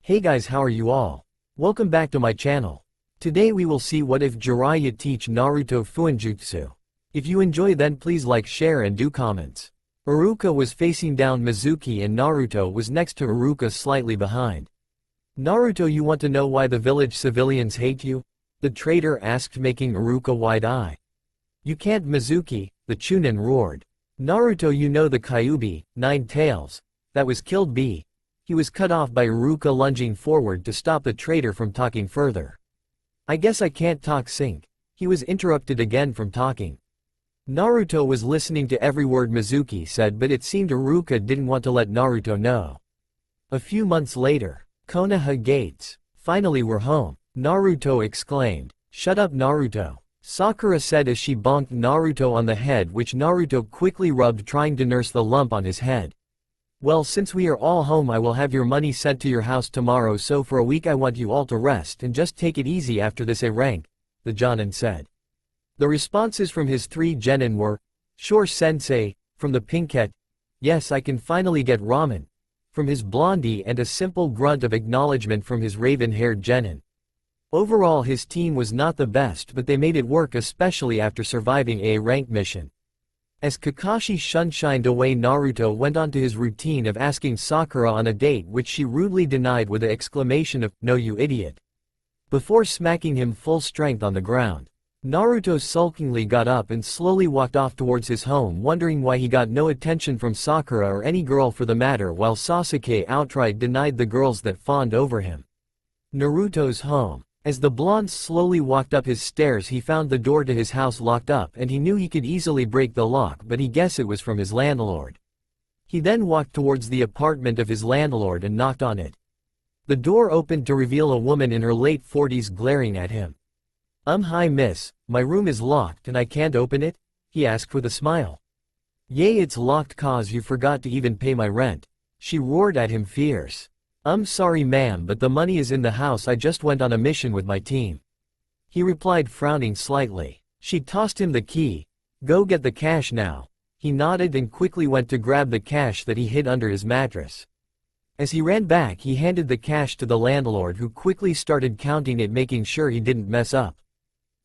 Hey guys, how are you all? Welcome back to my channel. Today we will see what if Jiraiya teach Naruto Fuinjutsu. If you enjoy then please like, share and do comments. Iruka was facing down Mizuki and Naruto was next to Iruka slightly behind. Naruto, you want to know why the village civilians hate you? The traitor asked, making Iruka wide-eye. You can't, Mizuki, the Chunin roared. Naruto, you know the Kyuubi, 9 tails, that was killed B. He was cut off by Iruka lunging forward to stop the traitor from talking further. I guess I can't talk, Sink. He was interrupted again from talking. Naruto was listening to every word Mizuki said, but it seemed Iruka didn't want to let Naruto know. A few months later, Konoha gates. Finally we're home, Naruto exclaimed. Shut up, Naruto, Sakura said as she bonked Naruto on the head, which Naruto quickly rubbed, trying to nurse the lump on his head. Well, since we are all home, I will have your money sent to your house tomorrow, so for a week I want you all to rest and just take it easy after this, A rank, the Jonin said. The responses from his 3 genin were, Sure sensei, from the pinkette, yes I can finally get ramen, from his blondie, and a simple grunt of acknowledgement from his raven-haired genin. Overall his team was not the best, but they made it work, especially after surviving a rank mission. As Kakashi shined away, Naruto went on to his routine of asking Sakura on a date, which she rudely denied with the exclamation of, "No you idiot," before smacking him full strength on the ground. Naruto sulkingly got up and slowly walked off towards his home, wondering why he got no attention from Sakura or any girl for the matter, while Sasuke outright denied the girls that fawned over him. Naruto's home. As the blonde slowly walked up his stairs, he found the door to his house locked up, and he knew he could easily break the lock, but he guessed it was from his landlord. He then walked towards the apartment of his landlord and knocked on it. The door opened to reveal a woman in her late 40s glaring at him. Hi miss, my room is locked and I can't open it?" he asked with a smile. "Yay, it's locked cause you forgot to even pay my rent," she roared at him fierce. Sorry ma'am, but the money is in the house, I just went on a mission with my team," he replied, frowning slightly. She tossed him the key. "Go get the cash now." He nodded and quickly went to grab the cash that he hid under his mattress. As he ran back, he handed the cash to the landlord, who quickly started counting it, making sure he didn't mess up.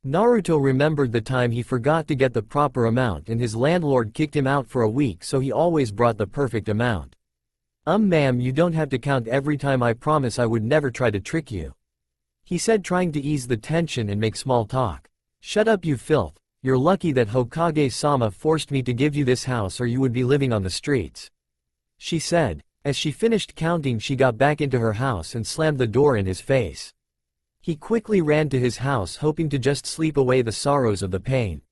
Naruto remembered the time he forgot to get the proper amount and his landlord kicked him out for a week, so he always brought the perfect amount. Ma'am, you don't have to count every time, I promise I would never try to trick you," he said, trying to ease the tension and make small talk. "Shut up, you filth. You're lucky that Hokage-sama forced me to give you this house, or you would be living on the streets," she said. As she finished counting, she got back into her house and slammed the door in his face. He quickly ran to his house, hoping to just sleep away the sorrows of the pain.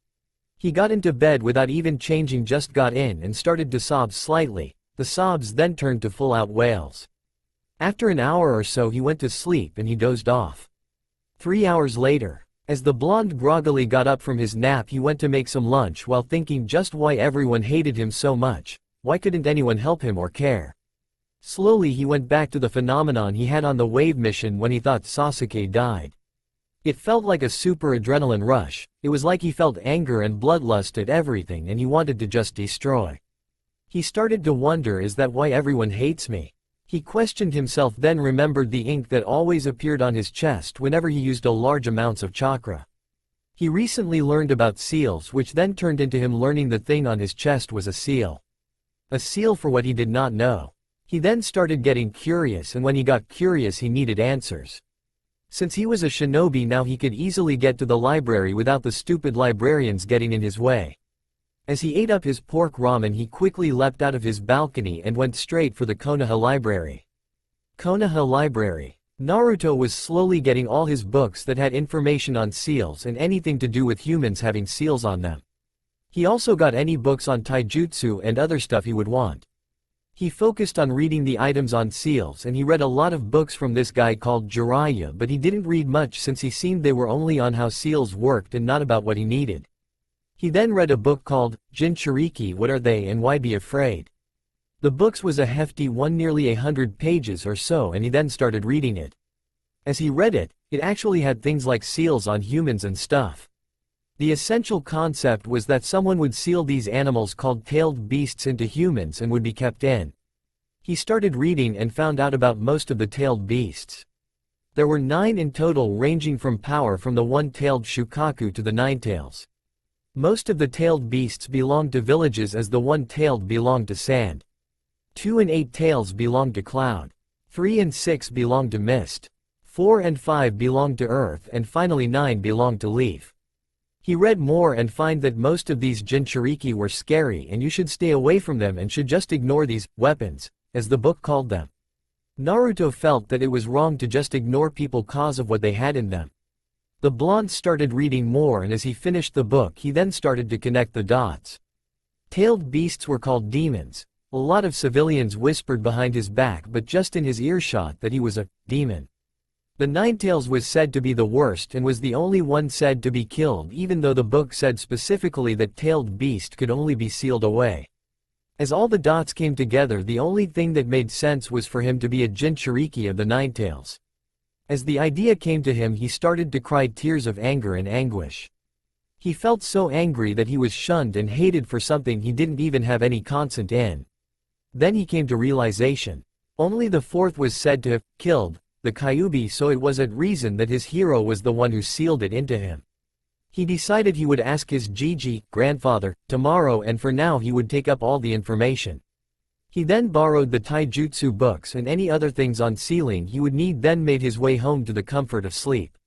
He got into bed without even changing, just got in and started to sob slightly. The sobs then turned to full-out wails. After an hour or so he went to sleep and he dozed off. 3 hours later, as the blonde groggily got up from his nap, he went to make some lunch while thinking just why everyone hated him so much. Why couldn't anyone help him or care? Slowly he went back to the phenomenon he had on the wave mission when he thought Sasuke died. It felt like a super adrenaline rush. It was like he felt anger and bloodlust at everything and he wanted to just destroy. He started to wonder, is that why everyone hates me? He questioned himself, then remembered the ink that always appeared on his chest whenever he used a large amounts of chakra. He recently learned about seals, which then turned into him learning the thing on his chest was a seal. A seal for what he did not know. He then started getting curious, and when he got curious he needed answers. Since he was a shinobi now, he could easily get to the library without the stupid librarians getting in his way. As he ate up his pork ramen, he quickly leapt out of his balcony and went straight for the Konoha library. Konoha library. Naruto was slowly getting all his books that had information on seals and anything to do with humans having seals on them. He also got any books on taijutsu and other stuff he would want. He focused on reading the items on seals, and he read a lot of books from this guy called Jiraiya, but he didn't read much since he seemed they were only on how seals worked and not about what he needed. He then read a book called Jinchuriki, What Are They and Why Be Afraid? The book was a hefty one, nearly 100 pages or so, and he then started reading it. As he read it, it actually had things like seals on humans and stuff. The essential concept was that someone would seal these animals called tailed beasts into humans and would be kept in. He started reading and found out about most of the tailed beasts. There were 9 in total, ranging from power from the one-tailed Shukaku to the 9 tails. Most of the tailed beasts belonged to villages, as the one-tailed belonged to sand. 2 and 8 tails belonged to cloud. 3 and 6 belonged to mist. 4 and 5 belonged to earth, and finally 9 belonged to leaf. He read more and find that most of these Jinchuriki were scary and you should stay away from them and should just ignore these weapons, as the book called them. Naruto felt that it was wrong to just ignore people cause of what they had in them. The blonde started reading more, and as he finished the book he then started to connect the dots. Tailed beasts were called demons. A lot of civilians whispered behind his back, but just in his earshot, that he was a demon. The Ninetails was said to be the worst and was the only one said to be killed, even though the book said specifically that tailed beast could only be sealed away. As all the dots came together, the only thing that made sense was for him to be a Jinchuriki of the Ninetails. As the idea came to him, he started to cry tears of anger and anguish. He felt so angry that he was shunned and hated for something he didn't even have any consent in. Then he came to realization. Only the 4th was said to have killed the Kyuubi, so it was at reason that his hero was the one who sealed it into him. He decided he would ask his Jiji grandfather tomorrow, and for now he would take up all the information. He then borrowed the taijutsu books and any other things on sealing he would need, then made his way home to the comfort of sleep.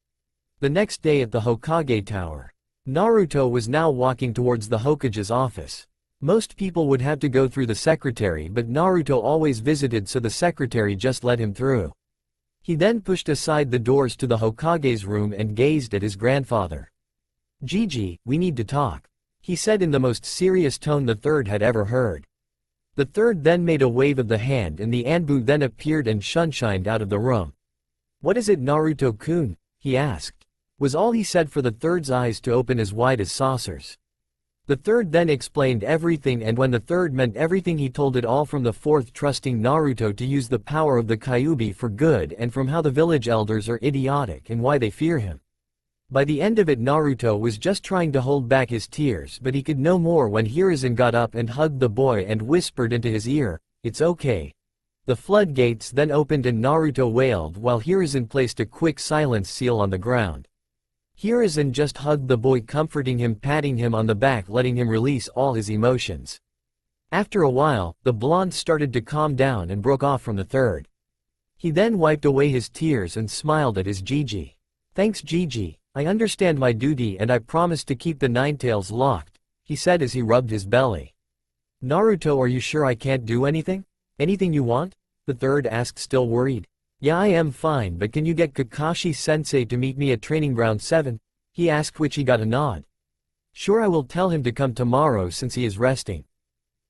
The next day at the Hokage Tower, Naruto was now walking towards the Hokage's office. Most people would have to go through the secretary, but Naruto always visited, so the secretary just let him through. He then pushed aside the doors to the Hokage's room and gazed at his grandfather. "Jiji, we need to talk," he said in the most serious tone the 3rd had ever heard. The 3rd then made a wave of the hand, and the Anbu then appeared and shunshined out of the room. "What is it, Naruto-kun?" he asked. Was all he said for the 3rd's eyes to open as wide as saucers. The 3rd then explained everything, and when the 3rd meant everything he told it all, from the 4th trusting Naruto to use the power of the Kyuubi for good, and from how the village elders are idiotic and why they fear him. By the end of it, Naruto was just trying to hold back his tears, but he could no more when Hiruzen got up and hugged the boy and whispered into his ear, "It's okay." The floodgates then opened and Naruto wailed while Hiruzen placed a quick silence seal on the ground. Hiruzen just hugged the boy, comforting him, patting him on the back, letting him release all his emotions. After a while, the blonde started to calm down and broke off from the 3rd. He then wiped away his tears and smiled at his Jiji. "Thanks, Jiji. I understand my duty and I promise to keep the Ninetails locked," he said as he rubbed his belly. "Naruto, are you sure I can't do anything? Anything you want?" the 3rd asked, still worried. "Yeah, I am fine, but can you get Kakashi-sensei to meet me at Training Ground 7? he asked, which he got a nod. "Sure, I will tell him to come tomorrow since he is resting."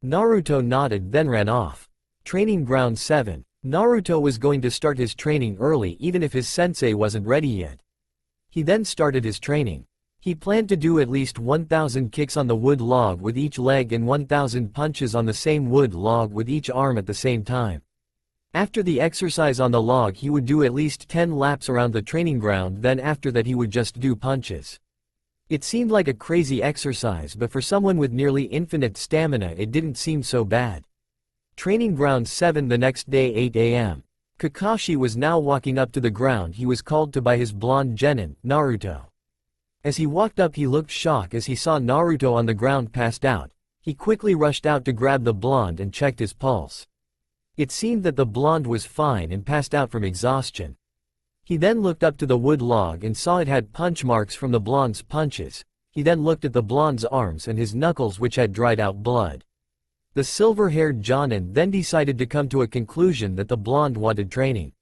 Naruto nodded, then ran off. Training Ground 7. Naruto was going to start his training early even if his sensei wasn't ready yet. He then started his training. He planned to do at least 1,000 kicks on the wood log with each leg and 1,000 punches on the same wood log with each arm at the same time. After the exercise on the log, he would do at least 10 laps around the training ground, then after that he would just do punches. It seemed like a crazy exercise, but for someone with nearly infinite stamina it didn't seem so bad. Training Ground 7. The next day, 8 a.m. Kakashi was now walking up to the ground he was called to by his blonde genin, Naruto. As he walked up, he looked shocked as he saw Naruto on the ground passed out. He quickly rushed out to grab the blonde and checked his pulse. It seemed that the blonde was fine and passed out from exhaustion. He then looked up to the wood log and saw it had punch marks from the blonde's punches. He then looked at the blonde's arms and his knuckles, which had dried out blood. The silver-haired Jonin then decided to come to a conclusion that the blonde wanted training.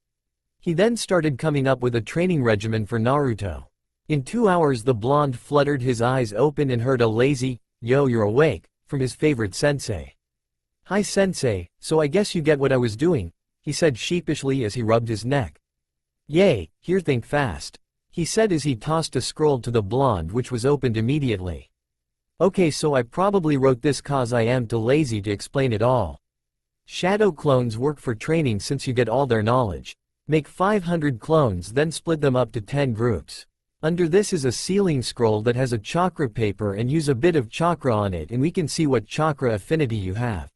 He then started coming up with a training regimen for Naruto. In 2 hours the blonde fluttered his eyes open and heard a lazy, "Yo, you're awake," from his favorite sensei. "Hi sensei, so I guess you get what I was doing," he said sheepishly as he rubbed his neck. "Yay, here, think fast," he said as he tossed a scroll to the blonde, which was opened immediately. "Okay, so I probably wrote this cause I am too lazy to explain it all. Shadow clones work for training since you get all their knowledge. Make 500 clones, then split them up to 10 groups. Under this is a sealing scroll that has a chakra paper, and use a bit of chakra on it and we can see what chakra affinity you have.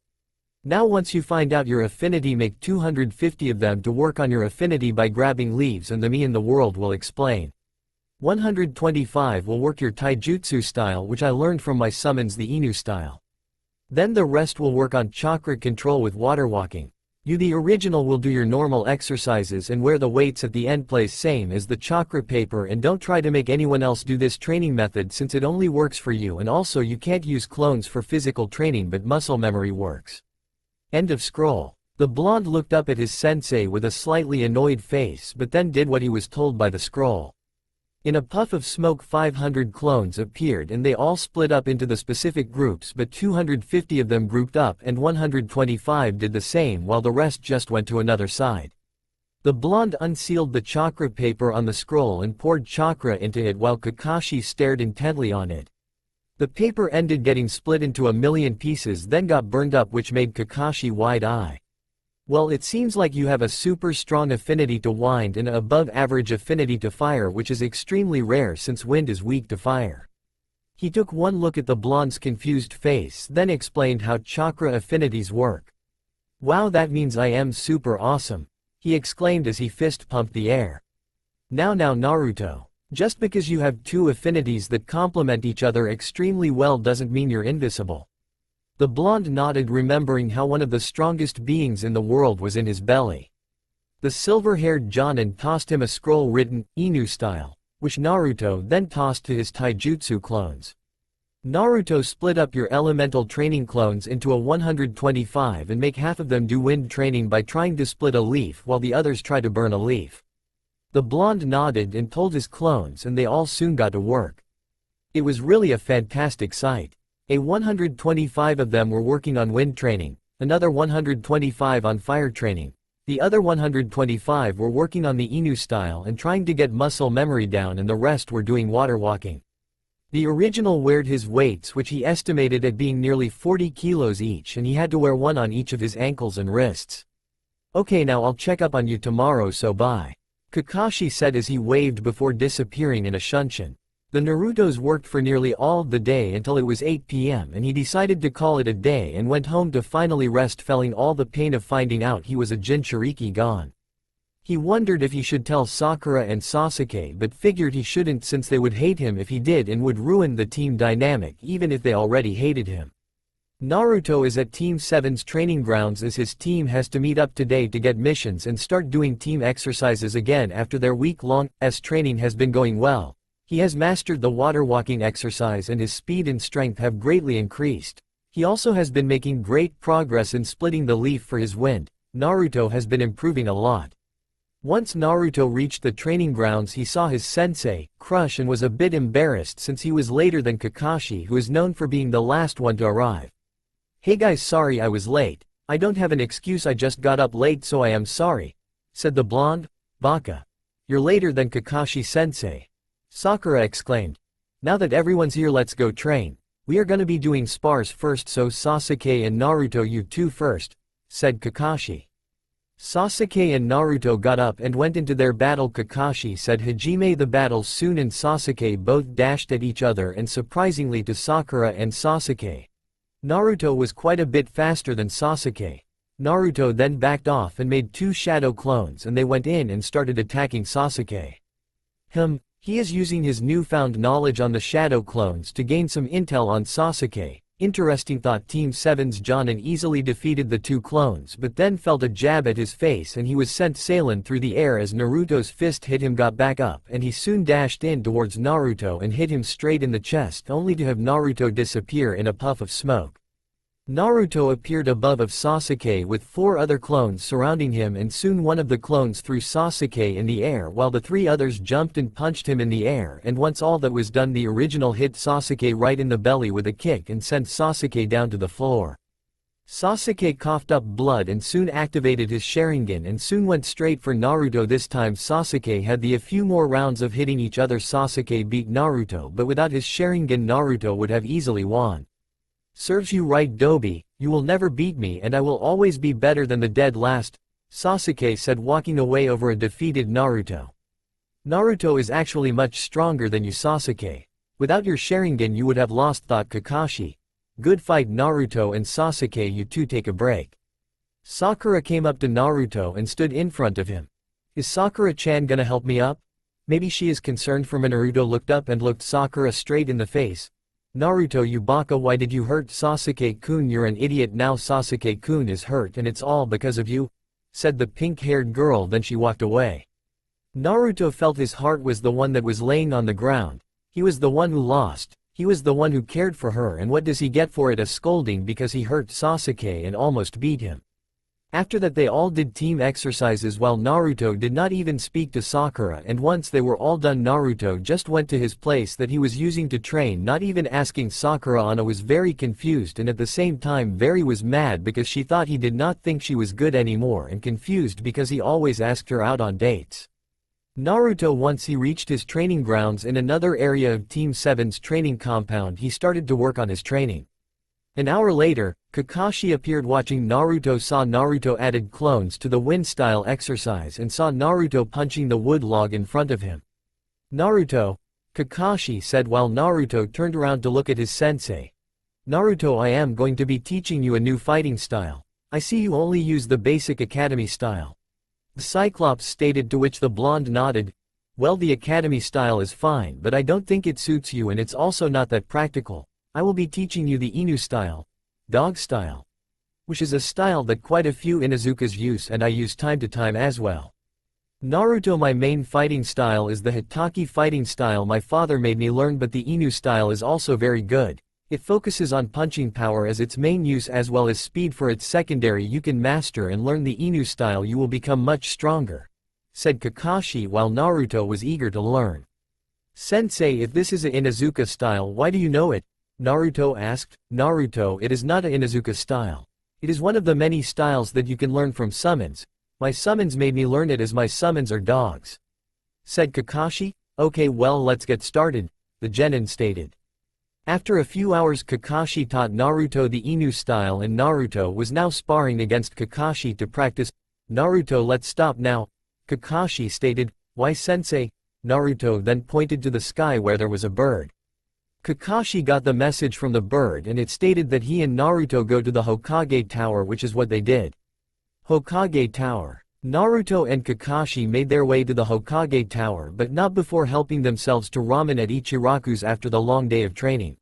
Now once you find out your affinity, make 250 of them to work on your affinity by grabbing leaves, and the me in the world will explain. 125 will work your taijutsu style, which I learned from my summons, the Inu style. Then the rest will work on chakra control with water walking. You the original will do your normal exercises and wear the weights at the end place same as the chakra paper, and don't try to make anyone else do this training method since it only works for you, and also you can't use clones for physical training but muscle memory works. End of scroll. The blonde looked up at his sensei with a slightly annoyed face but then did what he was told by the scroll. In a puff of smoke 500 clones appeared and they all split up into the specific groups, but 250 of them grouped up and 125 did the same while the rest just went to another side. The blonde unsealed the chakra paper on the scroll and poured chakra into it while Kakashi stared intently on it. The paper ended getting split into a million pieces, then got burned up, which made Kakashi wide-eye. Well, it seems like you have a super strong affinity to wind and an above average affinity to fire, which is extremely rare since wind is weak to fire. He took one look at the blonde's confused face, then explained how chakra affinities work. Wow, that means I am super awesome, he exclaimed as he fist pumped the air. Now Naruto. Just because you have two affinities that complement each other extremely well doesn't mean you're invisible. The blonde nodded, remembering how one of the strongest beings in the world was in his belly. The silver-haired Jonin tossed him a scroll written, Inu style, which Naruto then tossed to his taijutsu clones. Naruto split up your elemental training clones into a 125 and make half of them do wind training by trying to split a leaf while the others try to burn a leaf. The blonde nodded and told his clones, and they all soon got to work. It was really a fantastic sight. 125 of them were working on wind training, another 125 on fire training. The other 125 were working on the Inu style and trying to get muscle memory down, and the rest were doing water walking. The original weighed his weights, which he estimated at being nearly 40 kilos each, and he had to wear one on each of his ankles and wrists. Okay, now I'll check up on you tomorrow, so bye, Kakashi said as he waved before disappearing in a shunshin. The Narutos worked for nearly all of the day until it was 8 p.m. and he decided to call it a day and went home to finally rest, feeling all the pain of finding out he was a Jinchuriki gone. He wondered if he should tell Sakura and Sasuke, but figured he shouldn't since they would hate him if he did and would ruin the team dynamic even if they already hated him. Naruto is at Team 7's training grounds as his team has to meet up today to get missions and start doing team exercises again after their week-long training has been going well. He has mastered the water walking exercise and his speed and strength have greatly increased. He also has been making great progress in splitting the leaf for his wind. Naruto has been improving a lot. Once Naruto reached the training grounds, he saw his sensei, Crush, and was a bit embarrassed since he was later than Kakashi, who is known for being the last one to arrive. Hey guys, sorry I was late. I don't have an excuse, I just got up late, so I am sorry, said the blonde. Baka. You're later than Kakashi-sensei, Sakura exclaimed. Now that everyone's here, let's go train. We are gonna be doing spars first, so Sasuke and Naruto, you two first, said Kakashi. Sasuke and Naruto got up and went into their battle. Kakashi said Hajime the battle soon, and Sasuke both dashed at each other, and surprisingly to Sakura and Sasuke, Naruto was quite a bit faster than Sasuke. Naruto then backed off and made two shadow clones, and they went in and started attacking Sasuke. He is using his newfound knowledge on the shadow clones to gain some intel on Sasuke. Interesting thought. Team 7's Jonin easily defeated the two clones, but then felt a jab at his face and he was sent sailing through the air as Naruto's fist hit him, got back up, and he soon dashed in towards Naruto and hit him straight in the chest, only to have Naruto disappear in a puff of smoke. Naruto appeared above of Sasuke with four other clones surrounding him, and soon one of the clones threw Sasuke in the air while the three others jumped and punched him in the air, and once all that was done, the original hit Sasuke right in the belly with a kick and sent Sasuke down to the floor. Sasuke coughed up blood and soon activated his Sharingan and soon went straight for Naruto. This time Sasuke had a few more rounds of hitting each other. Sasuke beat Naruto, but without his Sharingan Naruto would have easily won. Serves you right, Dobi, you will never beat me and I will always be better than the dead last, Sasuke said, walking away over a defeated Naruto. Naruto is actually much stronger than you, Sasuke. Without your Sharingan you would have lost, thought Kakashi. Good fight Naruto and Sasuke, you two take a break. Sakura came up to Naruto and stood in front of him. Is Sakura-chan gonna help me up? Maybe she is concerned for me. Naruto looked up and looked Sakura straight in the face. Naruto, you baka, why did you hurt Sasuke-kun? You're an idiot now. Sasuke-kun is hurt and it's all because of you, said the pink-haired girl, then she walked away. Naruto felt his heart was the one that was laying on the ground. He was the one who lost. He was the one who cared for her, and what does he get for it? A scolding because he hurt Sasuke and almost beat him. After that they all did team exercises while Naruto did not even speak to Sakura, and once they were all done Naruto just went to his place that he was using to train, not even asking Sakura. Anna was very confused and at the same time very was mad because she thought he did not think she was good anymore, and confused because he always asked her out on dates. Naruto, once he reached his training grounds in another area of Team 7's training compound, he started to work on his training. An hour later, Kakashi appeared. Watching Naruto, saw Naruto added clones to the wind-style exercise and saw Naruto punching the wood log in front of him. Naruto, Kakashi said while Naruto turned around to look at his sensei. Naruto, I am going to be teaching you a new fighting style. I see you only use the basic academy style. The Cyclops stated, to which the blonde nodded. Well, the academy style is fine, but I don't think it suits you and it's also not that practical. I will be teaching you the Inu style, dog style, which is a style that quite a few Inuzukas use and I use time to time as well. Naruto, my main fighting style is the Hitaki fighting style my father made me learn, but the Inu style is also very good. It focuses on punching power as its main use as well as speed for its secondary. You can master and learn the Inu style, you will become much stronger, said Kakashi while Naruto was eager to learn. Sensei, if this is a Inuzuka style, why do you know it? Naruto asked. Naruto, it is not a Inuzuka style. It is one of the many styles that you can learn from summons. My summons made me learn it as my summons are dogs, said Kakashi. Okay, well, let's get started, the genin stated. After a few hours, Kakashi taught Naruto the Inu style and Naruto was now sparring against Kakashi to practice. Naruto, let's stop now, Kakashi stated. Why, sensei? Naruto then pointed to the sky where there was a bird. Kakashi got the message from the bird and it stated that he and Naruto go to the Hokage Tower, which is what they did. Hokage Tower. Naruto and Kakashi made their way to the Hokage Tower, but not before helping themselves to ramen at Ichiraku's after the long day of training.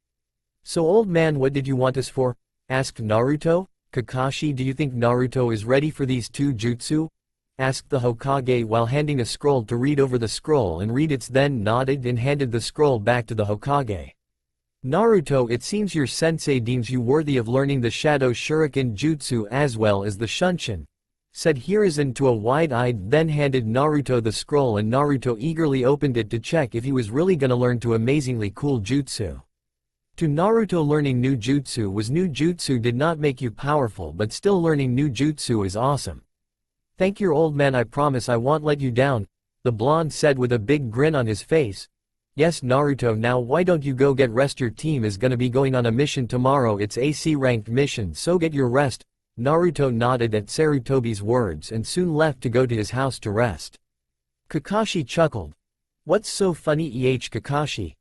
So old man, what did you want us for? Asked Naruto. Kakashi, do you think Naruto is ready for these two jutsu? Asked the Hokage while handing a scroll to read over the scroll and read it, then nodded and handed the scroll back to the Hokage. Naruto, it seems your sensei deems you worthy of learning the Shadow Shuriken Jutsu as well as the Shunshin, said Hiruzen to a wide-eyed, then handed Naruto the scroll and Naruto eagerly opened it to check if he was really gonna learn two amazingly cool jutsu. To Naruto, learning new jutsu was new. Jutsu did not make you powerful, but still learning new jutsu is awesome. Thank you old man, I promise I won't let you down, the blonde said with a big grin on his face. Yes Naruto, now why don't you go get rest? Your team is gonna be going on a mission tomorrow. It's AC ranked mission, so get your rest. Naruto nodded at Sarutobi's words and soon left to go to his house to rest. Kakashi chuckled. What's so funny, Kakashi?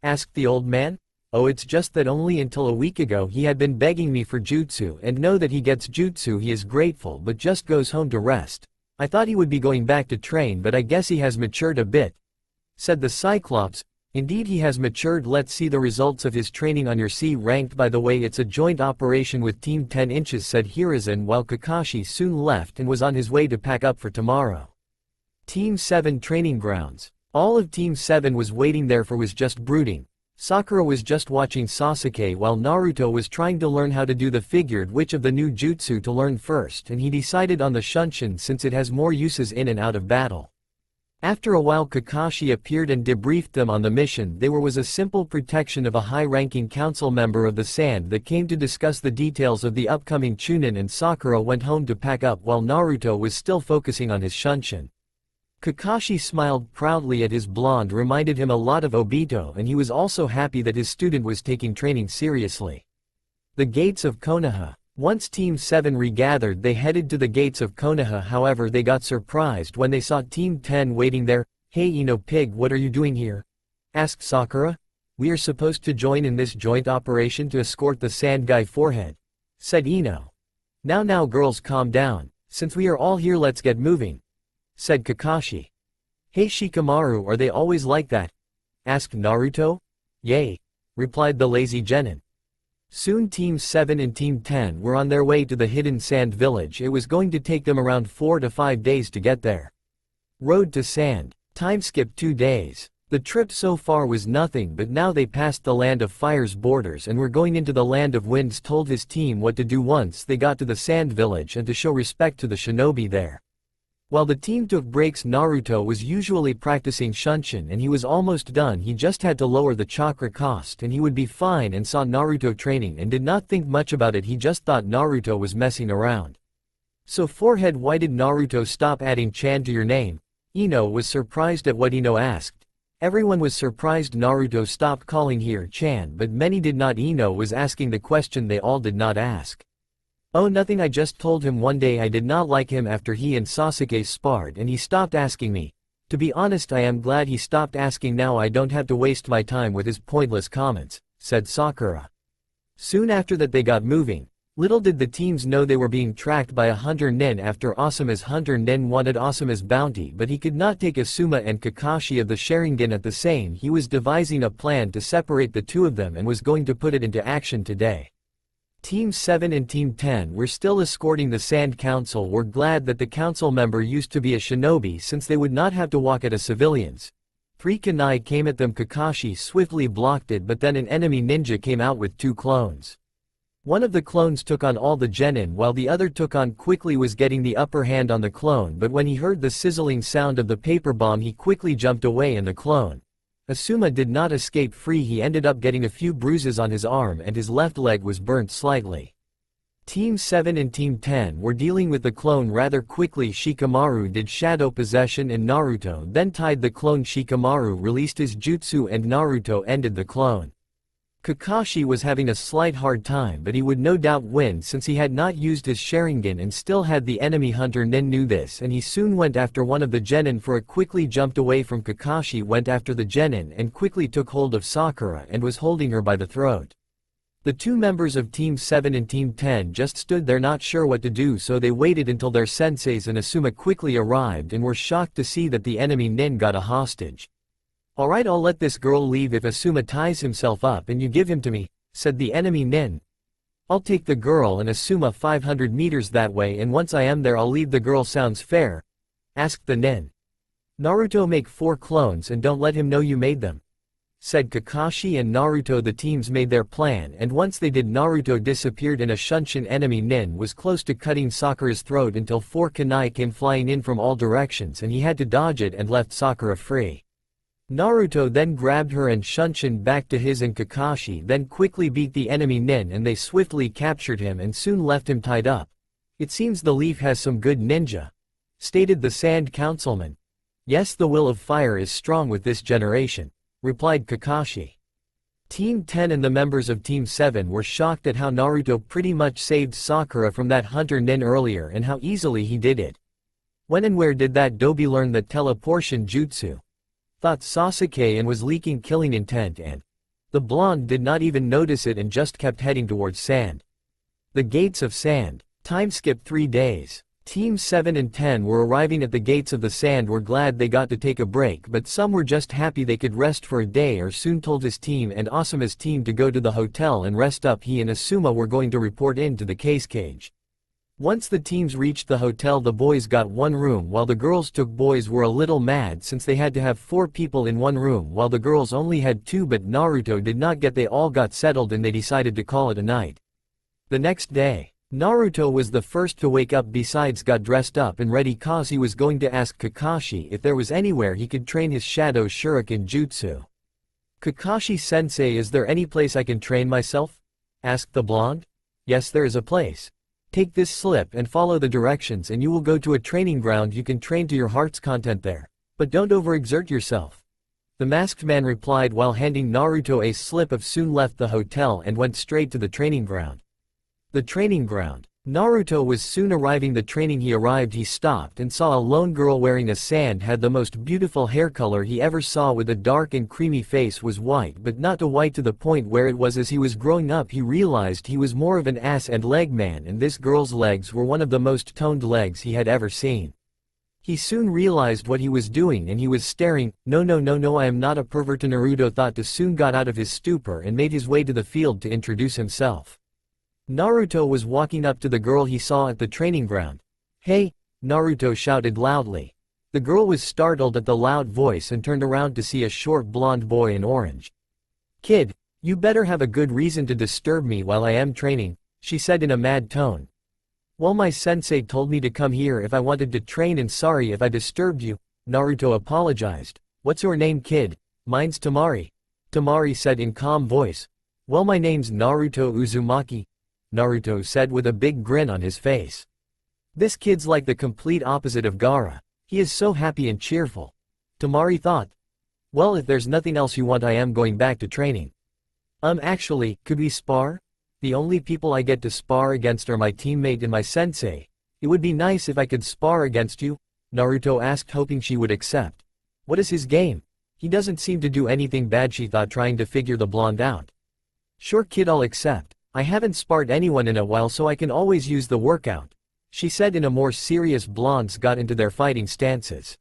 Asked the old man. Oh, it's just that only until a week ago he had been begging me for jutsu, and now that he gets jutsu he is grateful but just goes home to rest. I thought he would be going back to train, but I guess he has matured a bit, said the Cyclops. Indeed he has matured. Let's see the results of his training on your C ranked. By the way, it's a joint operation with Team 10 Inches, said Hiruzen while Kakashi soon left and was on his way to pack up for tomorrow. Team 7 training grounds. All of Team 7 was waiting there for was just brooding. Sakura was just watching Sasuke while Naruto was trying to learn how to do the figured which of the new jutsu to learn first, and he decided on the Shunshin since it has more uses in and out of battle. After a while Kakashi appeared and debriefed them on the mission. They was a simple protection of a high-ranking council member of the Sand that came to discuss the details of the upcoming Chunin, and Sakura went home to pack up while Naruto was still focusing on his Shunshin. Kakashi smiled proudly at his blonde, reminded him a lot of Obito, and he was also happy that his student was taking training seriously. The gates of Konoha. Once Team 7 regathered they headed to the gates of Konoha, however they got surprised when they saw Team 10 waiting there. Hey Ino Pig, what are you doing here? Asked Sakura. We are supposed to join in this joint operation to escort the sand guy forehead, said Ino. Now girls, calm down, since we are all here, let's get moving, said Kakashi. Hey Shikamaru, are they always like that? Asked Naruto. Yay, replied the lazy genin. Soon Team 7 and Team 10 were on their way to the hidden sand village. It was going to take them around 4 to 5 days to get there. Road to sand. Time skipped 2 days. The trip so far was nothing, but now they passed the land of fire's borders and were going into the land of winds. Told his team what to do once they got to the sand village and to show respect to the shinobi there. While the team took breaks, Naruto was usually practicing Shunshin and he was almost done. He just had to lower the chakra cost and he would be fine, and saw Naruto training and did not think much about it. He just thought Naruto was messing around. So forehead, why did Naruto stop adding Chan to your name? Ino was surprised at what Ino asked. Everyone was surprised Naruto stopped calling here Chan, but many did not. Ino was asking the question they all did not ask. Oh, nothing, I just told him one day I did not like him after he and Sasuke sparred and he stopped asking me. To be honest, I am glad he stopped asking. Now I don't have to waste my time with his pointless comments, said Sakura. Soon after that they got moving. Little did the teams know they were being tracked by a hunter nin. After Asuma's hunter nin wanted Asuma's bounty, but he could not take Asuma and Kakashi of the Sharingan at the same. He was devising a plan to separate the two of them and was going to put it into action today. Team 7 and Team 10 were still escorting the Sand Council. Were glad that the council member used to be a shinobi, since they would not have to walk at a civilians. 3 kunai came at them. Kakashi swiftly blocked it, but then an enemy ninja came out with 2 clones. One of the clones took on all the genin while the other took on quickly was getting the upper hand on the clone, but when he heard the sizzling sound of the paper bomb he quickly jumped away and the clone Asuma did not escape free. He ended up getting a few bruises on his arm and his left leg was burnt slightly. Team 7 and Team 10 were dealing with the clone rather quickly. Shikamaru did shadow possession and Naruto then tied the clone. Shikamaru released his jutsu and Naruto ended the clone. Kakashi was having a slight hard time, but he would no doubt win since he had not used his Sharingan and still had the enemy hunter nin. Knew this and he soon went after one of the genin. For a quickly jumped away from Kakashi, went after the genin and quickly took hold of Sakura and was holding her by the throat. The 2 members of Team 7 and Team 10 just stood there not sure what to do, so they waited until their senseis and Asuma quickly arrived and were shocked to see that the enemy nin got a hostage. Alright, I'll let this girl leave if Asuma ties himself up and you give him to me, said the enemy nin. I'll take the girl and Asuma 500 meters that way, and once I am there I'll leave the girl. Sounds fair? Asked the nin. Naruto, make 4 clones and don't let him know you made them, said Kakashi and Naruto. The teams made their plan and once they did, Naruto disappeared in a Shunshin. Enemy nin was close to cutting Sakura's throat until 4 kunai came flying in from all directions and he had to dodge it and left Sakura free. Naruto then grabbed her and Shunshin back to his, and Kakashi then quickly beat the enemy nin and they swiftly captured him and soon left him tied up. It seems the leaf has some good ninja, stated the Sand Councilman. Yes, the will of fire is strong with this generation, replied Kakashi. Team 10 and the members of Team 7 were shocked at how Naruto pretty much saved Sakura from that hunter nin earlier and how easily he did it. When and where did that Dobi learn the teleportation jutsu? Thought Sasuke and was leaking killing intent, and the blonde did not even notice it and just kept heading towards sand. The gates of sand. Time skipped 3 days. Team 7 and 10 were arriving at the gates of the sand. Were glad they got to take a break, but some were just happy they could rest for a day. Or soon told his team and Asuma's team to go to the hotel and rest up. He and Asuma were going to report in to the cage. Once the teams reached the hotel, the boys got 1 room while the girls took. Boys were a little mad since they had to have 4 people in 1 room while the girls only had 2, but Naruto did not get. They all got settled and they decided to call it a night. The next day, Naruto was the first to wake up. Besides, got dressed up and ready cause he was going to ask Kakashi if there was anywhere he could train his shadow shuriken jutsu. Kakashi sensei, is there any place I can train myself? Asked the blonde. Yes, there is a place. Take this slip and follow the directions and you will go to a training ground. You can train to your heart's content there, but don't overexert yourself, the masked man replied while handing Naruto a slip. Soon left the hotel and went straight to the training ground. The training ground. Naruto was soon arriving. The training he arrived, he stopped and saw a lone girl wearing a sand, had the most beautiful hair color he ever saw, with a dark and creamy face, was white, but not too white to the point where it was. As he was growing up, he realized he was more of an ass and leg man, and this girl's legs were one of the most toned legs he had ever seen. He soon realized what he was doing and he was staring. No, no, no, no, I am not a pervert, Naruto thought. To soon got out of his stupor and made his way to the field to introduce himself. Naruto was walking up to the girl he saw at the training ground. "Hey!" Naruto shouted loudly. The girl was startled at the loud voice and turned around to see a short blonde boy in orange. "Kid, you better have a good reason to disturb me while I am training," she said in a mad tone. "Well, my sensei told me to come here if I wanted to train, and sorry if I disturbed you," Naruto apologized. "What's your name, kid?" "Mine's Temari," Temari said in calm voice. "Well, my name's Naruto Uzumaki," Naruto said with a big grin on his face. This kid's like the complete opposite of Gaara. He is so happy and cheerful. Temari thought. "Well, if there's nothing else you want, I am going back to training." Actually, could we spar? The only people I get to spar against are my teammate and my sensei. It would be nice if I could spar against you," Naruto asked, hoping she would accept. What is his game? He doesn't seem to do anything bad, she thought, trying to figure the blonde out. "Sure kid, I'll accept. I haven't sparred anyone in a while, so I can always use the workout," she said in a more serious. Blondes got into their fighting stances.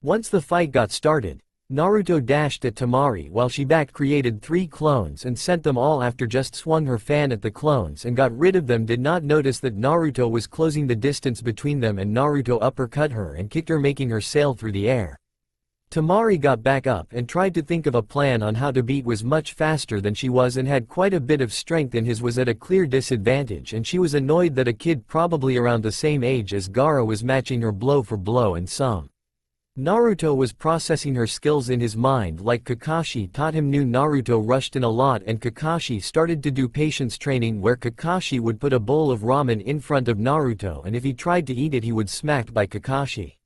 Once the fight got started, Naruto dashed at Temari while she back created 3 clones and sent them all after. Just swung her fan at the clones and got rid of them. Did not notice that Naruto was closing the distance between them, and Naruto uppercut her and kicked her, making her sail through the air. Temari got back up and tried to think of a plan on how to beat. Was much faster than she was and had quite a bit of strength, and his was at a clear disadvantage, and she was annoyed that a kid probably around the same age as Gaara was matching her blow for blow and some. Naruto was processing her skills in his mind like Kakashi taught him. New Naruto rushed in a lot, and Kakashi started to do patience training, where Kakashi would put a bowl of ramen in front of Naruto, and if he tried to eat it he would smacked by Kakashi.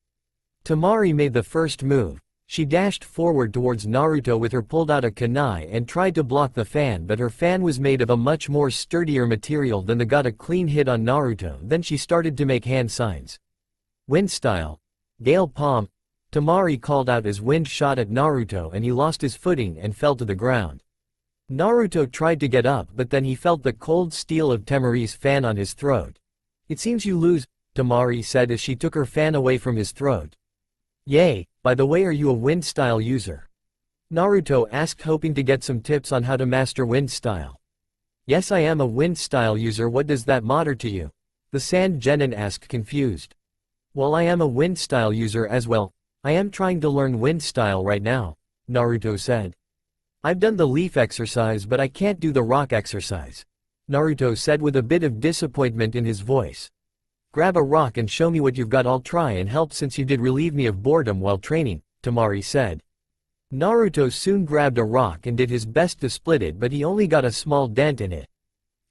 Temari made the first move. She dashed forward towards Naruto with her, pulled out a kunai and tried to block the fan, but her fan was made of a much more sturdier material than the. Got a clean hit on Naruto. Then she started to make hand signs. "Wind style. Gale palm," Temari called out as wind shot at Naruto, and he lost his footing and fell to the ground. Naruto tried to get up, but then he felt the cold steel of Temari's fan on his throat. "It seems you lose," Temari said as she took her fan away from his throat. "Yay, by the way, are you a wind style user?" Naruto asked, hoping to get some tips on how to master wind style. "Yes, I am a wind style user. What does that matter to you?" the Sand Genin asked, confused. "Well, I am a wind style user as well. I am trying to learn wind style right now," Naruto said. "I've done the leaf exercise, but I can't do the rock exercise," Naruto said with a bit of disappointment in his voice. "Grab a rock and show me what you've got. I'll try and help since you did relieve me of boredom while training," Temari said. Naruto soon grabbed a rock and did his best to split it, but he only got a small dent in it.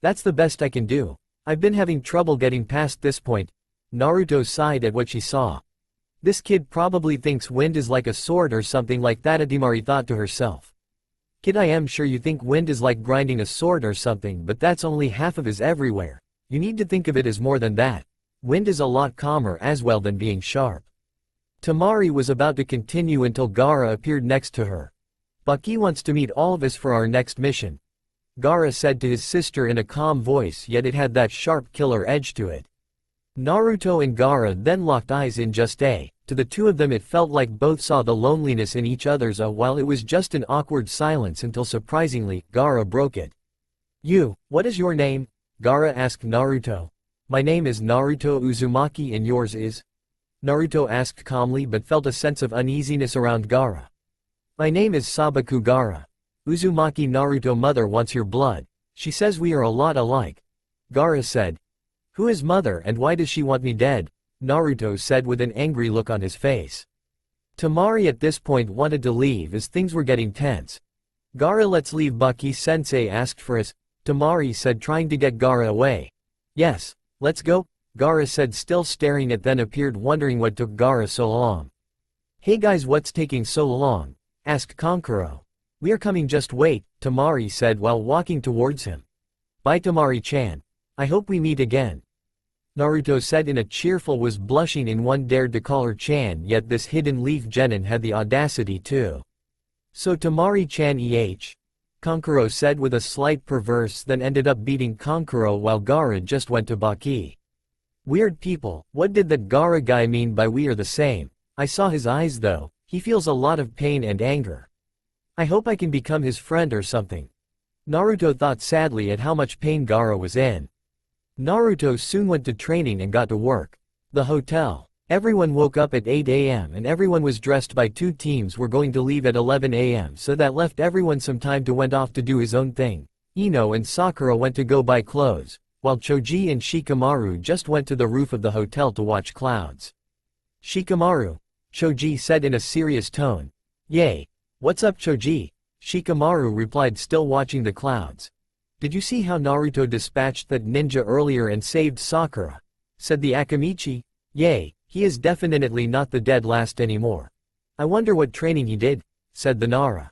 "That's the best I can do. I've been having trouble getting past this point," Naruto sighed at what she saw. "This kid probably thinks wind is like a sword or something like that," Temari thought to herself. "Kid, I am sure you think wind is like grinding a sword or something, but that's only half of it. Everywhere. You need to think of it as more than that. Wind is a lot calmer as well than being sharp." Temari was about to continue until Gaara appeared next to her. "Baki wants to meet all of us for our next mission," Gaara said to his sister in a calm voice, yet it had that sharp killer edge to it. Naruto and Gaara then locked eyes in just to the two of them it felt like both saw the loneliness in each other's while it was just an awkward silence until surprisingly, Gaara broke it. What is your name?" Gaara asked Naruto. "My name is Naruto Uzumaki, and yours is?" Naruto asked calmly, but felt a sense of uneasiness around Gaara. "My name is Sabaku Gaara. Uzumaki." "Naruto, mother wants your blood. She says we are a lot alike," Gaara said. "Who is mother and why does she want me dead?" Naruto said with an angry look on his face. Temari at this point wanted to leave as things were getting tense. "Gaara, let's leave. Baki-sensei asked for us," Temari said, trying to get Gaara away. "Yes, let's go," Gaara said, still staring at, then appeared, wondering what took Gaara so long. "Hey guys, what's taking so long?" asked Kankuro. "We are coming, just wait," Temari said while walking towards him. "Bye Temari-chan. I hope we meet again." Naruto said in a cheerful was blushing in one dared to call her Chan, yet this hidden leaf genin had the audacity to. So Tamari-chan Kankuro said with a slight perverse, then ended up beating Kankuro while Gaara just went to Baki. Weird people, what did that Gaara guy mean by we are the same? I saw his eyes though, he feels a lot of pain and anger. I hope I can become his friend or something. Naruto thought sadly at how much pain Gaara was in. Naruto soon went to training and got to work. The hotel. Everyone woke up at 8 a.m. and everyone was dressed by two teams were going to leave at 11 a.m. so that left everyone some time to went off to do his own thing. Ino and Sakura went to go buy clothes, while Choji and Shikamaru just went to the roof of the hotel to watch clouds. Shikamaru, Choji said in a serious tone. Yay. What's up Choji? Shikamaru replied still watching the clouds. Did you see how Naruto dispatched that ninja earlier and saved Sakura? Said the Akamichi. Yay. He is definitely not the dead last anymore. I wonder what training he did, said the Nara.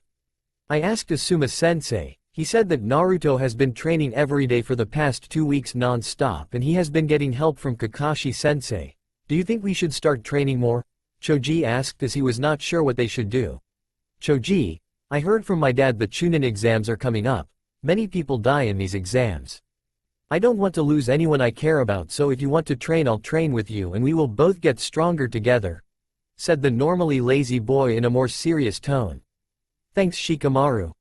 I asked Asuma-sensei, he said that Naruto has been training every day for the past 2 weeks non-stop and he has been getting help from Kakashi-sensei. Do you think we should start training more? Choji asked as he was not sure what they should do. Choji, I heard from my dad the Chunin exams are coming up. Many people die in these exams. I don't want to lose anyone I care about, so if you want to train I'll train with you and we will both get stronger together, said the normally lazy boy in a more serious tone. Thanks Shikamaru.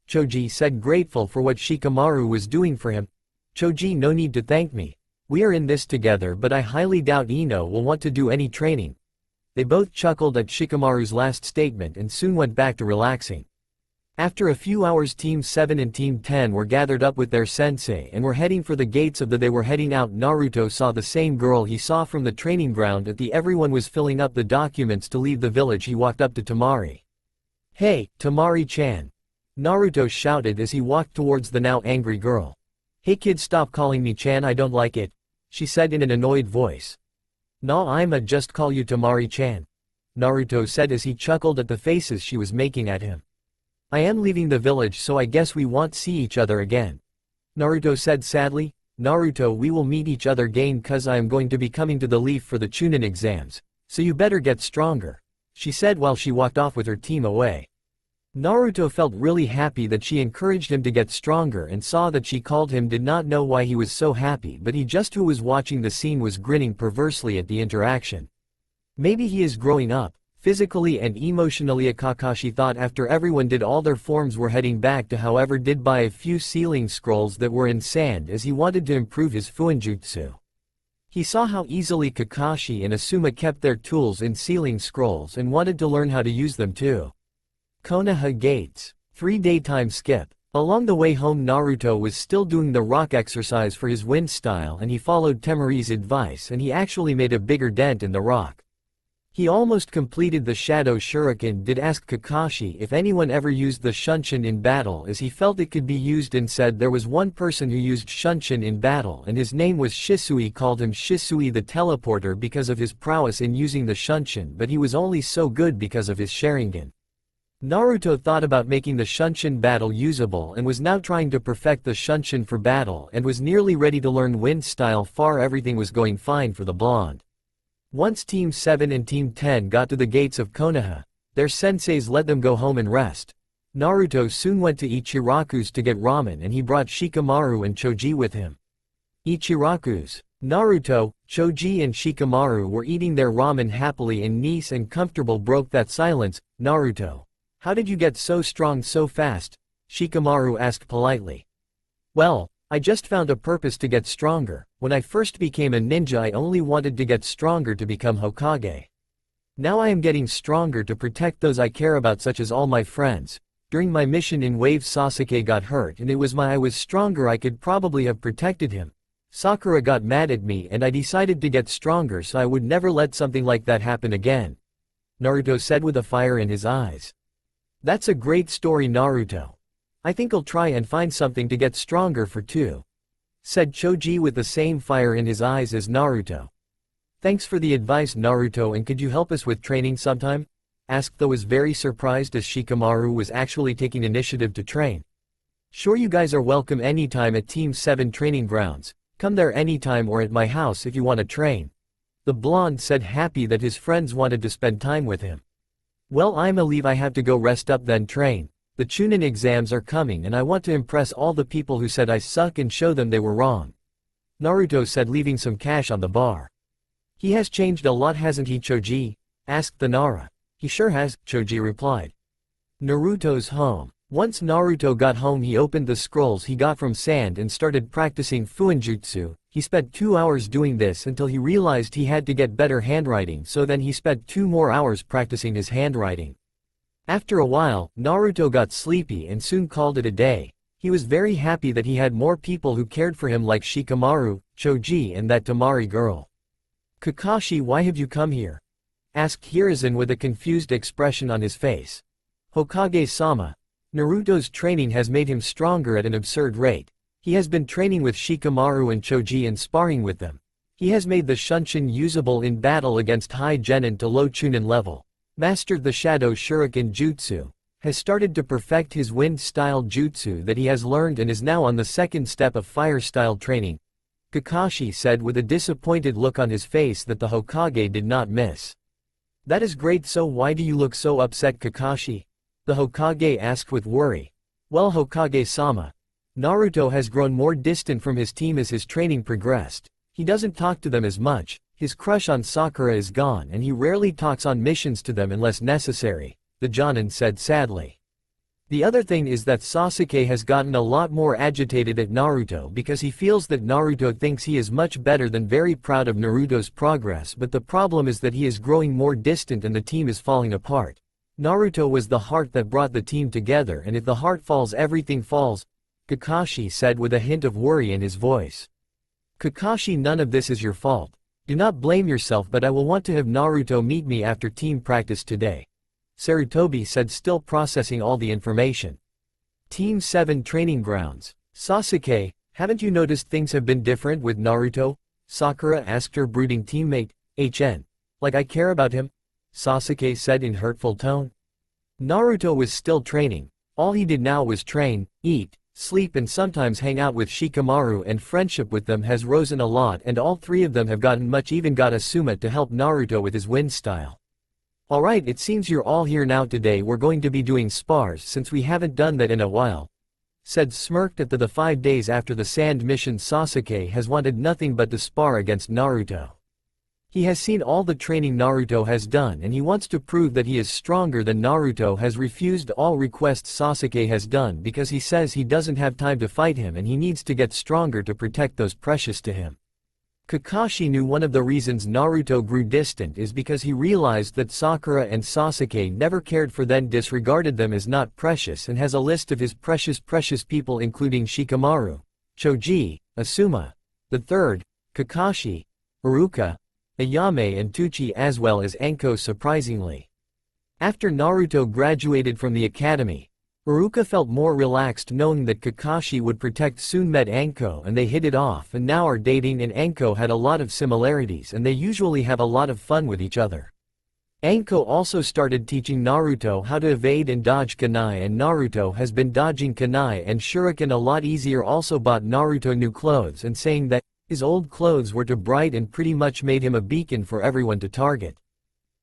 Choji said grateful for what Shikamaru was doing for him. Choji, no need to thank me. We are in this together, but I highly doubt Ino will want to do any training. They both chuckled at Shikamaru's last statement and soon went back to relaxing. After a few hours Team 7 and Team 10 were gathered up with their sensei and were heading for the gates of the they were heading out. Naruto saw the same girl he saw from the training ground at the everyone was filling up the documents to leave the village. He walked up to Tamari. Hey, Tamari-chan. Naruto shouted as he walked towards the now angry girl. Hey kid, stop calling me Chan, I don't like it, she said in an annoyed voice. Nah, I'ma just call you Tamari-chan, Naruto said as he chuckled at the faces she was making at him. I am leaving the village so I guess we won't see each other again, Naruto said sadly. Naruto, we will meet each other again cause I am going to be coming to the leaf for the Chunin exams, so you better get stronger, she said while she walked off with her team away. Naruto felt really happy that she encouraged him to get stronger and saw that she called him, did not know why he was so happy, but he just who was watching the scene was grinning perversely at the interaction. Maybe he is growing up, physically and emotionally. Kakashi thought after everyone did all their forms were heading back to however did buy a few sealing scrolls that were in sand as he wanted to improve his Fuinjutsu. He saw how easily Kakashi and Asuma kept their tools in sealing scrolls and wanted to learn how to use them too. Konoha Gates. 3-day time skip. Along the way home Naruto was still doing the rock exercise for his wind style and he followed Temari's advice and he actually made a bigger dent in the rock. He almost completed the Shadow Shuriken. Did ask Kakashi if anyone ever used the Shunshin in battle as he felt it could be used and said there was one person who used Shunshin in battle and his name was Shisui, called him Shisui the Teleporter because of his prowess in using the Shunshin, but he was only so good because of his Sharingan. Naruto thought about making the Shunshin battle usable and was now trying to perfect the Shunshin for battle and was nearly ready to learn wind style. Far everything was going fine for the blonde. Once Team 7 and Team 10 got to the gates of Konoha, their senseis let them go home and rest. Naruto soon went to Ichiraku's to get ramen and he brought Shikamaru and Choji with him. Ichiraku's. Naruto, Choji and Shikamaru were eating their ramen happily and nice and comfortable. Broke that silence. Naruto, how did you get so strong so fast? Shikamaru asked politely. Well, I just found a purpose to get stronger. When I first became a ninja I only wanted to get stronger to become Hokage. Now I am getting stronger to protect those I care about, such as all my friends. During my mission in Wave Sasuke got hurt and it was I was stronger, I could probably have protected him. Sakura got mad at me and I decided to get stronger so I would never let something like that happen again, Naruto said with a fire in his eyes. That's a great story Naruto. I think I'll try and find something to get stronger for too, said Choji with the same fire in his eyes as Naruto. Thanks for the advice Naruto, and could you help us with training sometime? Asked though was very surprised as Shikamaru was actually taking initiative to train. Sure, you guys are welcome anytime at Team 7 training grounds, Come there anytime or at my house if you want to train. The blonde said, happy that his friends wanted to spend time with him. Well, I'ma leave, I have to go rest up then train. The Chunin exams are coming and I want to impress all the people who said I suck and show them they were wrong. Naruto said, leaving some cash on the bar. He has changed a lot, hasn't he, Choji? Asked the Nara. He sure has, Choji replied. Naruto's home. Once Naruto got home, he opened the scrolls he got from sand and started practicing Fuinjutsu. He spent 2 hours doing this until he realized he had to get better handwriting, so then he spent 2 more hours practicing his handwriting. After a while, Naruto got sleepy and soon called it a day. He was very happy that he had more people who cared for him like Shikamaru, Choji and that Temari girl. Kakashi, why have you come here? Asked Hiruzen with a confused expression on his face. Hokage-sama. Naruto's training has made him stronger at an absurd rate. He has been training with Shikamaru and Choji and sparring with them. He has made the Shunshin usable in battle against high Genin to low Chunin level. Mastered the Shadow Shuriken Jutsu. Has started to perfect his wind-style jutsu that he has learned and is now on the second step of fire-style training. Kakashi said with a disappointed look on his face that the Hokage did not miss. That is great, so why do you look so upset, Kakashi? The Hokage asked with worry. Well, Hokage-sama. Naruto has grown more distant from his team as his training progressed. He doesn't talk to them as much, his crush on Sakura is gone and he rarely talks on missions to them unless necessary, the Jonin said sadly. The other thing is that Sasuke has gotten a lot more agitated at Naruto because he feels that Naruto thinks he is much better than very proud of Naruto's progress, but the problem is that he is growing more distant and the team is falling apart. Naruto was the heart that brought the team together, and if the heart falls, everything falls, Kakashi said with a hint of worry in his voice. Kakashi, none of this is your fault. Do not blame yourself, but I will want to have Naruto meet me after team practice today. Sarutobi said, still processing all the information. Team 7 Training Grounds. Sasuke, haven't you noticed things have been different with Naruto? Sakura asked her brooding teammate, HN. Like I care about him? Sasuke said in hurtful tone. Naruto was still training. All he did now was train, eat, sleep and sometimes hang out with Shikamaru, and friendship with them has risen a lot and all three of them have gotten much, even got Asuma to help Naruto with his wind style. Alright, it seems you're all here now. Today we're going to be doing spars since we haven't done that in a while. Said smirked at the 5 days after the sand mission. Sasuke has wanted nothing but to spar against Naruto. He has seen all the training Naruto has done and he wants to prove that he is stronger than Naruto. Has refused all requests Sasuke has done because he says he doesn't have time to fight him and he needs to get stronger to protect those precious to him. Kakashi knew one of the reasons Naruto grew distant is because he realized that Sakura and Sasuke never cared for them, disregarded them as not precious, and has a list of his precious people including Shikamaru, Choji, Asuma, the third, Kakashi, Iruka, Ayame and Tuchi, as well as Anko. Surprisingly, after Naruto graduated from the academy, Iruka felt more relaxed knowing that Kakashi would protect. Soon met Anko and they hit it off and now are dating, and Anko had a lot of similarities and they usually have a lot of fun with each other. Anko also started teaching Naruto how to evade and dodge kunai, and Naruto has been dodging kunai and shuriken a lot easier. Also bought Naruto new clothes and saying that his old clothes were too bright and pretty much made him a beacon for everyone to target.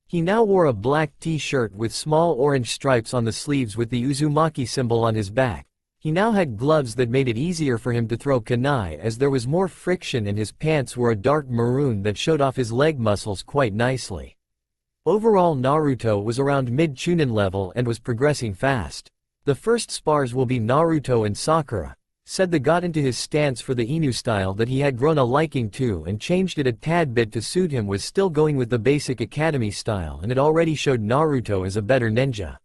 He now wore a black t-shirt with small orange stripes on the sleeves with the Uzumaki symbol on his back. He now had gloves that made it easier for him to throw kunai as there was more friction, and his pants were a dark maroon that showed off his leg muscles quite nicely. Overall, Naruto was around mid-Chunin level and was progressing fast. The first spars will be Naruto and Sakura. Said the got into his stance for the Inu style that he had grown a liking to and changed it a tad bit to suit him, was still going with the basic academy style, and it already showed Naruto as a better ninja.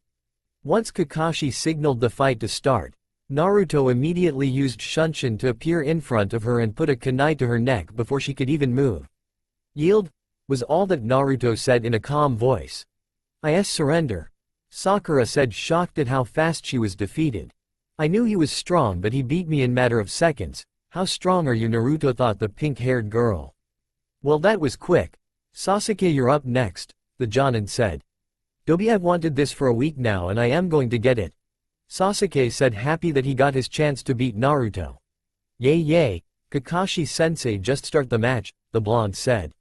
Once Kakashi signaled the fight to start, Naruto immediately used Shunshin to appear in front of her and put a kunai to her neck before she could even move. Yield, was all that Naruto said in a calm voice. I surrender. Sakura said, shocked at how fast she was defeated. I knew he was strong, but he beat me in matter of seconds. How strong are you, Naruto? Thought the pink-haired girl. Well, that was quick. Sasuke, you're up next, the Jonin said. Dobi, I've wanted this for a week now and I am going to get it. Sasuke said, happy that he got his chance to beat Naruto. Yay yay, Kakashi-sensei, just start the match, the blonde said.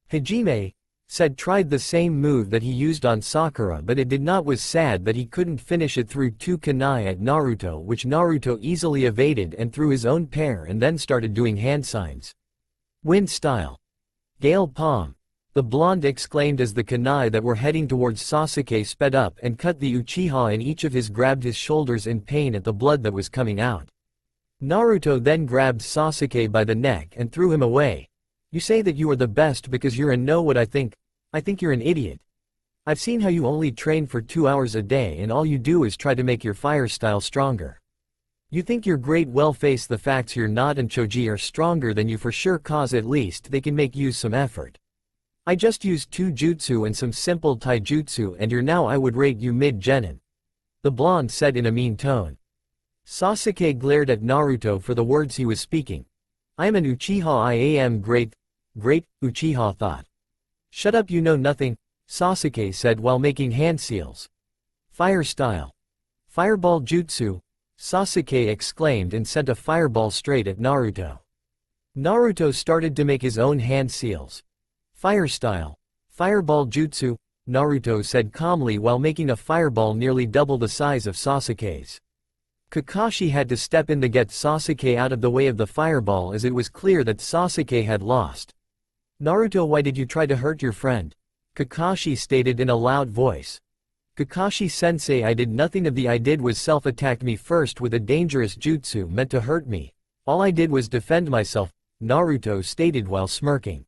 Hajime said tried the same move that he used on Sakura, but it did not, was sad that he couldn't finish it, through two kunai at Naruto, which Naruto easily evaded, and threw his own pair and then started doing hand signs. Wind style. Gale palm. The blonde exclaimed as the kunai that were heading towards Sasuke sped up and cut the Uchiha in each of his, grabbed his shoulders in pain at the blood that was coming out. Naruto then grabbed Sasuke by the neck and threw him away. You say that you are the best because you're in, know what I think? I think you're an idiot. I've seen how you only train for 2 hours a day and all you do is try to make your fire style stronger. You think you're great, well face the facts, you're not, and Choji are stronger than you for sure, cause at least they can make use some effort. I just used 2 jutsu and some simple taijutsu and you're now, I would rate you mid-genin. The blonde said in a mean tone. Sasuke glared at Naruto for the words he was speaking. I am an Uchiha, I am great, Uchiha thought. Shut up, you know nothing, Sasuke said while making hand seals. Fire style. Fireball jutsu, Sasuke exclaimed and sent a fireball straight at Naruto. Naruto started to make his own hand seals. Fire style. Fireball jutsu, Naruto said calmly while making a fireball nearly double the size of Sasuke's. Kakashi had to step in to get Sasuke out of the way of the fireball as it was clear that Sasuke had lost. Naruto, why did you try to hurt your friend? Kakashi stated in a loud voice. Kakashi-sensei, I did nothing of the I did was self-attack me first with a dangerous jutsu meant to hurt me. All I did was defend myself, Naruto stated while smirking.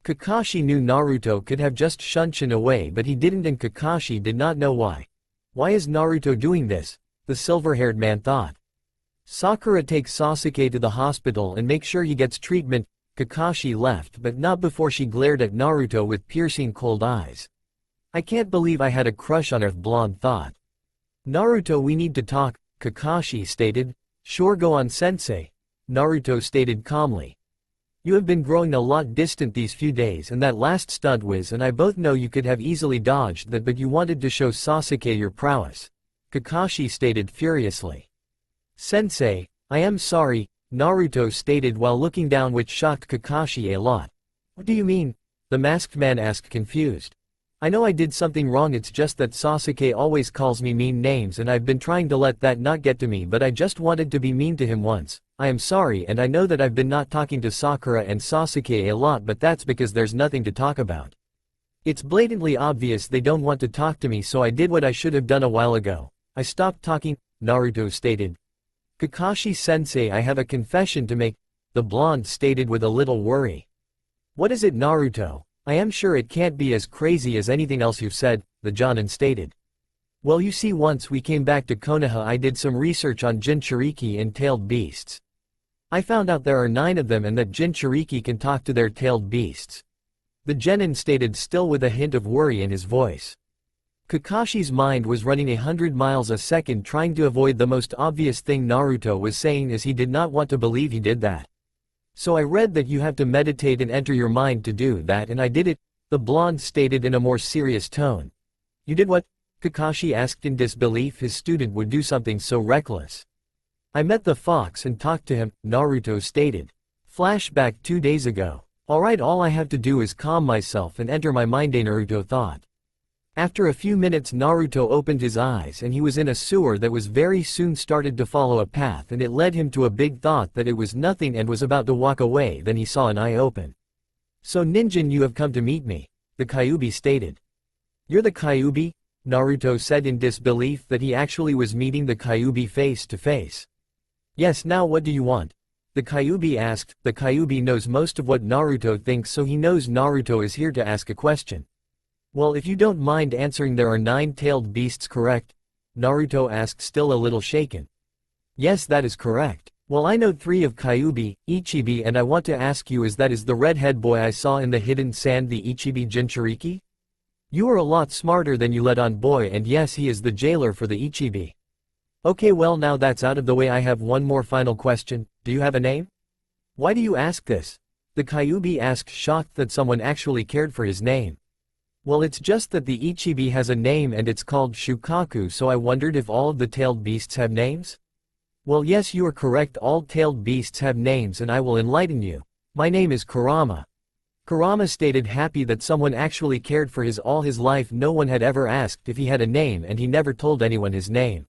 Kakashi knew Naruto could have just shunshin away but he didn't, and Kakashi did not know why. Why is Naruto doing this? The silver-haired man thought. Sakura, take Sasuke to the hospital and make sure he gets treatment. Kakashi left but not before she glared at Naruto with piercing cold eyes. I can't believe I had a crush on her, blonde thought. Naruto, we need to talk, Kakashi stated. Sure, go on sensei, Naruto stated calmly. You have been growing a lot distant these few days, and that last stunt was, and I both know you could have easily dodged that, but you wanted to show Sasuke your prowess, Kakashi stated furiously. Sensei, I am sorry, Naruto stated while looking down, which shocked Kakashi a lot. What do you mean? The masked man asked, confused. I know I did something wrong, it's just that Sasuke always calls me mean names and I've been trying to let that not get to me, but I just wanted to be mean to him once. I am sorry, and I know that I've been not talking to Sakura and Sasuke a lot, but that's because there's nothing to talk about. It's blatantly obvious they don't want to talk to me, so I did what I should have done a while ago. I stopped talking, Naruto stated. Kakashi-sensei, I have a confession to make, the blonde stated with a little worry. What is it, Naruto? I am sure it can't be as crazy as anything else you've said, the Jonin stated. Well, you see, once we came back to Konoha I did some research on Jinchuriki and tailed beasts. I found out there are 9 of them and that Jinchuriki can talk to their tailed beasts. The genin stated, still with a hint of worry in his voice. Kakashi's mind was running 100 miles a second trying to avoid the most obvious thing Naruto was saying, as he did not want to believe he did that. So I read that you have to meditate and enter your mind to do that, and I did it, the blonde stated in a more serious tone. You did what? Kakashi asked in disbelief his student would do something so reckless. I met the fox and talked to him, Naruto stated. Flashback 2 days ago. Alright, all I have to do is calm myself and enter my mind, Naruto thought. After a few minutes Naruto opened his eyes and he was in a sewer that was very soon started to follow a path, and it led him to a big thought that it was nothing and was about to walk away, then he saw an eye open. So Ninjin, you have come to meet me, the Kyuubi stated. You're the Kyuubi? Naruto said in disbelief that he actually was meeting the Kyuubi face to face. Yes, now what do you want? The Kyuubi asked. The Kyuubi knows most of what Naruto thinks, so he knows Naruto is here to ask a question. Well, if you don't mind answering, there are 9 tailed beasts, correct? Naruto asked, still a little shaken. Yes, that is correct. Well, I know 3 of Kyuubi, Ichibi, and I want to ask you, is the redhead boy I saw in the hidden sand the Ichibi Jinchuriki? You are a lot smarter than you let on, boy, and yes, he is the jailer for the Ichibi. Okay, well, now that's out of the way, I have one more final question. Do you have a name? Why do you ask this? The Kyuubi asked, shocked that someone actually cared for his name. Well, it's just that the Ichibi has a name and it's called Shukaku, so I wondered if all of the tailed beasts have names? Well, yes, you are correct. All tailed beasts have names and I will enlighten you. My name is Kurama. Kurama stated, happy that someone actually cared for all his life. No one had ever asked if he had a name and he never told anyone his name.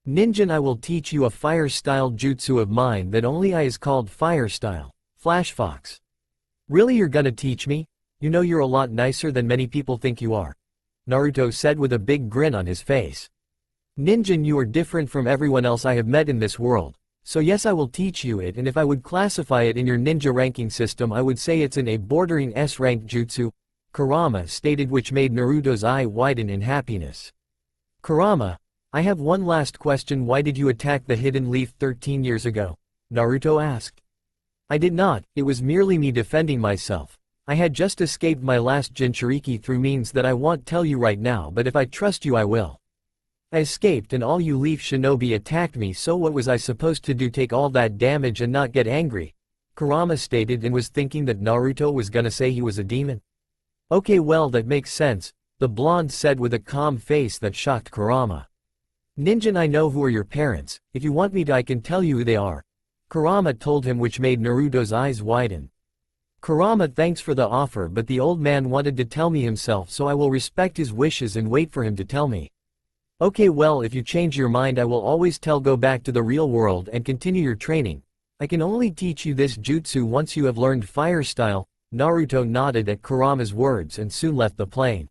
Ninjin, I will teach you a fire-style jutsu of mine that only I is called fire-style. Flash Fox. Really, you're gonna teach me? You know you're a lot nicer than many people think you are. Naruto said with a big grin on his face. Ninjin, you are different from everyone else I have met in this world. So yes, I will teach you it, and if I would classify it in your ninja ranking system, I would say it's in a bordering S-rank jutsu, Kurama stated, which made Naruto's eye widen in happiness. Kurama, I have one last question. Why did you attack the hidden leaf 13 years ago? Naruto asked. I did not, it was merely me defending myself. I had just escaped my last Jinchuriki through means that I won't tell you right now, but if I trust you I will. I escaped and all you leaf shinobi attacked me, so what was I supposed to do, take all that damage and not get angry? Kurama stated, and was thinking that Naruto was gonna say he was a demon. Okay, well, that makes sense, the blonde said with a calm face that shocked Kurama. Ninjin, I know who are your parents. If you want me to, I can tell you who they are. Kurama told him, which made Naruto's eyes widen. Kurama, thanks for the offer, but the old man wanted to tell me himself, so I will respect his wishes and wait for him to tell me. Okay, well, if you change your mind I will always tell, go back to the real world and continue your training. I can only teach you this jutsu once you have learned fire style. Naruto nodded at Kurama's words and soon left the plane.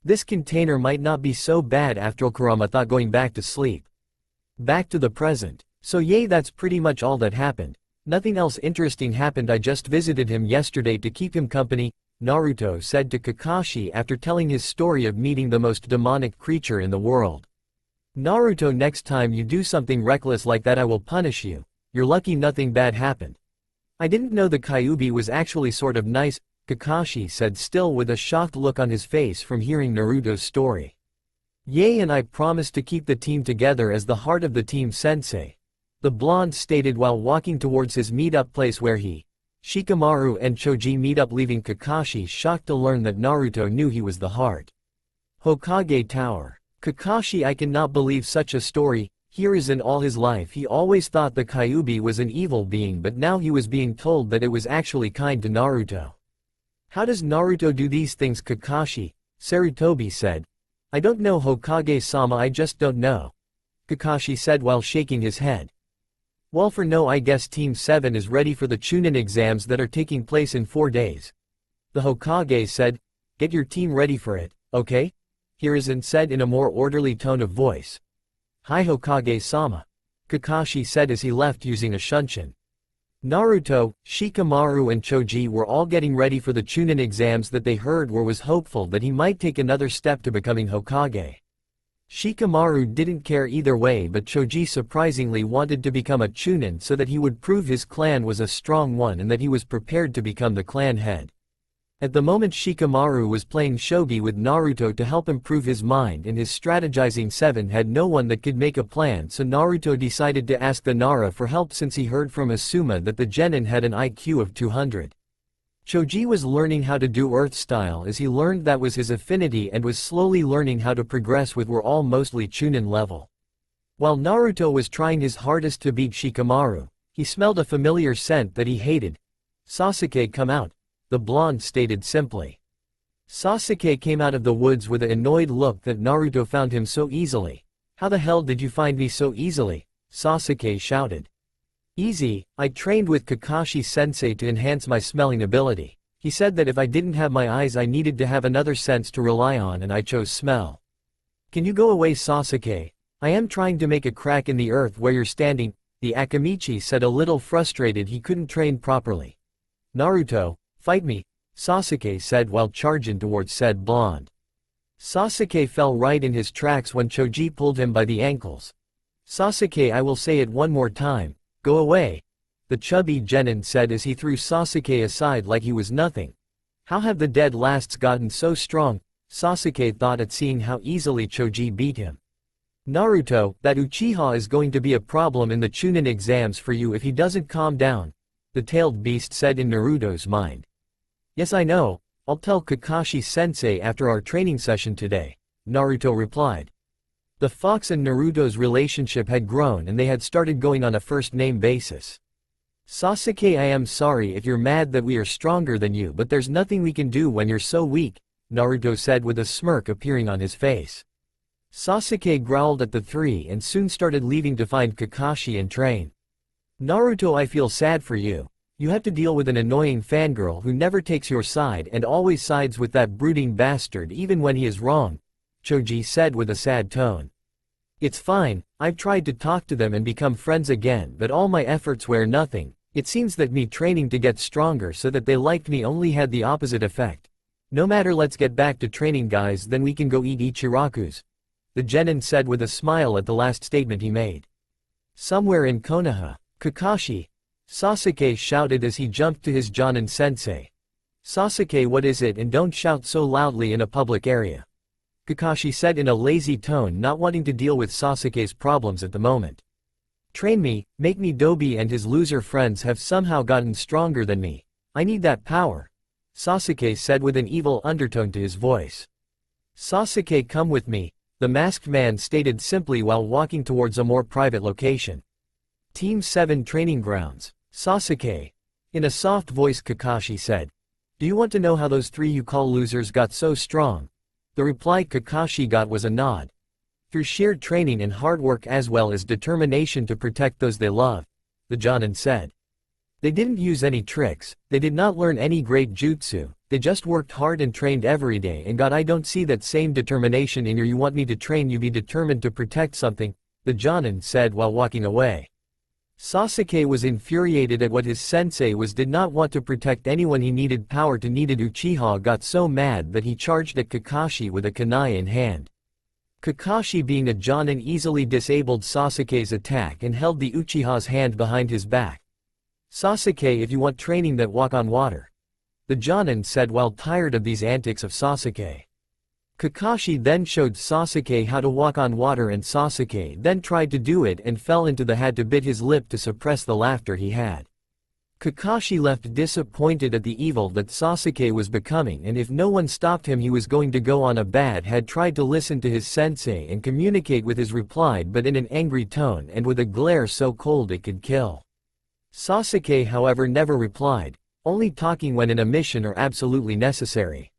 This container might not be so bad after all, Kurama thought, going back to sleep. Back to the present. So yay, that's pretty much all that happened. Nothing else interesting happened. I just visited him yesterday to keep him company, Naruto said to Kakashi after telling his story of meeting the most demonic creature in the world. Naruto, next time you do something reckless like that I will punish you. You're lucky nothing bad happened. I didn't know the Kyuubi was actually sort of nice, Kakashi said, still with a shocked look on his face from hearing Naruto's story. Yay, and I promise to keep the team together as the heart of the team, sensei. The blonde stated while walking towards his meetup place where he, Shikamaru and Choji meet up, leaving Kakashi shocked to learn that Naruto knew he was the heart. Hokage Tower. Kakashi, I cannot believe such a story. Here is in all his life he always thought the Kyuubi was an evil being, but now he was being told that it was actually kind to Naruto. How does Naruto do these things? Kakashi, Sarutobi said. I don't know, Hokage-sama, I just don't know. Kakashi said while shaking his head. Well, for no, I guess Team 7 is ready for the Chunin exams that are taking place in 4 days. The Hokage said, get your team ready for it, okay? Hiruzen said in a more orderly tone of voice. Hi Hokage-sama. Kakashi said as he left using a shunshin. Naruto, Shikamaru and Choji were all getting ready for the Chunin exams that they heard was hopeful that he might take another step to becoming Hokage. Shikamaru didn't care either way, but Choji surprisingly wanted to become a Chunin so that he would prove his clan was a strong one and that he was prepared to become the clan head. At the moment Shikamaru was playing shogi with Naruto to help improve his mind and his strategizing. Seven had no one that could make a plan, so Naruto decided to ask the Nara for help since he heard from Asuma that the genin had an IQ of 200. Choji was learning how to do earth style as he learned that was his affinity and was slowly learning how to progress with were all mostly Chunin level. While Naruto was trying his hardest to beat Shikamaru, he smelled a familiar scent that he hated. Sasuke, come out. The blonde stated simply. Sasuke came out of the woods with an annoyed look that Naruto found him so easily. How the hell did you find me so easily? Sasuke shouted. Easy, I trained with Kakashi-sensei to enhance my smelling ability. He said that if I didn't have my eyes I needed to have another sense to rely on and I chose smell. Can you go away, Sasuke? I am trying to make a crack in the earth where you're standing, the Akamichi said, a little frustrated he couldn't train properly. Naruto, fight me, Sasuke said while charging towards said blonde. Sasuke fell right in his tracks when Choji pulled him by the ankles. Sasuke, I will say it one more time. Go away. The chubby genin said as he threw Sasuke aside like he was nothing. How have the dead lasts gotten so strong? Sasuke thought at seeing how easily Choji beat him. Naruto, that Uchiha is going to be a problem in the Chunin exams for you if he doesn't calm down, the tailed beast said in Naruto's mind. Yes, I know, I'll tell Kakashi-sensei after our training session today, Naruto replied. The fox and Naruto's relationship had grown and they had started going on a first-name basis. Sasuke, I am sorry if you're mad that we are stronger than you, but there's nothing we can do when you're so weak, Naruto said with a smirk appearing on his face. Sasuke growled at the three and soon started leaving to find Kakashi and train. Naruto, I feel sad for you. You have to deal with an annoying fangirl who never takes your side and always sides with that brooding bastard even when he is wrong, Choji said with a sad tone. It's fine, I've tried to talk to them and become friends again, but all my efforts were nothing. It seems that me training to get stronger so that they liked me only had the opposite effect. No matter, let's get back to training guys, then we can go eat Ichiraku's, the genin said with a smile at the last statement he made. Somewhere in Konoha, Kakashi, Sasuke shouted as he jumped to his Jonin sensei. Sasuke, what is it, and don't shout so loudly in a public area, Kakashi said in a lazy tone, not wanting to deal with Sasuke's problems at the moment. Train me, make me Dobi and his loser friends have somehow gotten stronger than me. I need that power, Sasuke said with an evil undertone to his voice. Sasuke, come with me, the masked man stated simply while walking towards a more private location. Team 7 Training Grounds, Sasuke. In a soft voice Kakashi said. Do you want to know how those three you call losers got so strong? The reply Kakashi got was a nod. Through sheer training and hard work as well as determination to protect those they love, the Jonin said. They didn't use any tricks, they did not learn any great jutsu, they just worked hard and trained every day and I don't see that same determination in you want me to train you be determined to protect something, the Jonin said while walking away. Sasuke was infuriated at what his sensei did not want to protect anyone he needed power to needed Uchiha got so mad that he charged at Kakashi with a kunai in hand. Kakashi being a Jonin easily disabled Sasuke's attack and held the Uchiha's hand behind his back. Sasuke, if you want training that walk on water, the Jonin said while tired of these antics of Sasuke. Kakashi then showed Sasuke how to walk on water and Sasuke then tried to do it and fell into the had to bit his lip to suppress the laughter he had. Kakashi left disappointed at the evil that Sasuke was becoming and if no one stopped him he was going to go on a bad had tried to listen to his sensei and communicate with his reply but in an angry tone and with a glare so cold it could kill. Sasuke however never replied, only talking when in a mission or absolutely necessary.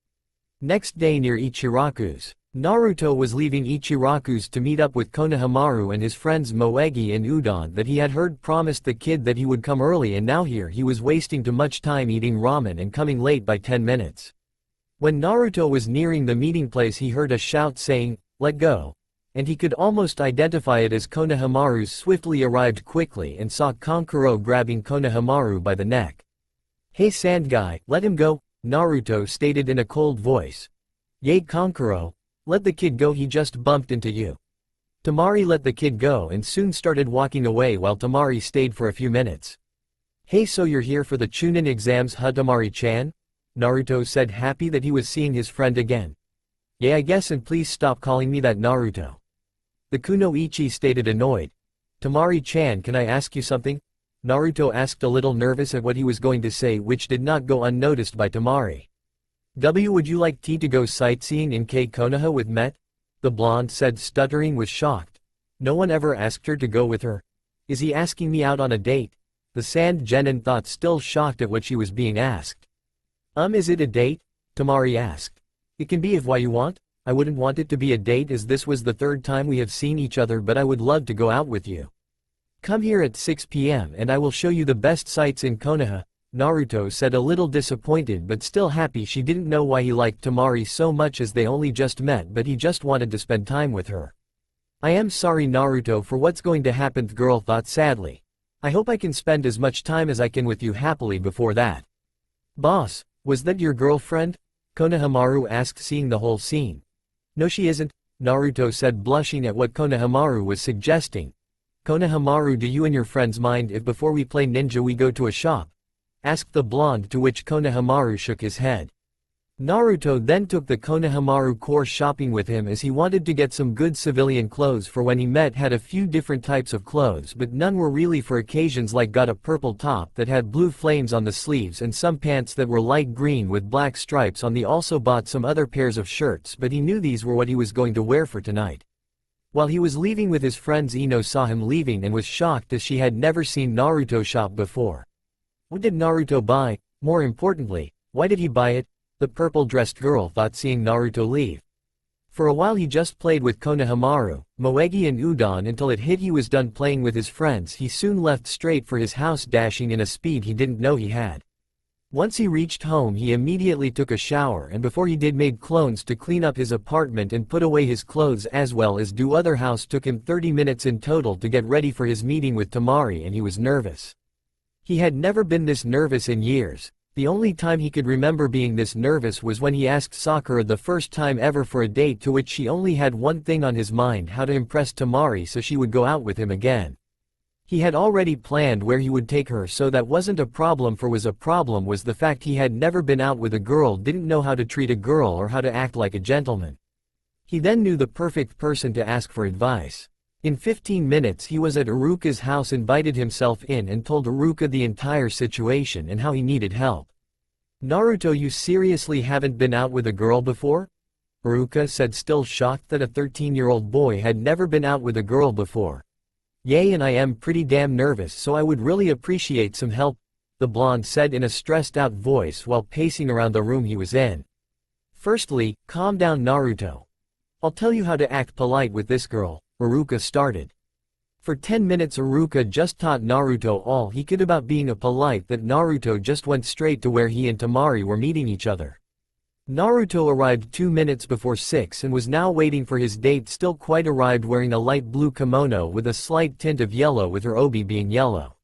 Next day near Ichiraku's, Naruto was leaving Ichiraku's to meet up with Konohamaru and his friends Moegi and Udon that he had heard promised the kid that he would come early and now here he was wasting too much time eating ramen and coming late by 10 minutes. When Naruto was nearing the meeting place he heard a shout saying, "Let go," and he could almost identify it as Konohamaru's swiftly arrived quickly and saw Kankuro grabbing Konohamaru by the neck. "Hey sand guy, let him go," Naruto stated in a cold voice. "Yay Kankuro, let the kid go, he just bumped into you." Tamari let the kid go and soon started walking away while Tamari stayed for a few minutes. "Hey, so you're here for the Chunin exams, huh Tamari-chan?" Naruto said, happy that he was seeing his friend again. "Yeah, I guess, and please stop calling me that, Naruto." The Kunoichi stated, annoyed. "Tamari-chan, can I ask you something?" Naruto asked, a little nervous at what he was going to say, which did not go unnoticed by Tamari. Would you like tea to go sightseeing in Konoha with Met?" the blonde said, stuttering with shocked. No one ever asked her to go with her. Is he asking me out on a date? The sand genin thought, still shocked at what she was being asked. Is it a date?" Tamari asked. "It can be if why you want. I wouldn't want it to be a date as this was the third time we have seen each other, but I would love to go out with you. Come here at 6 p.m. and I will show you the best sights in Konoha," Naruto said, a little disappointed but still happy. She didn't know why he liked Tamari so much as they only just met, but he just wanted to spend time with her. "I am sorry Naruto for what's going to happen," the girl thought sadly. "I hope I can spend as much time as I can with you happily before that." "Boss, was that your girlfriend?" Konohamaru asked, seeing the whole scene. "No, she isn't," Naruto said, blushing at what Konohamaru was suggesting. "Konohamaru, do you and your friends mind if before we play ninja we go to a shop?" asked the blonde, to which Konohamaru shook his head. Naruto then took the Konohamaru core shopping with him as he wanted to get some good civilian clothes for when he met had a few different types of clothes but none were really for occasions, like got a purple top that had blue flames on the sleeves and some pants that were light green with black stripes on the, also bought some other pairs of shirts but he knew these were what he was going to wear for tonight. While he was leaving with his friends, Ino saw him leaving and was shocked as she had never seen Naruto shop before. What did Naruto buy? More importantly, why did he buy it? The purple-dressed girl thought, seeing Naruto leave. For a while he just played with Konohamaru, Moegi and Udon until it hit he was done playing with his friends. He soon left straight for his house, dashing in a speed he didn't know he had. Once he reached home he immediately took a shower, and before he did made clones to clean up his apartment and put away his clothes as well as do other house. Took him 30 minutes in total to get ready for his meeting with Temari, and he was nervous. He had never been this nervous in years. The only time he could remember being this nervous was when he asked Sakura the first time ever for a date, to which she only had one thing on his mind: how to impress Temari so she would go out with him again. He had already planned where he would take her, so that wasn't a problem. A problem was the fact he had never been out with a girl, didn't know how to treat a girl or how to act like a gentleman. He then knew the perfect person to ask for advice. In 15 minutes he was at Iruka's house, invited himself in and told Iruka the entire situation and how he needed help. "Naruto, you seriously haven't been out with a girl before?" Iruka said, still shocked that a 13-year-old boy had never been out with a girl before. "Yay, and I am pretty damn nervous, so I would really appreciate some help," the blonde said in a stressed-out voice while pacing around the room he was in. "Firstly, calm down, Naruto. I'll tell you how to act polite with this girl," Iruka started. For 10 minutes Iruka just taught Naruto all he could about being a polite, that Naruto just went straight to where he and Temari were meeting each other. Naruto arrived 2 minutes before 6 and was now waiting for his date. Still quite arrived wearing a light blue kimono with a slight tint of yellow, with her obi being yellow.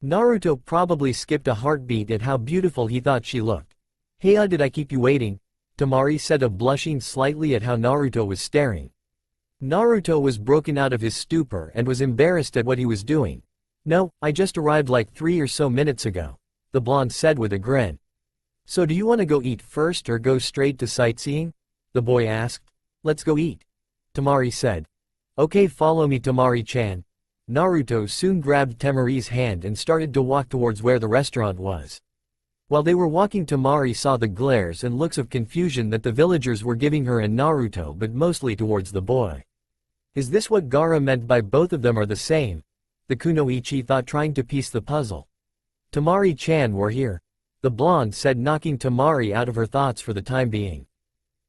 Naruto probably skipped a heartbeat at how beautiful he thought she looked. "Hey, did I keep you waiting?" Temari said, blushing slightly at how Naruto was staring. Naruto was broken out of his stupor and was embarrassed at what he was doing. "No, I just arrived like 3 or so minutes ago," the blonde said with a grin. "So do you want to go eat first or go straight to sightseeing?" the boy asked. "Let's go eat," Temari said. "Okay, follow me, Temari-chan." Naruto soon grabbed Temari's hand and started to walk towards where the restaurant was. While they were walking, Temari saw the glares and looks of confusion that the villagers were giving her and Naruto, but mostly towards the boy. Is this what Gaara meant by both of them are the same? The kunoichi thought, trying to piece the puzzle. "Temari-chan, we're here," the blonde said, knocking Temari out of her thoughts for the time being.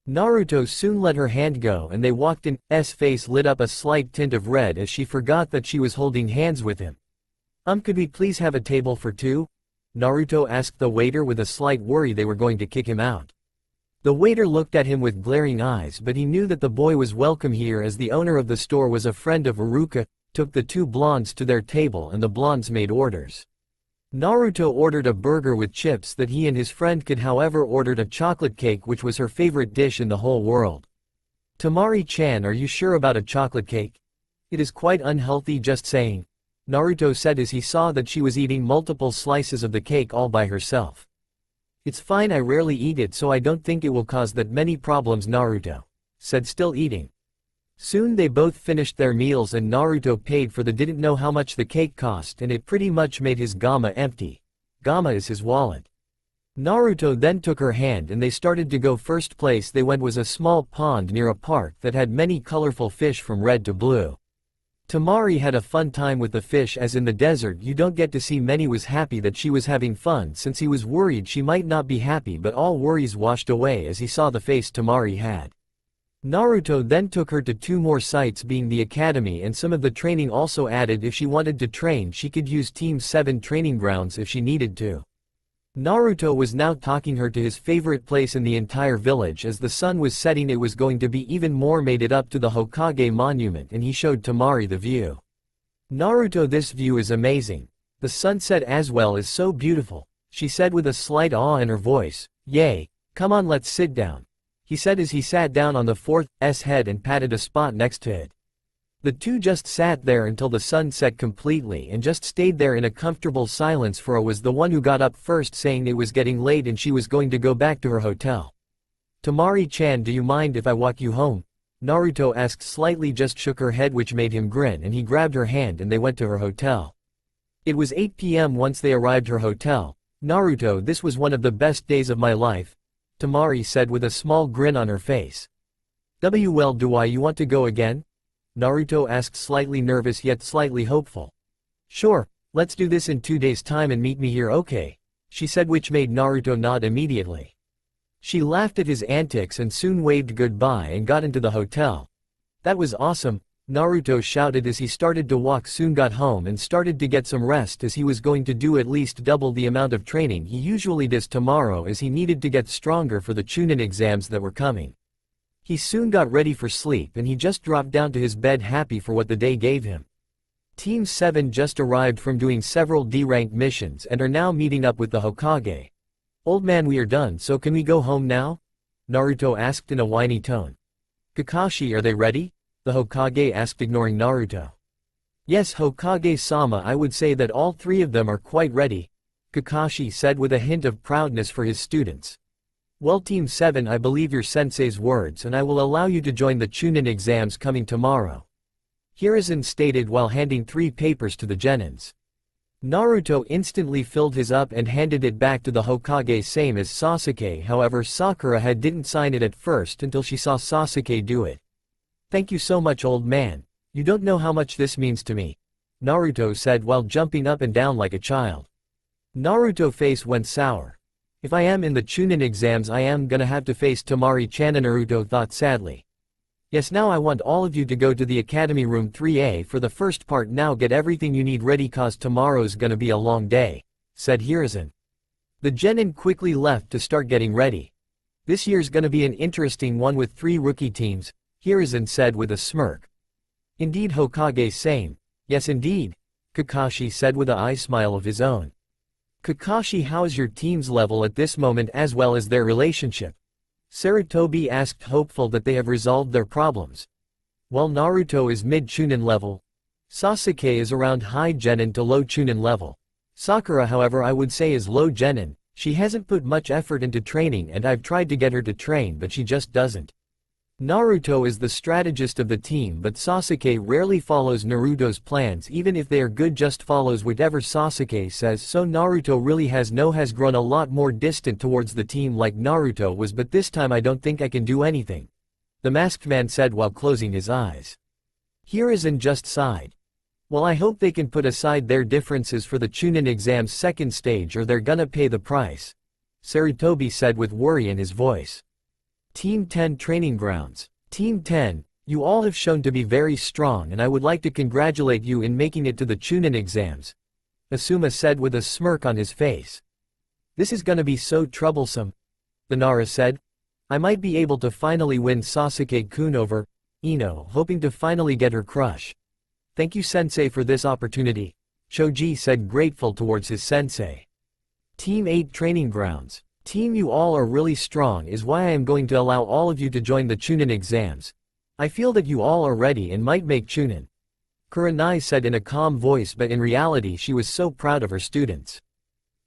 Naruto soon let her hand go and they walked in. S face lit up a slight tint of red as she forgot that she was holding hands with him. Could we please have a table for two?" Naruto asked the waiter with a slight worry they were going to kick him out. The waiter looked at him with glaring eyes, but he knew that the boy was welcome here as the owner of the store was a friend of Iruka. Took the two blondes to their table and the blondes made orders. Naruto ordered a burger with chips that he and his friend could, however ordered a chocolate cake, which was her favorite dish in the whole world. "Temari-chan, are you sure about a chocolate cake? It is quite unhealthy, just saying," Naruto said as he saw that she was eating multiple slices of the cake all by herself. "It's fine, I rarely eat it, so I don't think it will cause that many problems," Naruto said, still eating. Soon they both finished their meals and Naruto paid for the didn't know how much the cake cost, and it pretty much made his gamma empty. Gamma is his wallet. Naruto then took her hand and they started to go. First place they went was a small pond near a park that had many colorful fish from red to blue. Temari had a fun time with the fish, as in the desert you don't get to see many. Was happy that she was having fun, since he was worried she might not be happy, but all worries washed away as he saw the face Temari had. Naruto then took her to 2 more sites, being the academy and some of the training. Also added if she wanted to train she could use Team 7 training grounds if she needed to. Naruto was now talking her to his favorite place in the entire village. As the sun was setting it was going to be even more, made it up to the Hokage monument, and he showed Temari the view. "Naruto, this view is amazing. The sunset as well is so beautiful," she said with a slight awe in her voice. "Yay, come on, let's sit down," he said as he sat down on the 4th's head and patted a spot next to it. The two just sat there until the sun set completely and just stayed there in a comfortable silence. Furo was the one who got up first, saying it was getting late and she was going to go back to her hotel. "Temari-chan, do you mind if I walk you home?" Naruto asked slightly, just shook her head, which made him grin, and he grabbed her hand and they went to her hotel. It was 8 p.m. once they arrived her hotel. "Naruto, this was one of the best days of my life," Temari said with a small grin on her face. "Well, do you want to go again?" Naruto asked, slightly nervous yet slightly hopeful. Sure, let's do this in 2 days' time and meet me here, okay? She said, which made Naruto nod immediately. She laughed at his antics and soon waved goodbye and got into the hotel. That was awesome, Naruto shouted as he started to walk. Soon got home and started to get some rest, as he was going to do at least double the amount of training he usually does tomorrow, as he needed to get stronger for the Chunin exams that were coming. He soon got ready for sleep and he just dropped down to his bed, happy for what the day gave him. Team 7 just arrived from doing several D-rank missions and are now meeting up with the Hokage. Old man, we are done, so can we go home now? Naruto asked in a whiny tone. Kakashi, are they ready? The Hokage asked, ignoring Naruto. Yes, Hokage-sama, I would say that all 3 of them are quite ready, Kakashi said with a hint of proudness for his students. Well, Team 7, I believe your sensei's words and I will allow you to join the Chunin exams coming tomorrow, Hiruzen stated while handing 3 papers to the genins. Naruto instantly filled his up and handed it back to the Hokage, same as Sasuke. However, Sakura didn't sign it at first until she saw Sasuke do it. Thank you so much, old man. You don't know how much this means to me, Naruto said while jumping up and down like a child. Naruto's face went sour. If I am in the Chunin exams, I am gonna have to face Temari-chan, Naruto thought sadly. Yes, now I want all of you to go to the Academy Room 3A for the first part. Now get everything you need ready, cause tomorrow's gonna be a long day, said Hiruzen. The genin quickly left to start getting ready. This year's gonna be an interesting one with 3 rookie teams, Hiruzen said with a smirk. Indeed, Hokage, same. Yes indeed, Kakashi said with a eye smile of his own. Kakashi, how is your team's level at this moment as well as their relationship? Sarutobi asked, hopeful that they have resolved their problems. While Naruto is mid-Chunin level, Sasuke is around high Genin to low Chunin level. Sakura, however, I would say is low Genin. She hasn't put much effort into training and I've tried to get her to train but she just doesn't. Naruto is the strategist of the team, but Sasuke rarely follows Naruto's plans. Even if they are good, just follows whatever Sasuke says, so Naruto really has grown a lot more distant towards the team like Naruto was, but this time I don't think I can do anything, the masked man said while closing his eyes. Hiruzen just sighed. Well, I hope they can put aside their differences for the Chunin exam's second stage or they're gonna pay the price, Sarutobi said with worry in his voice. Team 10 Training Grounds. Team 10, you all have shown to be very strong and I would like to congratulate you in making it to the Chunin exams, Asuma said with a smirk on his face. This is gonna be so troublesome, Inara said. I might be able to finally win Sasuke-kun over Ino, hoping to finally get her crush. Thank you sensei for this opportunity, Choji said, grateful towards his sensei. Team 8 Training Grounds. Team, you all are really strong is why I am going to allow all of you to join the Chunin exams. I feel that you all are ready and might make Chunin, Kurenai said in a calm voice, but in reality she was so proud of her students.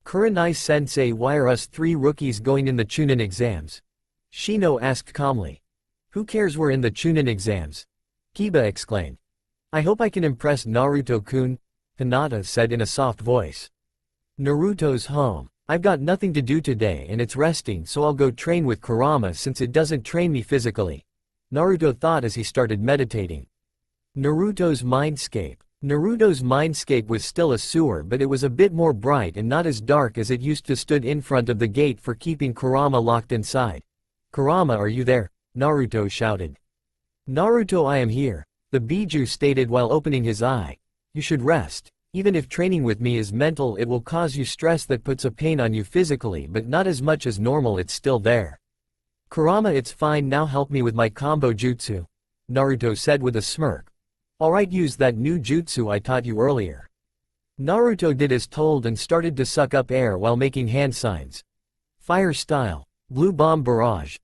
Kurenai sensei, why are us 3 rookies going in the Chunin exams? Shino asked calmly. Who cares, we're in the Chunin exams, Kiba exclaimed. I hope I can impress Naruto-kun, Hinata said in a soft voice. Naruto's home. I've got nothing to do today and it's resting, so I'll go train with Kurama since it doesn't train me physically, Naruto thought as he started meditating. Naruto's mindscape. Naruto's mindscape was still a sewer, but it was a bit more bright and not as dark as it used to. Stood in front of the gate for keeping Kurama locked inside. Kurama, are you there? Naruto shouted. Naruto, I am here, the Biju stated while opening his eye. You should rest. Even if training with me is mental, it will cause you stress that puts a pain on you physically, but not as much as normal. It's still there. Kurama, it's fine, now help me with my combo jutsu, Naruto said with a smirk. Alright, use that new jutsu I taught you earlier. Naruto did as told and started to suck up air while making hand signs. Fire style, blue bomb barrage,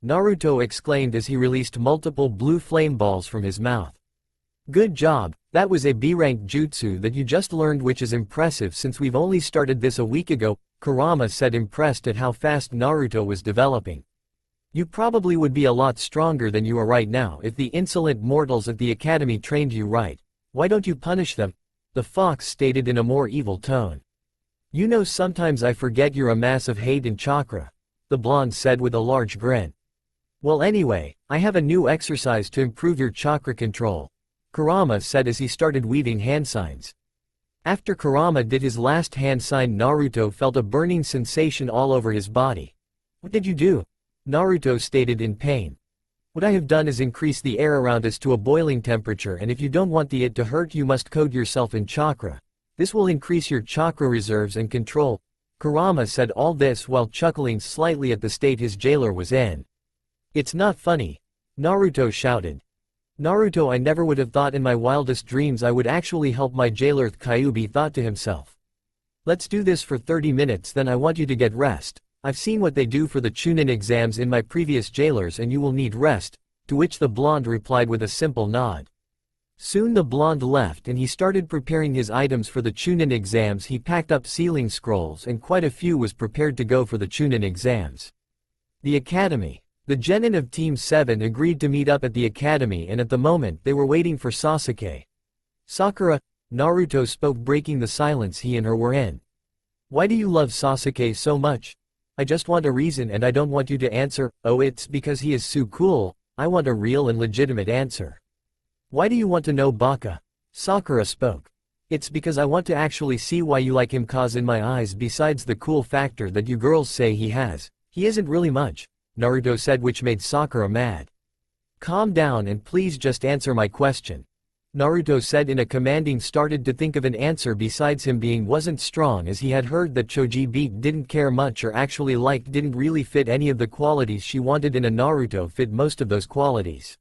Naruto exclaimed as he released multiple blue flame balls from his mouth. Good job, that was a B-rank jutsu that you just learned, which is impressive since we've only started this a week ago, Kurama said, impressed at how fast Naruto was developing. You probably would be a lot stronger than you are right now if the insolent mortals at the academy trained you right. Why don't you punish them? The fox stated in a more evil tone. You know, sometimes I forget you're a mass of hate and chakra, the blonde said with a large grin. Well, anyway, I have a new exercise to improve your chakra control, Kurama said as he started weaving hand signs. After Kurama did his last hand sign, Naruto felt a burning sensation all over his body. "What did you do?" Naruto stated in pain. "What I have done is increase the air around us to a boiling temperature, and if you don't want it to hurt you must coat yourself in chakra. This will increase your chakra reserves and control." Kurama said all this while chuckling slightly at the state his jailer was in. "It's not funny," Naruto shouted. "Naruto, I never would have thought in my wildest dreams I would actually help my jailer," Kyuubi thought to himself. "Let's do this for 30 minutes, then I want you to get rest. I've seen what they do for the Chunin exams in my previous jailers and you will need rest," to which the blonde replied with a simple nod. Soon the blonde left and he started preparing his items for the Chunin exams. He packed up sealing scrolls and quite a few was prepared to go for the Chunin exams. The academy. The genin of Team 7 agreed to meet up at the academy and at the moment they were waiting for Sasuke. "Sakura," Naruto spoke, breaking the silence he and her were in. "Why do you love Sasuke so much?" "I just want a reason and I don't want you to answer." "Oh, it's because he is so cool. I want a real and legitimate answer." "Why do you want to know, Baka?" Sakura spoke. "It's because I want to actually see why you like him, cause in my eyes besides the cool factor that you girls say he has, he isn't really much," Naruto said, which made Sakura mad. "Calm down and please just answer my question," Naruto said in a commanding. Started to think of an answer besides him being wasn't strong, as he had heard that Choji Beat didn't care much or actually liked didn't really fit any of the qualities she wanted in a Naruto fit most of those qualities.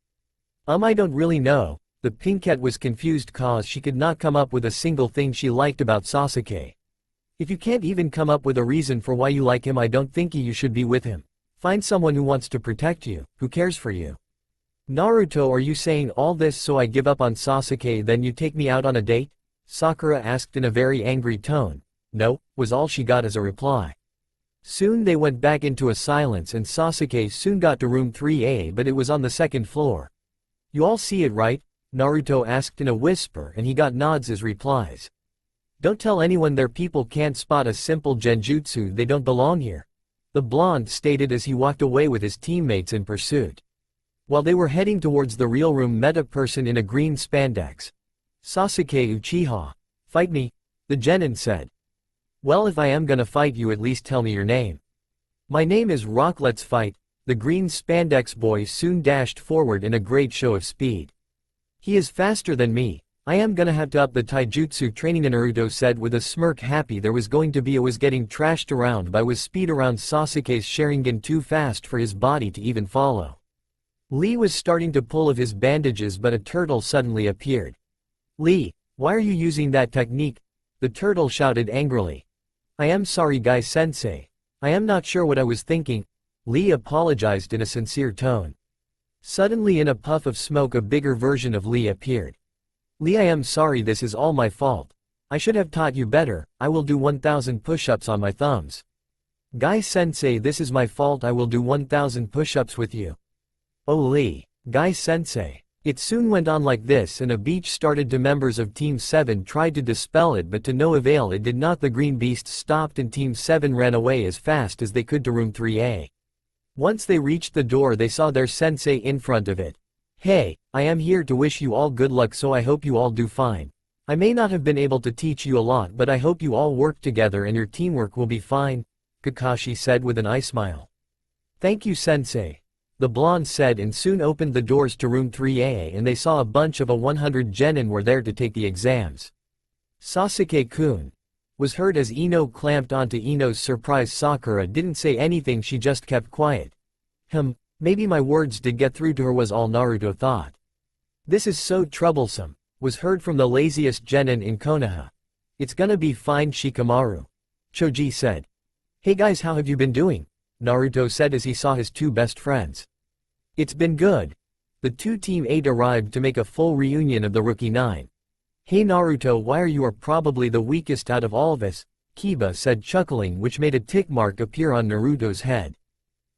I don't really know." The pinkette was confused cause she could not come up with a single thing she liked about Sasuke. "If you can't even come up with a reason for why you like him, I don't think you should be with him. Find someone who wants to protect you, who cares for you." "Naruto, are you saying all this so I give up on Sasuke then you take me out on a date?" Sakura asked in a very angry tone. "No," was all she got as a reply. Soon they went back into a silence and Sasuke soon got to room 3A, but it was on the second floor. "You all see it, right?" Naruto asked in a whisper and he got nods as replies. "Don't tell anyone there, people can't spot a simple genjutsu, they don't belong here," the blonde stated as he walked away with his teammates in pursuit. While they were heading towards the real room, met a person in a green spandex. "Sasuke Uchiha. Fight me," the genin said. "Well, if I am gonna fight you, at least tell me your name." "My name is Rock, let's fight." The green spandex boy soon dashed forward in a great show of speed. "He is faster than me. I am gonna have to up the taijutsu training," Naruto said with a smirk, happy there was going to be a was getting trashed around by was speed around Sasuke's Sharingan too fast for his body to even follow. Lee was starting to pull of his bandages but a turtle suddenly appeared. "Lee, why are you using that technique?" the turtle shouted angrily. "I am sorry, Guy Sensei. I am not sure what I was thinking," Lee apologized in a sincere tone. Suddenly in a puff of smoke a bigger version of Lee appeared. "Lee, I am sorry, this is all my fault. I should have taught you better. I will do 1,000 push-ups on my thumbs." "Guy Sensei, this is my fault, I will do 1,000 push-ups with you." "Oh Lee, Guy Sensei." It soon went on like this and a beach started to members of Team 7 tried to dispel it but to no avail, it did not. The green beast stopped and Team 7 ran away as fast as they could to room 3A. Once they reached the door they saw their sensei in front of it. "Hey, I am here to wish you all good luck, so I hope you all do fine. I may not have been able to teach you a lot but I hope you all work together and your teamwork will be fine," Kakashi said with an eye smile. "Thank you, sensei," the blonde said and soon opened the doors to room 3A and they saw a bunch of 100 genin were there to take the exams. "Sasuke-kun," was heard as Ino clamped onto Ino's surprise. Sakura didn't say anything, she just kept quiet. Maybe my words did get through to her, was all Naruto thought. "This is so troublesome," was heard from the laziest genin in Konoha. "It's gonna be fine, Shikamaru," Choji said. "Hey guys, how have you been doing?" Naruto said as he saw his two best friends. "It's been good." The two Team 8 arrived to make a full reunion of the Rookie 9. "Hey Naruto, why are you probably the weakest out of all of us?" Kiba said, chuckling, which made a tick mark appear on Naruto's head.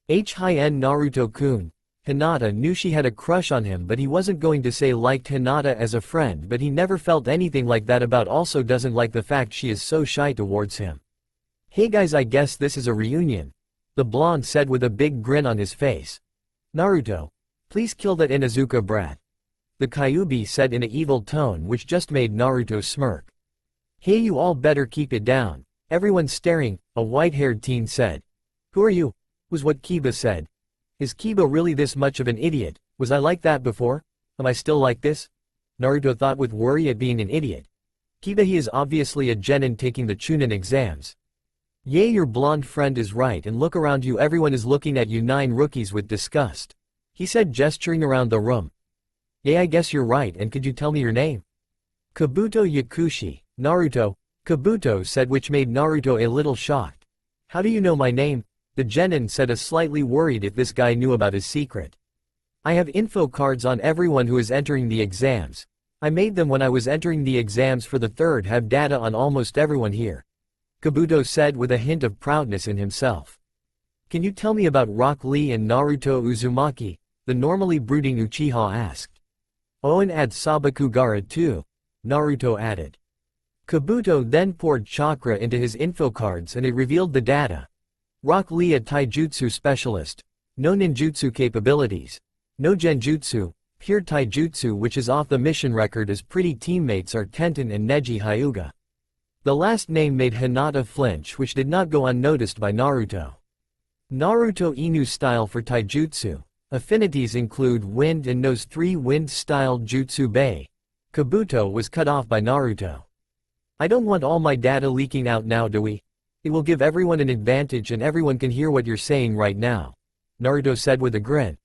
High-end Naruto-kun. Hinata knew she had a crush on him but he wasn't going to say liked Hinata as a friend, but he never felt anything like that about, also doesn't like the fact she is so shy towards him. "Hey guys, I guess this is a reunion," the blonde said with a big grin on his face. "Naruto, please kill that Inuzuka brat." the Kyuubi said in an evil tone which just made Naruto smirk. Hey, you all better keep it down. Everyone's staring, a white-haired teen said. Who are you? Was what Kiba said. Is Kiba really this much of an idiot? Was I like that before? Am I still like this? Naruto thought with worry at being an idiot. Kiba, he is obviously a genin taking the Chunin exams. Yay, your blonde friend is right, and look around you, everyone is looking at you 9 rookies with disgust. He said, gesturing around the room. Yay, I guess you're right, and could you tell me your name? Kabuto Yakushi, Naruto, Kabuto said, which made Naruto a little shocked. How do you know my name? The genin said, a slightly worried if this guy knew about his secret. I have info cards on everyone who is entering the exams. I made them when I was entering the exams for the third, have data on almost everyone here. Kabuto said with a hint of proudness in himself. Can you tell me about Rock Lee and Naruto Uzumaki? The normally brooding Uchiha asked. Oh, and add Sabakugara too, Naruto added. Kabuto then poured chakra into his info cards and it revealed the data. Rock Lee, a taijutsu specialist. No ninjutsu capabilities. No genjutsu, pure taijutsu, which is off the mission record as pretty teammates are Tenten and Neji Hyuga. The last name made Hinata flinch, which did not go unnoticed by Naruto. Naruto Inu style for taijutsu. Affinities include wind and knows 3 wind-style jutsu bei. Kabuto was cut off by Naruto. I don't want all my data leaking out now, do we? It will give everyone an advantage and everyone can hear what you're saying right now, Naruto said with a grin.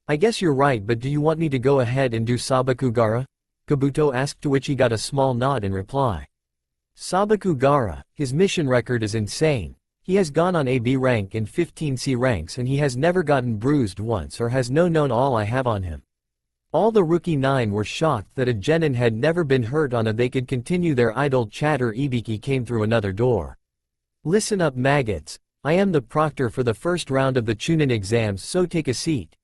I guess you're right, but do you want me to go ahead and do Sabakugara? Kabuto asked, to which he got a small nod in reply. Sabakugara, his mission record is insane. He has gone on AB rank and 15C ranks and he has never gotten bruised once or has no known all I have on him. All the rookie 9 were shocked that a genin had never been hurt on a they could continue their idle chatter. Ibiki came through another door. Listen up, maggots. I am the proctor for the first round of the Chunin exams, so take a seat.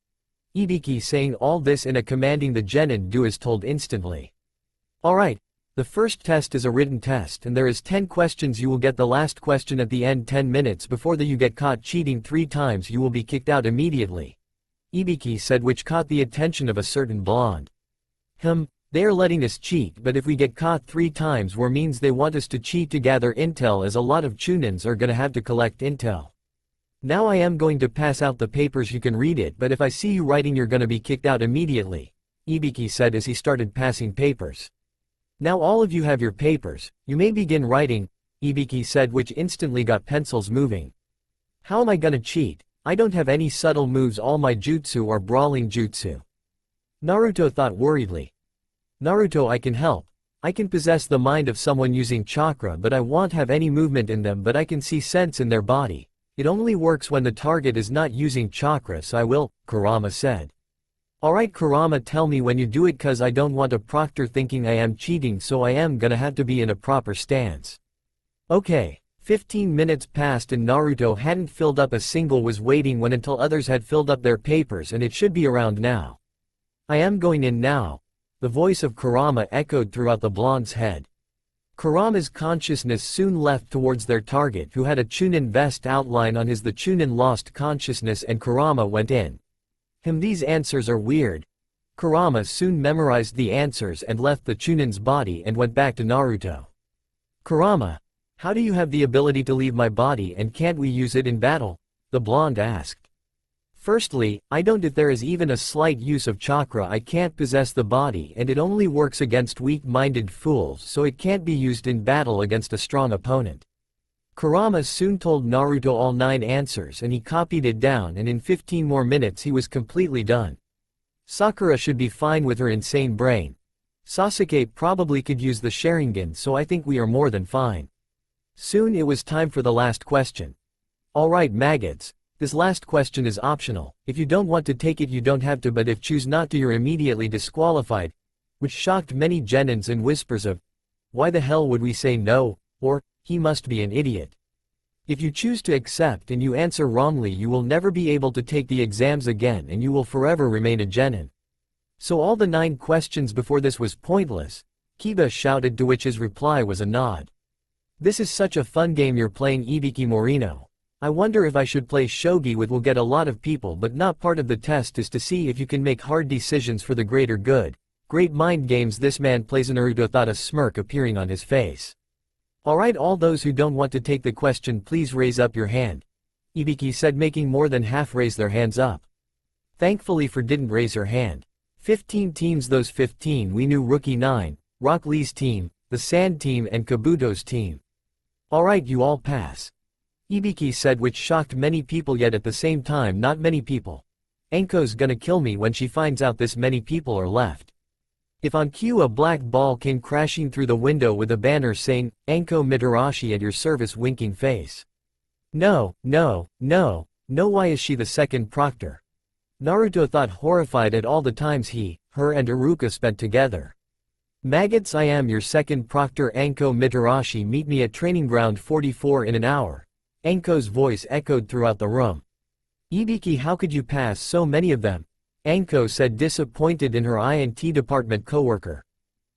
Ibiki saying all this in a commanding the genin do as told instantly. Alright. The first test is a written test and there is 10 questions. You will get the last question at the end. 10 minutes before you get caught cheating 3 times you will be kicked out immediately, Ibiki said, which caught the attention of a certain blonde. They are letting us cheat, but if we get caught 3 times war means they want us to cheat to gather intel, as a lot of Chunins are gonna have to collect intel. Now I am going to pass out the papers, you can read it, but if I see you writing you're gonna be kicked out immediately, Ibiki said as he started passing papers. Now all of you have your papers, you may begin writing, Ibiki said, which instantly got pencils moving. How am I gonna cheat? I don't have any subtle moves, all my jutsu are brawling jutsu. Naruto thought worriedly. Naruto, I can help. I can possess the mind of someone using chakra, but I won't have any movement in them, but I can see sense in their body. It only works when the target is not using chakra, so I will, Kurama said. Alright Kurama, tell me when you do it, cause I don't want a proctor thinking I am cheating, so I am gonna have to be in a proper stance. Okay. 15 minutes passed and Naruto hadn't filled up a single, was waiting when until others had filled up their papers, and it should be around now. I am going in now. The voice of Kurama echoed throughout the blonde's head. Kurama's consciousness soon left towards their target, who had a Chunin vest outline on his. The Chunin lost consciousness and Kurama went in. These answers are weird. Kurama soon memorized the answers and left the Chunin's body and went back to Naruto. Kurama, how do you have the ability to leave my body, and can't we use it in battle? The blonde asked. Firstly, I don't. If there is even a slight use of chakra, I can't possess the body, and it only works against weak-minded fools, so it can't be used in battle against a strong opponent. Kurama soon told Naruto all 9 answers and he copied it down, and in 15 more minutes he was completely done. Sakura should be fine with her insane brain. Sasuke probably could use the Sharingan, so I think we are more than fine. Soon it was time for the last question. Alright maggots, this last question is optional. If you don't want to take it you don't have to, but if choose not to you're immediately disqualified, which shocked many genins and whispers of, why the hell would we say no, or, he must be an idiot. If you choose to accept and you answer wrongly you will never be able to take the exams again and you will forever remain a genin. So all the 9 questions before this was pointless, Kiba shouted, to which his reply was a nod. This is such a fun game you're playing, Ibiki Morino. I wonder if I should play shogi with. Will get a lot of people, but not part of the test is to see if you can make hard decisions for the greater good, Great mind games this man plays. Naruto thought, a smirk appearing on his face. Alright, all those who don't want to take the question please raise up your hand. Ibiki said, making more than half raise their hands up. Thankfully for didn't raise her hand. 15 teams, those 15 we knew: Rookie 9, Rock Lee's team, the Sand team and Kabuto's team. Alright, you all pass. Ibiki said, which shocked many people, yet at the same time not many people. Anko's gonna kill me when she finds out this many people are left. If on cue a black ball came crashing through the window with a banner saying, Anko Mitarashi at your service, winking face. No, no, no, no, why is she the second proctor? Naruto thought, horrified at all the times he, her and Iruka spent together. Maggots, I am your second proctor, Anko Mitarashi, meet me at training ground 44 in an hour. Anko's voice echoed throughout the room. Ibiki, how could you pass so many of them? Anko said, disappointed in her INT department coworker.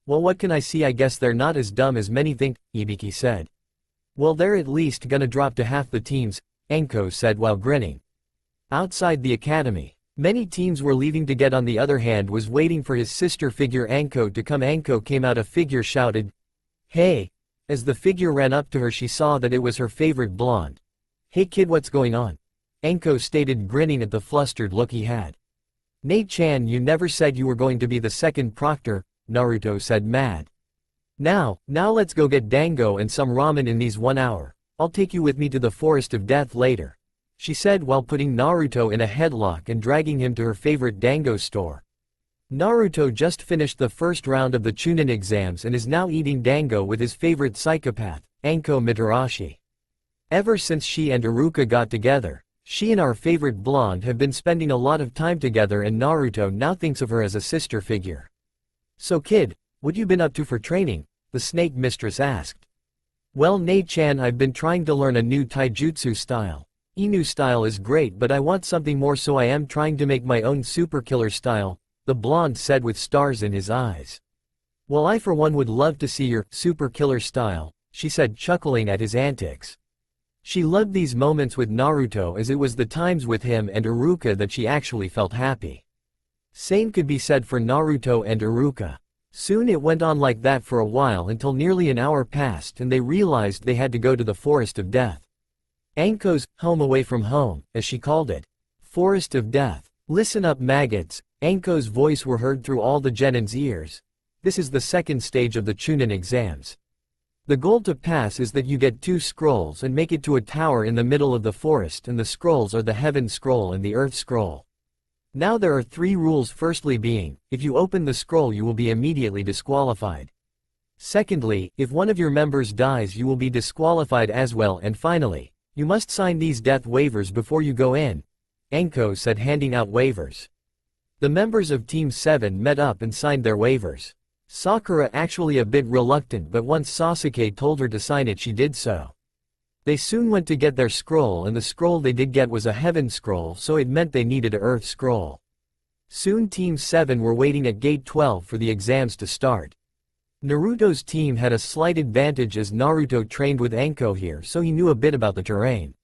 Well, what can I see, I guess they're not as dumb as many think, Ibiki said. Well, they're at least gonna drop to half the teams, Anko said while grinning. Outside the academy, many teams were leaving to get on. The other hand was waiting for his sister figure Anko to come. Anko came out. A figure shouted, hey! As the figure ran up to her she saw that it was her favorite blonde. Hey kid, what's going on? Anko stated, grinning at the flustered look he had. Nei-chan, you never said you were going to be the second proctor, Naruto said, mad. Now let's go get dango and some ramen in these 1 hour. I'll take you with me to the Forest of Death later, she said while putting Naruto in a headlock and dragging him to her favorite dango store. Naruto just finished the first round of the Chunin exams and is now eating dango with his favorite psychopath, Anko Mitarashi. Ever since she and Iruka got together, she and our favorite blonde have been spending a lot of time together, and Naruto now thinks of her as a sister figure. So kid, what you been up to for training? The snake mistress asked. Well, Nei-chan, I've been trying to learn a new taijutsu style. Inu style is great, but I want something more, so I am trying to make my own super killer style, the blonde said with stars in his eyes. Well, I for one would love to see your super killer style, she said, chuckling at his antics. She loved these moments with Naruto, as it was the times with him and Iruka that she actually felt happy. Same could be said for Naruto and Iruka. Soon it went on like that for a while, until nearly an hour passed and they realized they had to go to the Forest of Death. Anko's home away from home, as she called it. Forest of Death. Listen up, maggots, Anko's voice were heard through all the genins' ears. This is the second stage of the Chunin exams. The goal to pass is that you get 2 scrolls and make it to a tower in the middle of the forest, and the scrolls are the Heaven Scroll and the Earth Scroll. Now there are 3 rules, firstly being, if you open the scroll you will be immediately disqualified. Secondly, if one of your members dies you will be disqualified as well, and finally, you must sign these death waivers before you go in, Anko said, handing out waivers. The members of Team 7 met up and signed their waivers. Sakura actually a bit reluctant, but once Sasuke told her to sign it she did so. They soon went to get their scroll, and the scroll they did get was a Heaven Scroll, so it meant they needed a Earth Scroll. Soon Team 7 were waiting at Gate 12 for the exams to start. Naruto's team had a slight advantage as Naruto trained with Anko here, so he knew a bit about the terrain.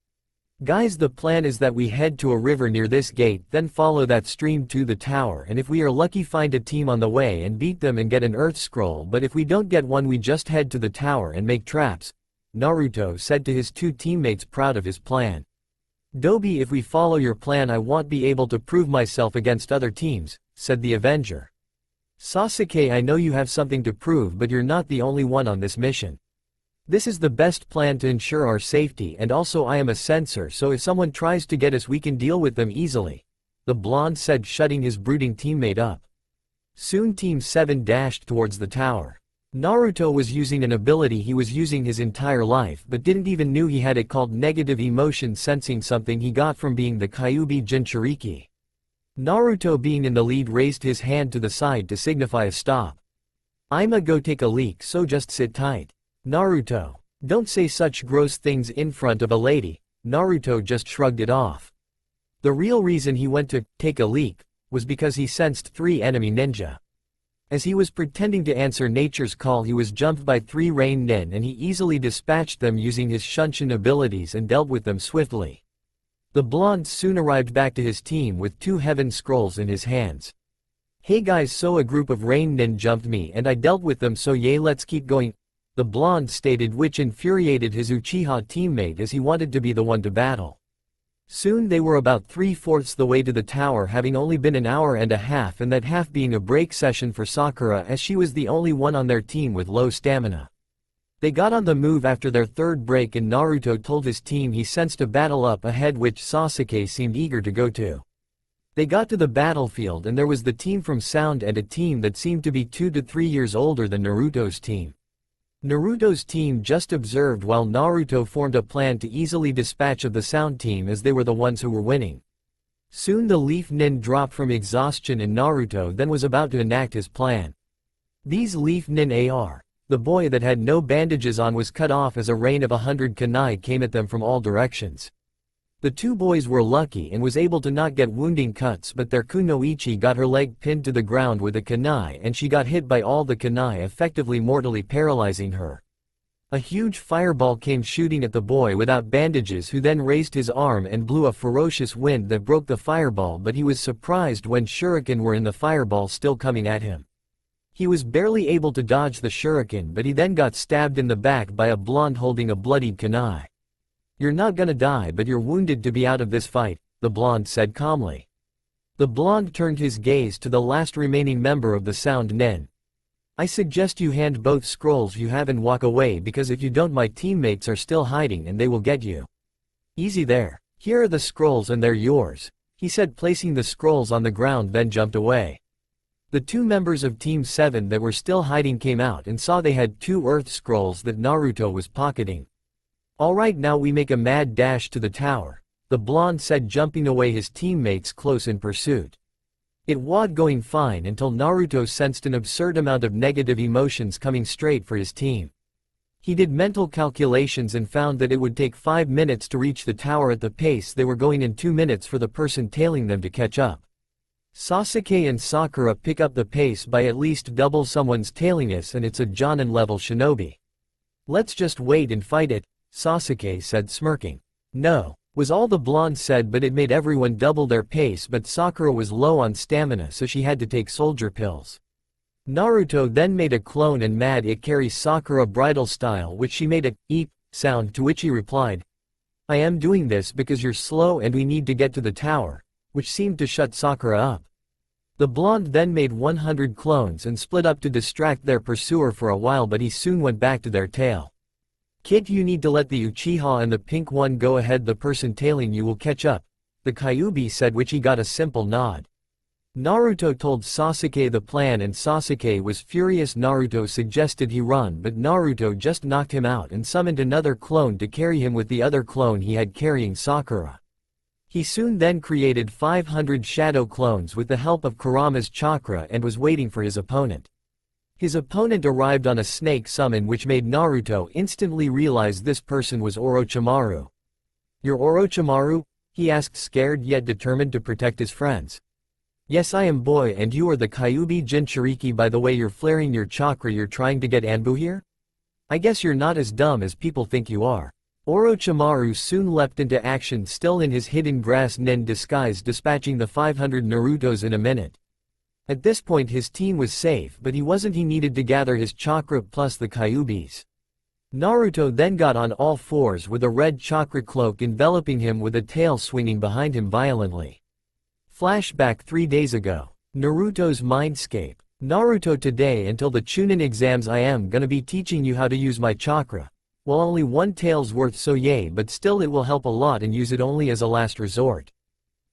Guys, the plan is that we head to a river near this gate, then follow that stream to the tower, and if we are lucky find a team on the way and beat them and get an Earth Scroll, but if we don't get one we just head to the tower and make traps, Naruto said to his 2 teammates, proud of his plan. Dobi, if we follow your plan I won't be able to prove myself against other teams, said the Avenger. Sasuke, I know you have something to prove, but you're not the only one on this mission. This is the best plan to ensure our safety, and also I am a censor, so if someone tries to get us we can deal with them easily, the blonde said, shutting his brooding teammate up. Soon Team 7 dashed towards the tower. Naruto was using an ability he was using his entire life but didn't even knew he had it, called negative emotion sensing, something he got from being the Kyuubi Jinchuriki. Naruto, being in the lead, raised his hand to the side to signify a stop. I'ma go take a leak, so just sit tight. Naruto, don't say such gross things in front of a lady. Naruto just shrugged it off. The real reason he went to take a leak was because he sensed 3 enemy ninja. As he was pretending to answer nature's call he was jumped by 3 rain nin, and he easily dispatched them using his Shunshin abilities and dealt with them swiftly. The blonde soon arrived back to his team with 2 Heaven Scrolls in his hands. Hey guys, so a group of rain nin jumped me and I dealt with them, so yay, let's keep going, the blonde stated, which infuriated his Uchiha teammate as he wanted to be the one to battle. Soon they were about 3/4 the way to the tower, having only been an hour and a half, and that half being a break session for Sakura as she was the only one on their team with low stamina. They got on the move after their third break and Naruto told his team he sensed a battle up ahead which Sasuke seemed eager to go to. They got to the battlefield and there was the team from Sound and a team that seemed to be 2 to 3 years older than Naruto's team. Naruto's team just observed while Naruto formed a plan to easily dispatch of the Sound team as they were the ones who were winning. Soon the Leaf Nin dropped from exhaustion and Naruto then was about to enact his plan. These Leaf Nin are. The boy that had no bandages on was cut off as a rain of 100 kunai came at them from all directions. The two boys were lucky and was able to not get wounding cuts, but their kunoichi got her leg pinned to the ground with a kunai and she got hit by all the kunai, effectively mortally paralyzing her. A huge fireball came shooting at the boy without bandages, who then raised his arm and blew a ferocious wind that broke the fireball, but he was surprised when shuriken were in the fireball still coming at him. He was barely able to dodge the shuriken, but he then got stabbed in the back by a blonde holding a bloodied kunai. You're not gonna die, but you're wounded to be out of this fight, the blonde said calmly. The blonde turned his gaze to the last remaining member of the Sound Nin. I suggest you hand both scrolls you have and walk away, because if you don't my teammates are still hiding and they will get you. Easy there. Here are the scrolls and they're yours, he said, placing the scrolls on the ground, then jumped away. The two members of Team 7 that were still hiding came out and saw they had 2 earth scrolls that Naruto was pocketing. Alright, now we make a mad dash to the tower, the blonde said, jumping away, his teammates close in pursuit. It was going fine until Naruto sensed an absurd amount of negative emotions coming straight for his team. He did mental calculations and found that it would take 5 minutes to reach the tower at the pace they were going and 2 minutes for the person tailing them to catch up. Sasuke and Sakura pick up the pace by at least double someone's tailiness, and it's a Jonin level shinobi. Let's just wait and fight it, Sasuke said, smirking. No, was all the blonde said, but it made everyone double their pace, but Sakura was low on stamina so she had to take soldier pills. Naruto then made a clone and mad it carries Sakura bridal style, which she made a eep sound, to which he replied, I am doing this because you're slow and we need to get to the tower, which seemed to shut Sakura up. The blonde then made 100 clones and split up to distract their pursuer for a while, but he soon went back to their tail. Kid, you need to let the Uchiha and the pink one go ahead, the person tailing you will catch up, the Kyuubi said, which he got a simple nod. Naruto told Sasuke the plan and Sasuke was furious. Naruto suggested he run, but Naruto just knocked him out and summoned another clone to carry him with the other clone he had carrying Sakura. He soon then created 500 shadow clones with the help of Kurama's chakra and was waiting for his opponent. His opponent arrived on a snake summon, which made Naruto instantly realize this person was Orochimaru. You're Orochimaru? He asked, scared yet determined to protect his friends. Yes, I am, boy, and you are the Kyuubi Jinchuriki. By the way, you're flaring your chakra, you're trying to get Anbu here? I guess you're not as dumb as people think you are. Orochimaru soon leapt into action, still in his hidden grass nin disguise, dispatching the 500 Narutos in a minute. At this point his team was safe, but he wasn't. He needed to gather his chakra plus the Kyuubis. Naruto then got on all fours with a red chakra cloak enveloping him, with a tail swinging behind him violently. Flashback 3 days ago. Naruto's mindscape. Naruto, today until the Chunin exams I am gonna be teaching you how to use my chakra. Well, only one tail's worth, so yay, but still it will help a lot, and use it only as a last resort.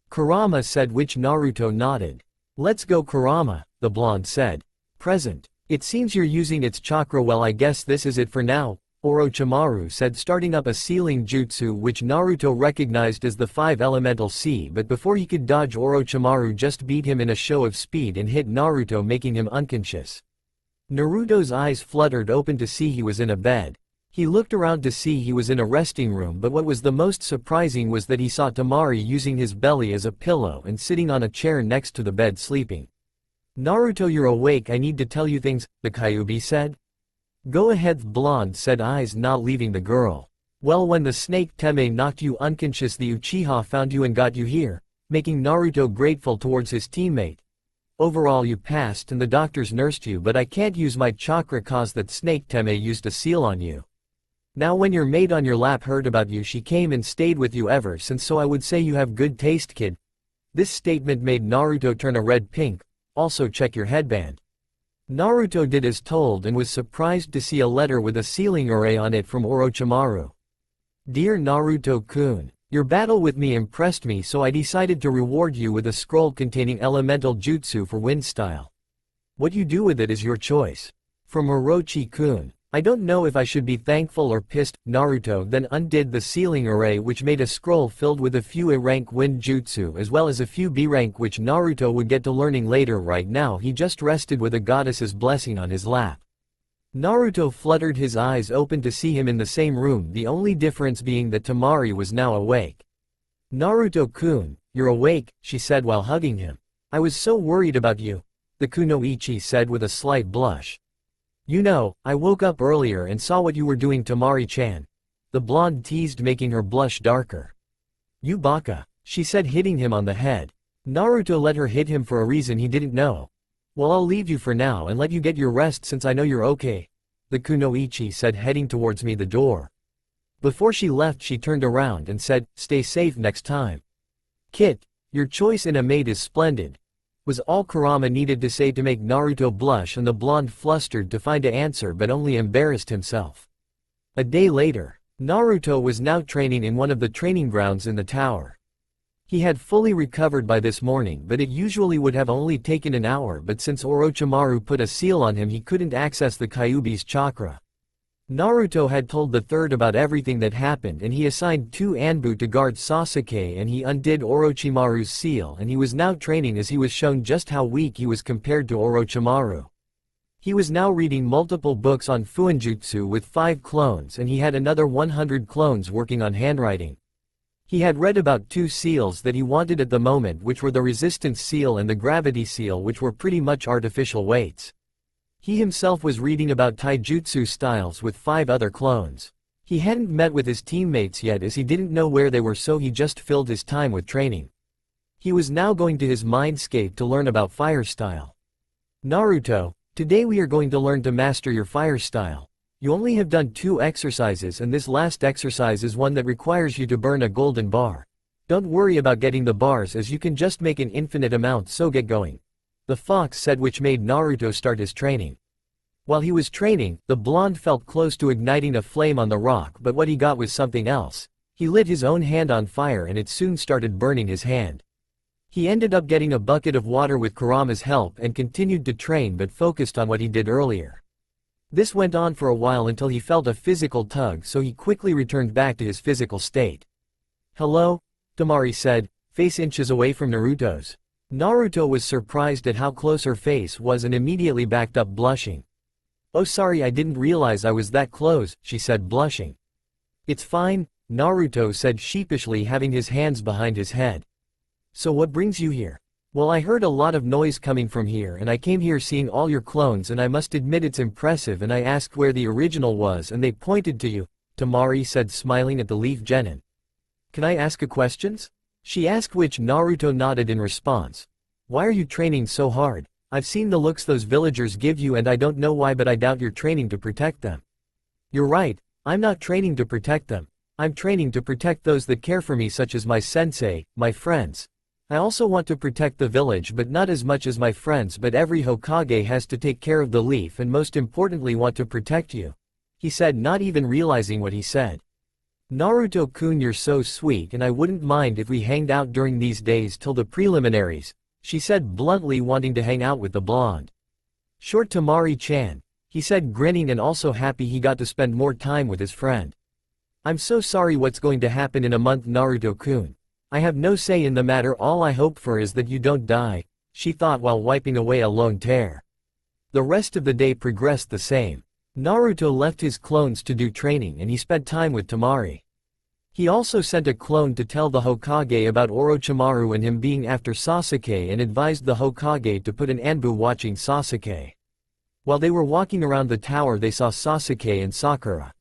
Kurama said, which Naruto nodded. Let's go, Kurama, the blonde said. Present. It seems you're using its chakra well, I guess this is it for now, Orochimaru said, starting up a sealing jutsu which Naruto recognized as the 5 elemental sea, but before he could dodge, Orochimaru just beat him in a show of speed and hit Naruto, making him unconscious. Naruto's eyes fluttered open to see he was in a bed. He looked around to see he was in a resting room, but what was the most surprising was that he saw Temari using his belly as a pillow and sitting on a chair next to the bed sleeping. Naruto, you're awake, I need to tell you things, the Kyuubi said. Go ahead, blonde said, eyes not leaving the girl. Well, when the snake Teme knocked you unconscious, the Uchiha found you and got you here, making Naruto grateful towards his teammate. Overall you passed and the doctors nursed you, but I can't use my chakra cause that snake Teme used a seal on you. Now when your maid on your lap heard about you, she came and stayed with you ever since, so I would say you have good taste, kid." This statement made Naruto turn a red pink. "Also check your headband." Naruto did as told and was surprised to see a letter with a sealing array on it from Orochimaru. "Dear Naruto-kun, your battle with me impressed me, so I decided to reward you with a scroll containing elemental jutsu for wind style. What you do with it is your choice. From Orochi-kun. I don't know if I should be thankful or pissed." Naruto then undid the sealing array, which made a scroll filled with a few A-rank wind jutsu as well as a few B-rank, which Naruto would get to learning later. Right now he just rested with a goddess's blessing on his lap. Naruto fluttered his eyes open to see him in the same room, the only difference being that Temari was now awake. "Naruto-kun, you're awake," she said while hugging him. "I was so worried about you," the kunoichi said with a slight blush. "You know, I woke up earlier and saw what you were doing, Temari-chan," the blonde teased, making her blush darker. "You baka," she said, hitting him on the head. Naruto let her hit him for a reason he didn't know. "Well, I'll leave you for now and let you get your rest since I know you're okay," the kunoichi said, heading towards the door. Before she left she turned around and said, "Stay safe next time." "Kit, your choice in a maid is splendid," was all Kurama needed to say to make Naruto blush, and the blonde flustered to find an answer but only embarrassed himself. A day later, Naruto was now training in one of the training grounds in the tower. He had fully recovered by this morning, but it usually would have only taken an hour, but since Orochimaru put a seal on him he couldn't access the Kyuubi's chakra. Naruto had told the third about everything that happened, and he assigned 2 Anbu to guard Sasuke, and he undid Orochimaru's seal, and he was now training as he was shown just how weak he was compared to Orochimaru. He was now reading multiple books on Fuinjutsu with 5 clones, and he had another 100 clones working on handwriting. He had read about 2 seals that he wanted at the moment, which were the resistance seal and the gravity seal, which were pretty much artificial weights. He himself was reading about taijutsu styles with 5 other clones. He hadn't met with his teammates yet as he didn't know where they were, so he just filled his time with training. He was now going to his mindscape to learn about fire style. "Naruto, today we are going to learn to master your fire style. You only have done 2 exercises, and this last exercise is one that requires you to burn a golden bar. Don't worry about getting the bars as you can just make an infinite amount, so get going," the fox said, which made Naruto start his training. While he was training, the blonde felt close to igniting a flame on the rock, but what he got was something else. He lit his own hand on fire and it soon started burning his hand. He ended up getting a bucket of water with Kurama's help and continued to train, but focused on what he did earlier. This went on for a while until he felt a physical tug, so he quickly returned back to his physical state. "Hello?" Temari said, face inches away from Naruto's. Naruto was surprised at how close her face was and immediately backed up, blushing. "Oh, sorry, I didn't realize I was that close," she said, blushing. "It's fine," Naruto said sheepishly, having his hands behind his head. "So what brings you here?" "Well, I heard a lot of noise coming from here and I came here seeing all your clones, and I must admit it's impressive, and I asked where the original was and they pointed to you," Temari said, smiling at the leaf genin. "Can I ask a questions?" she asked, which Naruto nodded in response. "Why are you training so hard? I've seen the looks those villagers give you and I don't know why, but I doubt you're training to protect them." "You're right, I'm not training to protect them. I'm training to protect those that care for me, such as my sensei, my friends. I also want to protect the village, but not as much as my friends, but every Hokage has to take care of the leaf and most importantly want to protect you," he said, not even realizing what he said. "Naruto-kun, you're so sweet, and I wouldn't mind if we hanged out during these days till the preliminaries," she said bluntly, wanting to hang out with the blonde. "Short Temari-chan," he said, grinning and also happy he got to spend more time with his friend. "I'm so sorry what's going to happen in a month, Naruto-kun. I have no say in the matter, all I hope for is that you don't die," she thought while wiping away a lone tear. The rest of the day progressed the same. Naruto left his clones to do training and he spent time with Temari. He also sent a clone to tell the Hokage about Orochimaru and him being after Sasuke, and advised the Hokage to put an Anbu watching Sasuke. While they were walking around the tower they saw Sasuke and Sakura.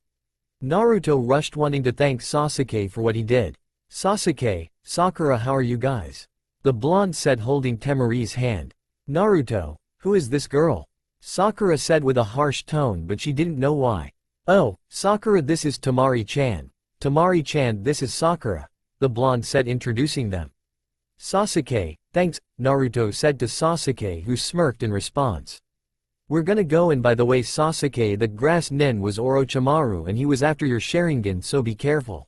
Naruto rushed, wanting to thank Sasuke for what he did. "Sasuke, Sakura, how are you guys?" the blonde said, holding Temari's hand. Naruto, who is this girl? Sakura said with a harsh tone, but she didn't know why. Oh, Sakura, this is Tamari-chan. Tamari-chan, this is Sakura, the blonde said, introducing them. Sasuke, thanks, Naruto said to Sasuke, who smirked in response. We're gonna go, and by the way Sasuke, that grass nin was Orochimaru and he was after your Sharingan, so be careful.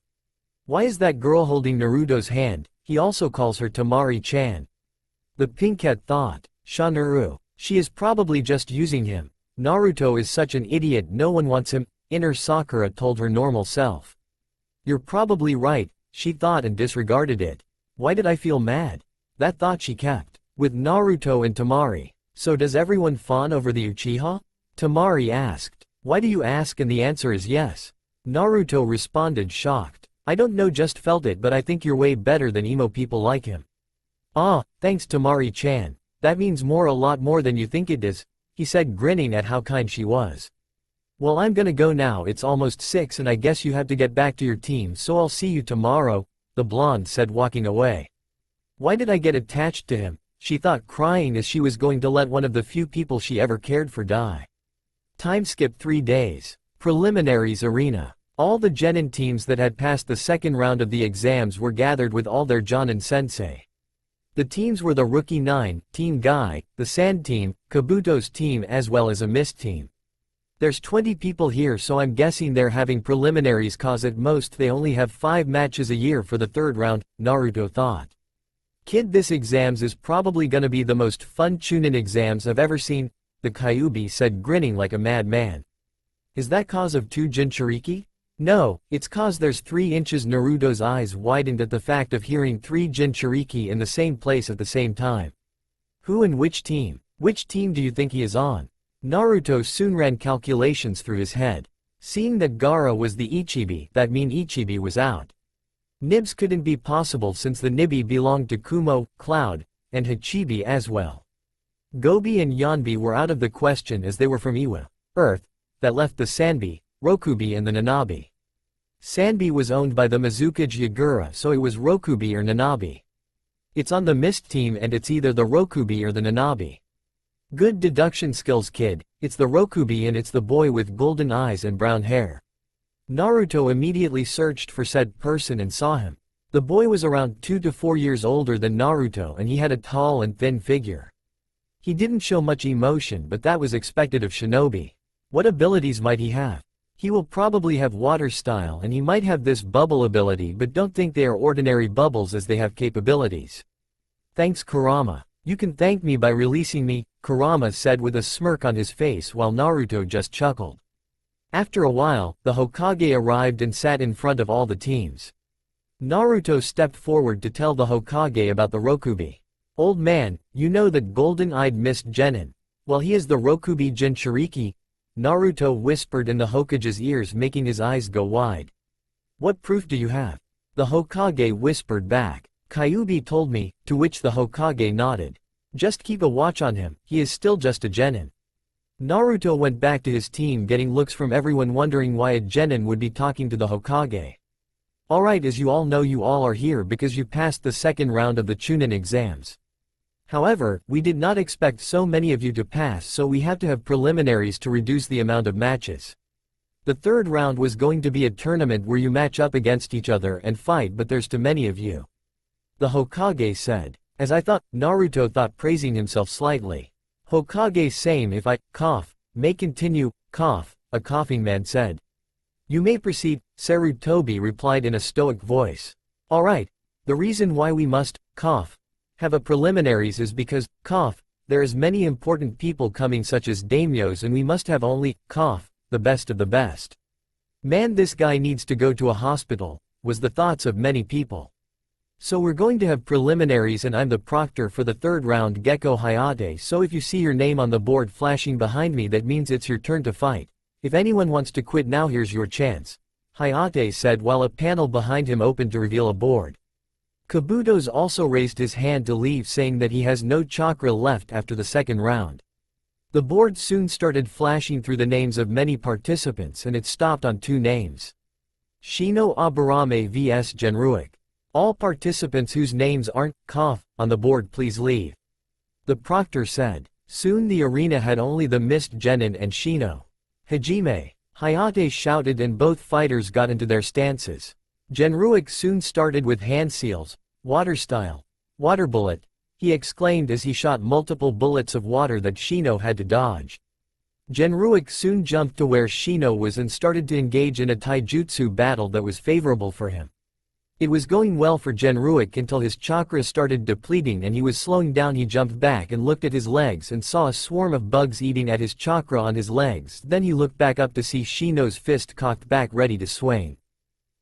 Why is that girl holding Naruto's hand? He also calls her Tamari-chan. The pinkette thought. Shanuru. She is probably just using him. Naruto is such an idiot, no one wants him, inner Sakura told her normal self. You're probably right, she thought and disregarded it. Why did I feel mad? That thought she kept. With Naruto and Tamari. So does everyone fawn over the Uchiha? Tamari asked. Why do you ask, and the answer is yes. Naruto responded, shocked. I don't know, just felt it, but I think you're way better than emo people like him. Ah, thanks Tamari-chan. That means a lot more than you think it does, he said, grinning at how kind she was. Well, I'm gonna go now, it's almost 6 and I guess you have to get back to your team, so I'll see you tomorrow, the blonde said, walking away. Why did I get attached to him? She thought, crying as she was going to let one of the few people she ever cared for die. Time skip 3 days. Preliminaries arena. All the genin teams that had passed the second round of the exams were gathered with all their Jonin sensei. The teams were the Rookie 9, Team Guy, the Sand Team, Kabuto's team, as well as a Mist team. There's 20 people here, so I'm guessing they're having preliminaries cause at most they only have 5 matches a year for the third round, Naruto thought. Kid, this exams is probably gonna be the most fun Chunin exams I've ever seen, the Kyuubi said, grinning like a madman. Is that cause of 2 Jinchuriki? No, it's cause there's 3 inches. Naruto's eyes widened at the fact of hearing 3 Jinchuriki in the same place at the same time. Who and which team? Which team do you think he is on? Naruto soon ran calculations through his head. Seeing that Gaara was the Ichibi, that mean Ichibi was out. Nibs couldn't be possible since the Nibi belonged to Kumo, Cloud, and Hachibi as well. Gobi and Yanbi were out of the question as they were from Iwa, Earth, that left the Sanbi, Rokubi and the Nanabi. Sanbi was owned by the Mizukage Yagura, so it was Rokubi or Nanabi. It's on the Mist team and it's either the Rokubi or the Nanabi. Good deduction skills, kid, it's the Rokubi and it's the boy with golden eyes and brown hair. Naruto immediately searched for said person and saw him. The boy was around 2 to 4 years older than Naruto and he had a tall and thin figure. He didn't show much emotion, but that was expected of shinobi. What abilities might he have? He will probably have water style and he might have this bubble ability, but don't think they are ordinary bubbles as they have capabilities. Thanks Kurama. You can thank me by releasing me, Kurama said with a smirk on his face while Naruto just chuckled. After a while, the Hokage arrived and sat in front of all the teams. Naruto stepped forward to tell the Hokage about the Rokubi. Old man, you know that golden-eyed Mist Genin. Well, he is the Rokubi Jinchuriki, Naruto whispered in the Hokage's ears, making his eyes go wide. What proof do you have? The Hokage whispered back. Kyuubi told me, to which the Hokage nodded. Just keep a watch on him, he is still just a genin. Naruto went back to his team, getting looks from everyone wondering why a genin would be talking to the Hokage. Alright, as you all know, you all are here because you passed the second round of the Chunin exams. However, we did not expect so many of you to pass, so we have to have preliminaries to reduce the amount of matches. The third round was going to be a tournament where you match up against each other and fight, but there's too many of you. The Hokage said. As I thought, Naruto thought, praising himself slightly. Hokage, same, if I cough, may continue, cough, a coughing man said. You may proceed, Sarutobi replied in a stoic voice. Alright, the reason why we must, cough, have a preliminaries is because, cough, there is many important people coming such as daimyos and we must have only, cough, the best of the best. Man, this guy needs to go to a hospital, was the thoughts of many people. So we're going to have preliminaries and I'm the proctor for the third round, Gecko Hayate, so if you see your name on the board flashing behind me, that means it's your turn to fight. If anyone wants to quit now, here's your chance, Hayate said while a panel behind him opened to reveal a board. Kabuto's also raised his hand to leave, saying that he has no chakra left after the second round. The board soon started flashing through the names of many participants and it stopped on 2 names. Shino Aburame vs Genruik. All participants whose names aren't, cough, on the board please leave. The proctor said. Soon the arena had only the mist genin and Shino. Hajime. Hayate shouted and both fighters got into their stances. Genruik soon started with hand seals, water style, water bullet, he exclaimed as he shot multiple bullets of water that Shino had to dodge. Genruik soon jumped to where Shino was and started to engage in a taijutsu battle that was favorable for him. It was going well for Genruik until his chakra started depleting and he was slowing down. He jumped back and looked at his legs and saw a swarm of bugs eating at his chakra on his legs. Then he looked back up to see Shino's fist cocked back ready to swing.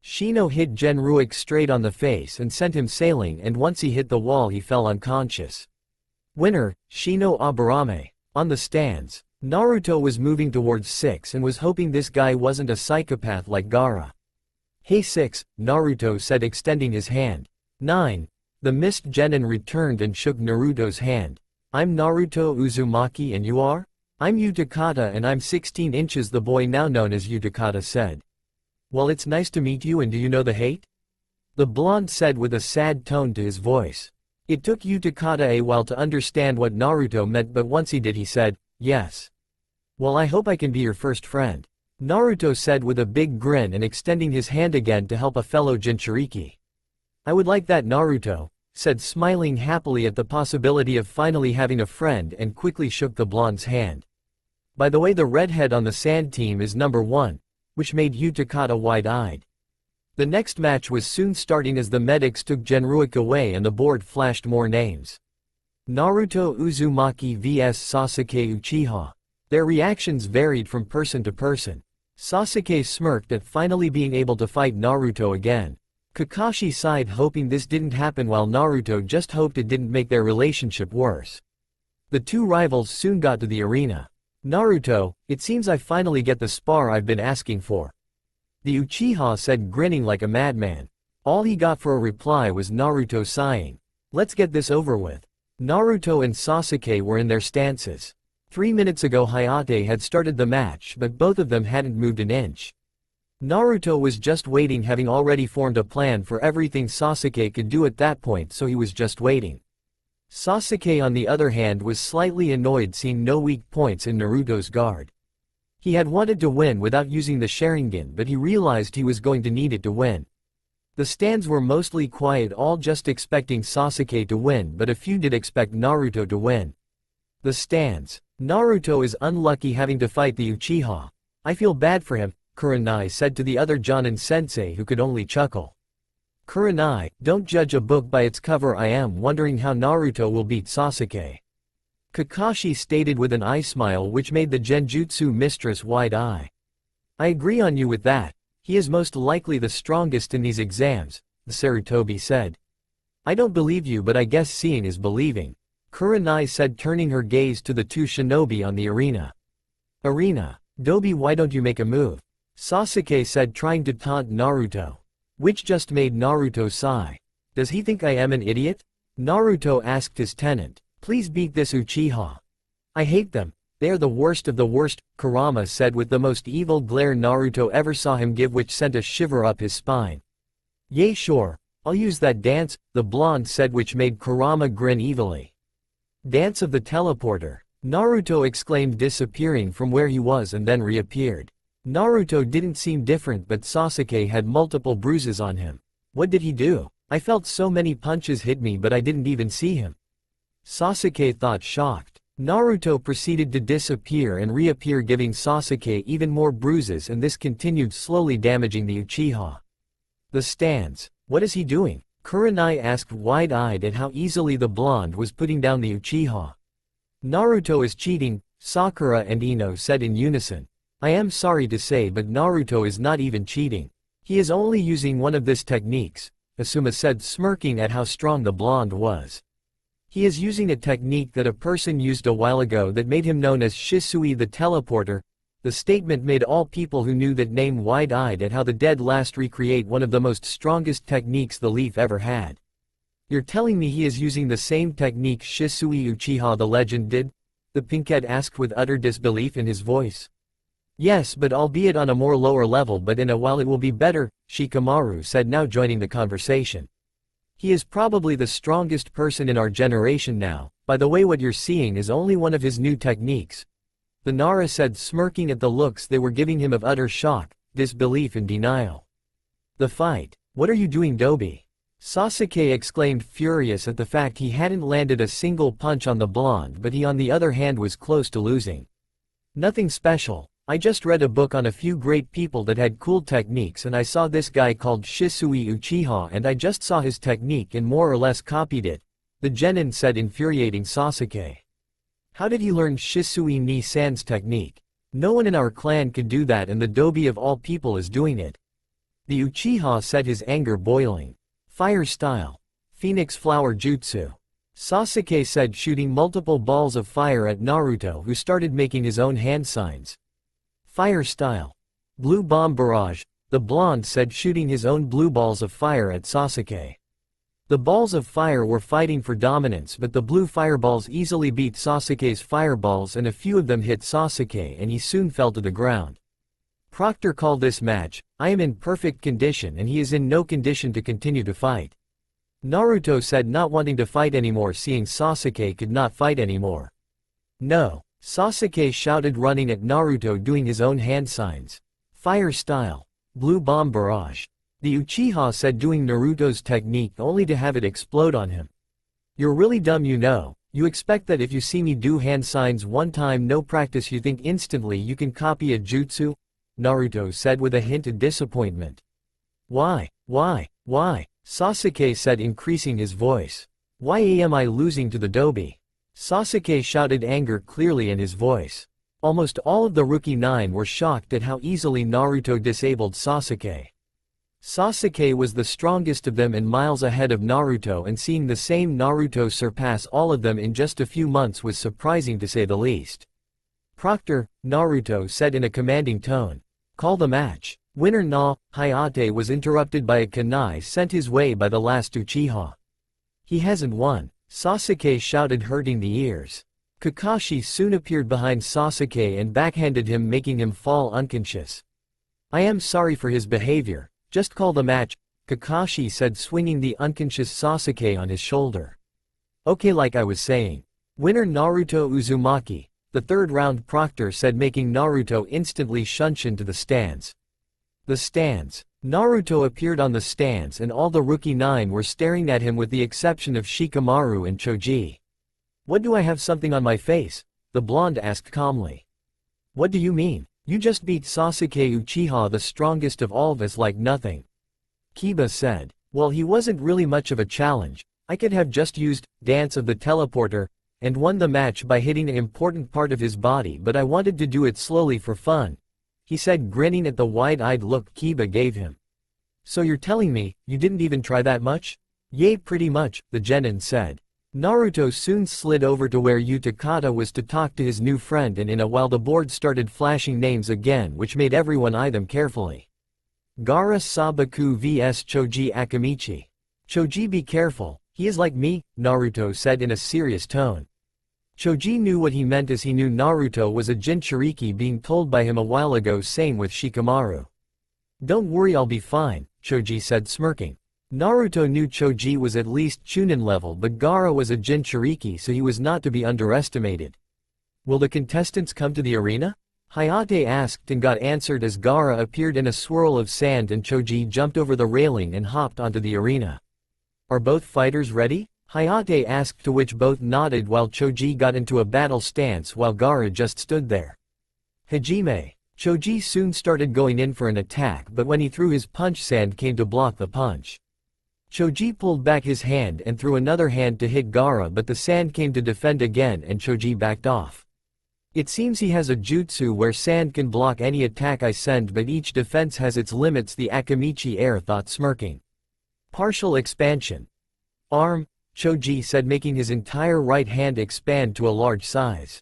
Shino hit Genruik straight on the face and sent him sailing, and once he hit the wall he fell unconscious. Winner, Shino Aburame. On the stands, Naruto was moving towards 6 and was hoping this guy wasn't a psychopath like Gaara. Hey 6, Naruto said, extending his hand. 9. The mist genin returned and shook Naruto's hand. I'm Naruto Uzumaki and you are? I'm Utakata and I'm 16 inches, the boy now known as Utakata said. Well, it's nice to meet you, and do you know the hate? The blonde said with a sad tone to his voice. It took Utakata a while to understand what Naruto meant, but once he did he said, yes. Well, I hope I can be your first friend. Naruto said with a big grin and extending his hand again to help a fellow Jinchuriki. I would like that, Naruto said, smiling happily at the possibility of finally having a friend, and quickly shook the blonde's hand. By the way, the redhead on the sand team is number 1, which made Utakata wide-eyed. The next match was soon starting as the medics took Genruik away and the board flashed more names. Naruto Uzumaki vs Sasuke Uchiha. Their reactions varied from person to person. Sasuke smirked at finally being able to fight Naruto again. Kakashi sighed, hoping this didn't happen, while Naruto just hoped it didn't make their relationship worse. The two rivals soon got to the arena. Naruto, it seems I finally get the spar I've been asking for. The Uchiha said, grinning like a madman. All he got for a reply was Naruto sighing. Let's get this over with. Naruto and Sasuke were in their stances. 3 minutes ago Hayate had started the match, but both of them hadn't moved an inch. Naruto was just waiting, having already formed a plan for everything Sasuke could do at that point, so he was just waiting. Sasuke on the other hand was slightly annoyed seeing no weak points in Naruto's guard. He had wanted to win without using the Sharingan, but he realized he was going to need it to win. The stands were mostly quiet, all just expecting Sasuke to win, but a few did expect Naruto to win. The stands. Naruto is unlucky having to fight the Uchiha. I feel bad for him, Kurenai said to the other Jonin sensei, who could only chuckle. Kurenai, don't judge a book by its cover. I am wondering how Naruto will beat Sasuke. Kakashi stated with an eye smile which made the Genjutsu mistress wide-eye. I agree on you with that. He is most likely the strongest in these exams, the Sarutobi said. I don't believe you, but I guess seeing is believing, Kurenai said, turning her gaze to the two shinobi on the arena. Dobi, why don't you make a move? Sasuke said, trying to taunt Naruto. Which just made Naruto sigh. Does he think I am an idiot? Naruto asked his tenant. Please beat this Uchiha. I hate them. They are the worst of the worst, Kurama said with the most evil glare Naruto ever saw him give, which sent a shiver up his spine. Yay, sure. I'll use that dance, the blonde said, which made Kurama grin evilly. Dance of the teleporter. Naruto exclaimed, disappearing from where he was and then reappeared. Naruto didn't seem different, but Sasuke had multiple bruises on him. What did he do? I felt so many punches hit me, but I didn't even see him. Sasuke thought, shocked. Naruto proceeded to disappear and reappear, giving Sasuke even more bruises, and this continued, slowly damaging the Uchiha. The stands. What is he doing? Kurenai asked, wide-eyed at how easily the blonde was putting down the Uchiha. Naruto is cheating, Sakura and Ino said in unison. I am sorry to say, but Naruto is not even cheating. He is only using one of these techniques, Asuma said, smirking at how strong the blonde was. He is using a technique that a person used a while ago that made him known as Shisui the Teleporter. The statement made all people who knew that name wide-eyed at how the dead last recreate one of the most strongest techniques the Leaf ever had. You're telling me he is using the same technique Shisui Uchiha the legend did? The pinkette asked with utter disbelief in his voice. Yes, but albeit on a more lower level, but in a while it will be better, Shikamaru said, now joining the conversation. He is probably the strongest person in our generation now, By the way, what you're seeing is only one of his new techniques. The Nara said, smirking at the looks they were giving him of utter shock, disbelief and denial. The fight. What are you doing, Dobi? Sasuke exclaimed, furious at the fact he hadn't landed a single punch on the blonde, but he on the other hand was close to losing. Nothing special. I just read a book on a few great people that had cool techniques, and I saw this guy called Shisui Uchiha and I just saw his technique and more or less copied it, the genin said, infuriating Sasuke. How did he learn Shisui Ni-san's technique? No one in our clan could do that, and the Dobi of all people is doing it. The Uchiha said, his anger boiling. Fire style. Phoenix flower jutsu. Sasuke said, shooting multiple balls of fire at Naruto, who started making his own hand signs. Fire style. Blue bomb barrage, the blonde said, shooting his own blue balls of fire at Sasuke. The balls of fire were fighting for dominance, but the blue fireballs easily beat Sasuke's fireballs and a few of them hit Sasuke and he soon fell to the ground. Proctor called this match, I am in perfect condition and he is in no condition to continue to fight. Naruto said, not wanting to fight anymore, seeing Sasuke could not fight anymore. No. Sasuke shouted, running at Naruto, doing his own hand signs. Fire style. Blue bomb barrage. The Uchiha said, doing Naruto's technique only to have it explode on him. You're really dumb, you know. You expect that if you see me do hand signs one time, no practice, you think instantly you can copy a jutsu? Naruto said with a hint of disappointment. Why? Sasuke said, increasing his voice. Why am I losing to the Dobi? Sasuke shouted, anger clearly in his voice. Almost all of the Rookie 9 were shocked at how easily Naruto disabled Sasuke. Sasuke was the strongest of them and miles ahead of Naruto, and seeing the same Naruto surpass all of them in just a few months was surprising to say the least. Proctor, Naruto said in a commanding tone. Call the match. Winner Na. Hayate was interrupted by a kunai sent his way by the last Uchiha. He hasn't won. Sasuke shouted, hurting the ears. Kakashi soon appeared behind Sasuke and backhanded him, making him fall unconscious. I am sorry for his behavior, just call the match, Kakashi said, swinging the unconscious Sasuke on his shoulder. Okay, like I was saying. Winner Naruto Uzumaki, the third round, Proctor said, making Naruto instantly shunshin to the stands. The stands. Naruto appeared on the stands and all the Rookie 9 were staring at him with the exception of Shikamaru and Choji. What, do I have something on my face? The blonde asked calmly. What do you mean? You just beat Sasuke Uchiha, the strongest of all of us, like nothing. Kiba said. Well, he wasn't really much of a challenge. I could have just used Dance of the Teleporter and won the match by hitting an important part of his body, but I wanted to do it slowly for fun, he said, grinning at the wide-eyed look Kiba gave him. So you're telling me, you didn't even try that much? Yay, pretty much, the genin said. Naruto soon slid over to where Utakata was to talk to his new friend, and in a while the board started flashing names again, which made everyone eye them carefully. Gaara Sabaku vs Choji Akamichi. Choji, be careful, he is like me, Naruto said in a serious tone. Choji knew what he meant, as he knew Naruto was a Jinchuriki being told by him a while ago. Same with Shikamaru. Don't worry, I'll be fine, Choji said, smirking. Naruto knew Choji was at least Chunin level, but Gaara was a Jinchuriki, so he was not to be underestimated. Will the contestants come to the arena? Hayate asked and got answered as Gaara appeared in a swirl of sand and Choji jumped over the railing and hopped onto the arena. Are both fighters ready? Hayate asked, to which both nodded while Choji got into a battle stance while Gaara just stood there. Hajime. Choji soon started going in for an attack, but when he threw his punch, sand came to block the punch. Choji pulled back his hand and threw another hand to hit Gaara, but the sand came to defend again and Choji backed off. It seems he has a jutsu where sand can block any attack I send, but each defense has its limits, the Akamichi heir thought, smirking. Partial expansion. Arm, Choji said, making his entire right hand expand to a large size.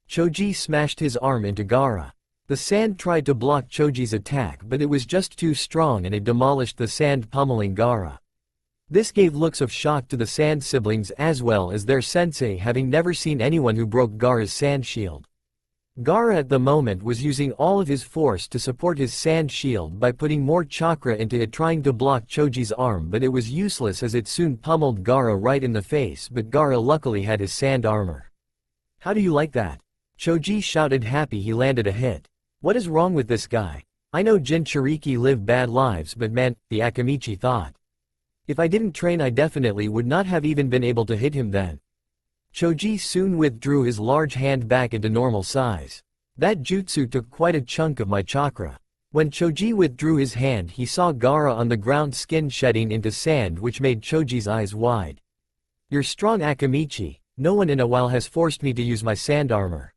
Choji smashed his arm into Gaara. The sand tried to block Choji's attack, but it was just too strong and it demolished the sand, pummeling Gaara. This gave looks of shock to the Sand siblings as well as their sensei, having never seen anyone who broke Gaara's sand shield. Gaara at the moment was using all of his force to support his sand shield by putting more chakra into it, trying to block Choji's arm, but it was useless as it soon pummeled Gaara right in the face, but Gaara luckily had his sand armor. "How do you like that?" Choji shouted, happy he landed a hit. "What is wrong with this guy? I know Jinchuriki live bad lives, but man," the Akamichi thought. "If I didn't train I definitely would not have even been able to hit him then." Choji soon withdrew his large hand back into normal size. "That jutsu took quite a chunk of my chakra." When Choji withdrew his hand, he saw Gaara on the ground, skin shedding into sand, which made Choji's eyes wide. "You're strong, Akamichi. No one in a while has forced me to use my sand armor.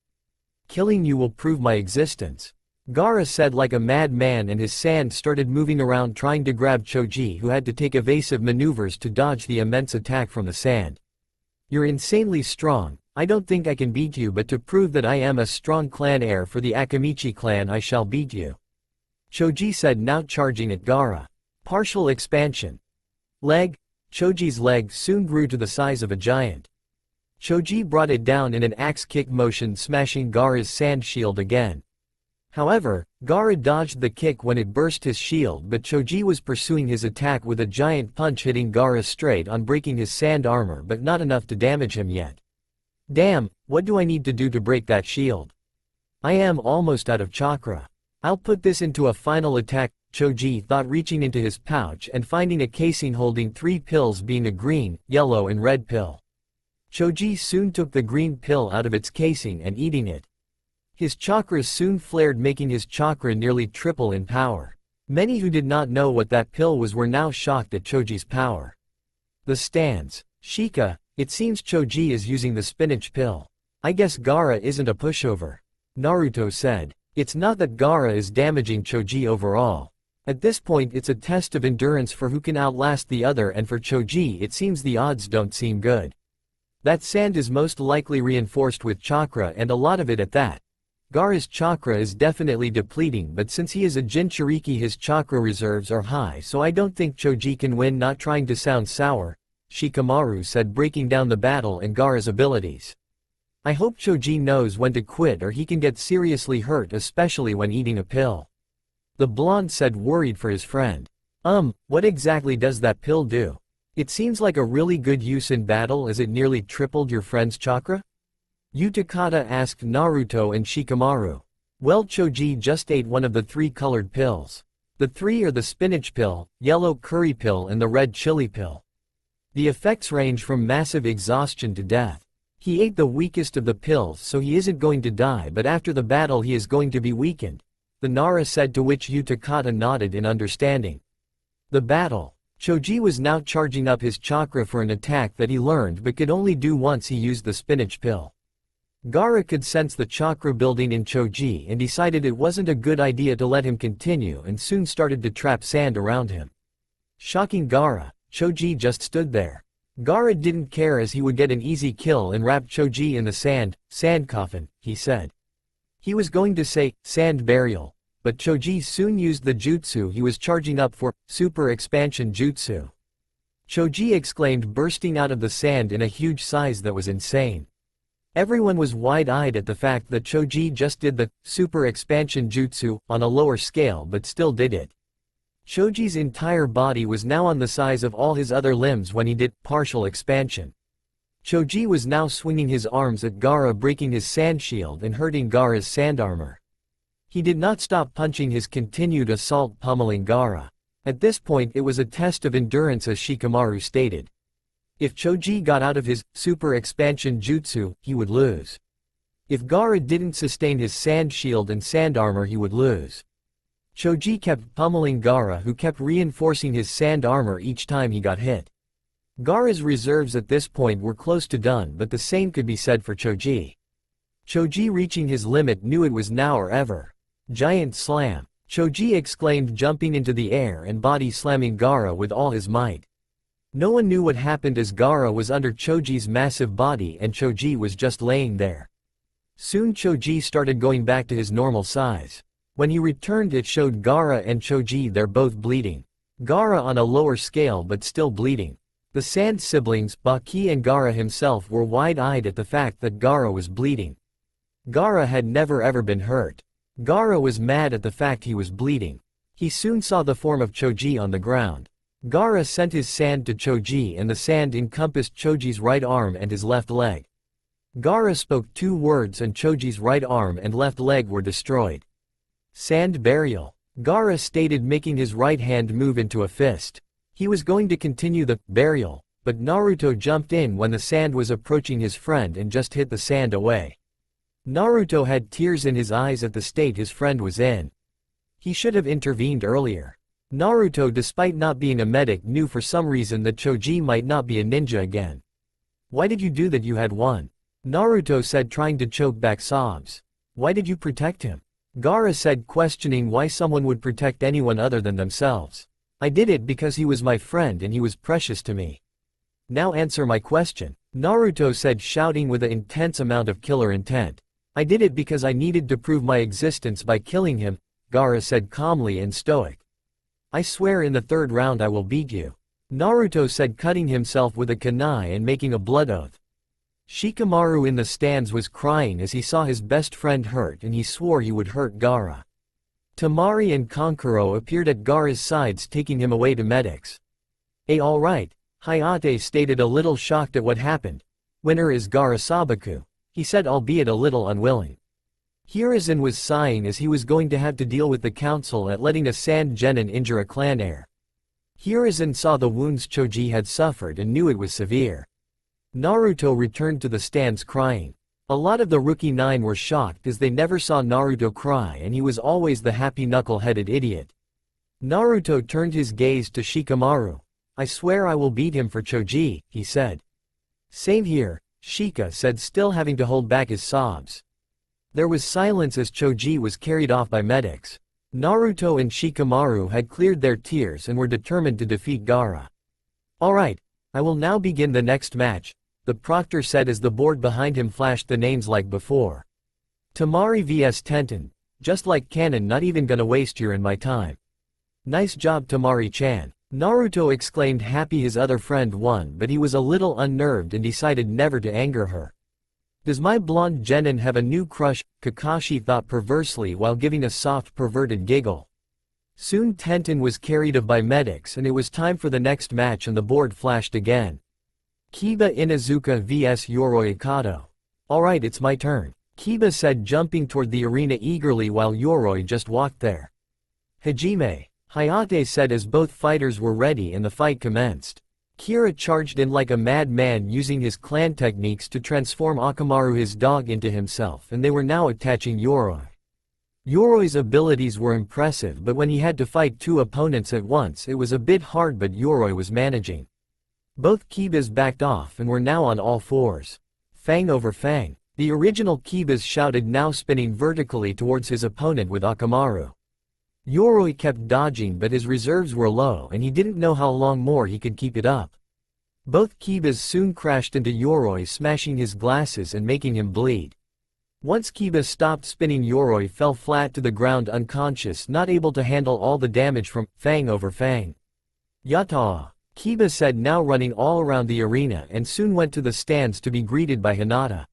Killing you will prove my existence," Gaara said like a madman, and his sand started moving around trying to grab Choji, who had to take evasive maneuvers to dodge the immense attack from the sand. "You're insanely strong. I don't think I can beat you, but to prove that I am a strong clan heir for the Akamichi clan I shall beat you," Choji said, now charging at Gaara. Partial expansion. Leg. Choji's leg soon grew to the size of a giant. Choji brought it down in an axe kick motion, smashing Gaara's sand shield again. However, Gaara dodged the kick when it burst his shield, but Choji was pursuing his attack with a giant punch, hitting Gaara straight on, breaking his sand armor but not enough to damage him yet. "Damn, what do I need to do to break that shield? I am almost out of chakra. I'll put this into a final attack," Choji thought, reaching into his pouch and finding a casing holding 3 pills, being a green, yellow and red pill. Choji soon took the green pill out of its casing and eating it. His chakras soon flared, making his chakra nearly triple in power. Many who did not know what that pill was were now shocked at Choji's power. The stands. "Shika, it seems Choji is using the spinach pill. I guess Gaara isn't a pushover," Naruto said. "It's not that Gaara is damaging Choji overall. At this point it's a test of endurance for who can outlast the other, and for Choji it seems the odds don't seem good. That sand is most likely reinforced with chakra, and a lot of it at that. Gaara's chakra is definitely depleting, but since he is a Jinchuriki his chakra reserves are high, so I don't think Choji can win." Not trying to sound sour, Shikamaru said, breaking down the battle and Gaara's abilities. "I hope Choji knows when to quit or he can get seriously hurt, especially when eating a pill," the blonde said, worried for his friend. What exactly does that pill do? It seems like a really good use in battle, as it nearly tripled your friend's chakra?" Utakata asked Naruto and Shikamaru. "Well, Choji just ate one of the 3 colored pills. The 3 are the spinach pill, yellow curry pill and the red chili pill. The effects range from massive exhaustion to death. He ate the weakest of the pills, so he isn't going to die, but after the battle he is going to be weakened," the Nara said, to which Utakata nodded in understanding. The battle. Choji was now charging up his chakra for an attack that he learned but could only do once he used the spinach pill. Gaara could sense the chakra building in Choji and decided it wasn't a good idea to let him continue, and soon started to trap sand around him. Shocking Gaara, Choji just stood there. Gaara didn't care, as he would get an easy kill and wrap Choji in the sand coffin, he said. He was going to say, sand burial, but Choji soon used the jutsu he was charging up for, super expansion jutsu. Choji exclaimed, bursting out of the sand in a huge size that was insane. Everyone was wide-eyed at the fact that Choji just did the super expansion jutsu on a lower scale, but still did it. Choji's entire body was now on the size of all his other limbs when he did partial expansion. Choji was now swinging his arms at Gaara, breaking his sand shield and hurting Gaara's sand armor. He did not stop punching his continued assault, pummeling Gaara. At this point it was a test of endurance, as Shikamaru stated. If Choji got out of his super expansion jutsu, he would lose. If Gaara didn't sustain his sand shield and sand armor, he would lose. Choji kept pummeling Gaara, who kept reinforcing his sand armor each time he got hit. Gaara's reserves at this point were close to done, but the same could be said for Choji. Choji, reaching his limit, knew it was now or ever. Giant slam. Choji exclaimed, jumping into the air and body slamming Gaara with all his might. No one knew what happened, as Gaara was under Choji's massive body and Choji was just laying there. Soon Choji started going back to his normal size. When he returned, it showed Gaara and Choji, they're both bleeding. Gaara on a lower scale but still bleeding. The Sand siblings, Baki and Gaara himself, were wide-eyed at the fact that Gaara was bleeding. Gaara had never ever been hurt. Gaara was mad at the fact he was bleeding. He soon saw the form of Choji on the ground. Gaara sent his sand to Choji and the sand encompassed Choji's right arm and his left leg. Gaara spoke 2 words and Choji's right arm and left leg were destroyed. Sand burial. Gaara stated, making his right hand move into a fist. He was going to continue the burial, but Naruto jumped in when the sand was approaching his friend and just hit the sand away. Naruto had tears in his eyes at the state his friend was in. He should have intervened earlier. Naruto, despite not being a medic, knew for some reason that Choji might not be a ninja again. "Why did you do that? You had won," Naruto said, trying to choke back sobs. "Why did you protect him?" Gaara said, questioning why someone would protect anyone other than themselves. "I did it because he was my friend and he was precious to me." "Now answer my question," Naruto said, shouting with an intense amount of killer intent. "I did it because I needed to prove my existence by killing him," Gaara said calmly and stoic. "I swear in the 3rd round I will beat you," Naruto said, cutting himself with a kunai and making a blood oath. Shikamaru in the stands was crying as he saw his best friend hurt and he swore he would hurt Gaara. Temari and Kankuro appeared at Gaara's sides, taking him away to medics. Alright," Hayate stated, a little shocked at what happened. "Winner is Gaara Sabaku," he said, albeit a little unwilling. Hiruzen was sighing as he was going to have to deal with the council at letting a sand genin injure a clan heir. Hiruzen saw the wounds Choji had suffered and knew it was severe. Naruto returned to the stands crying. A lot of the rookie 9 were shocked as they never saw Naruto cry and he was always the happy knuckle-headed idiot. Naruto turned his gaze to Shikamaru. "I swear I will beat him for Choji," he said. "Same here," Shika said, still having to hold back his sobs. There was silence as Choji was carried off by medics. Naruto and Shikamaru had cleared their tears and were determined to defeat Gaara. "Alright, I will now begin the next match," the proctor said as the board behind him flashed the names like before. "Temari vs Tenten, just like canon, not even gonna waste your and my time." "Nice job, Temari-chan," Naruto exclaimed, happy his other friend won, but he was a little unnerved and decided never to anger her. "Does my blonde genin have a new crush?" Kakashi thought perversely while giving a soft perverted giggle. Soon Tenten was carried off by medics and it was time for the next match and the board flashed again. Kiba Inuzuka vs Yoroi Ikado. "Alright, it's my turn," Kiba said, jumping toward the arena eagerly while Yoroi just walked there. "Hajime," Hayate said as both fighters were ready and the fight commenced. Kira charged in like a madman, using his clan techniques to transform Akamaru, his dog, into himself, and they were now attaching Yoroi. Yoroi's abilities were impressive, but when he had to fight 2 opponents at once it was a bit hard, but Yoroi was managing. Both Kibas backed off and were now on all fours. "Fang over fang," the original Kibas shouted, now spinning vertically towards his opponent with Akamaru. Yoroi kept dodging, but his reserves were low and he didn't know how long more he could keep it up. Both Kibas soon crashed into Yoroi, smashing his glasses and making him bleed. Once Kiba stopped spinning, Yoroi fell flat to the ground unconscious, not able to handle all the damage from Fang over Fang. "Yatta!" Kiba said, now running all around the arena, and soon went to the stands to be greeted by Hinata.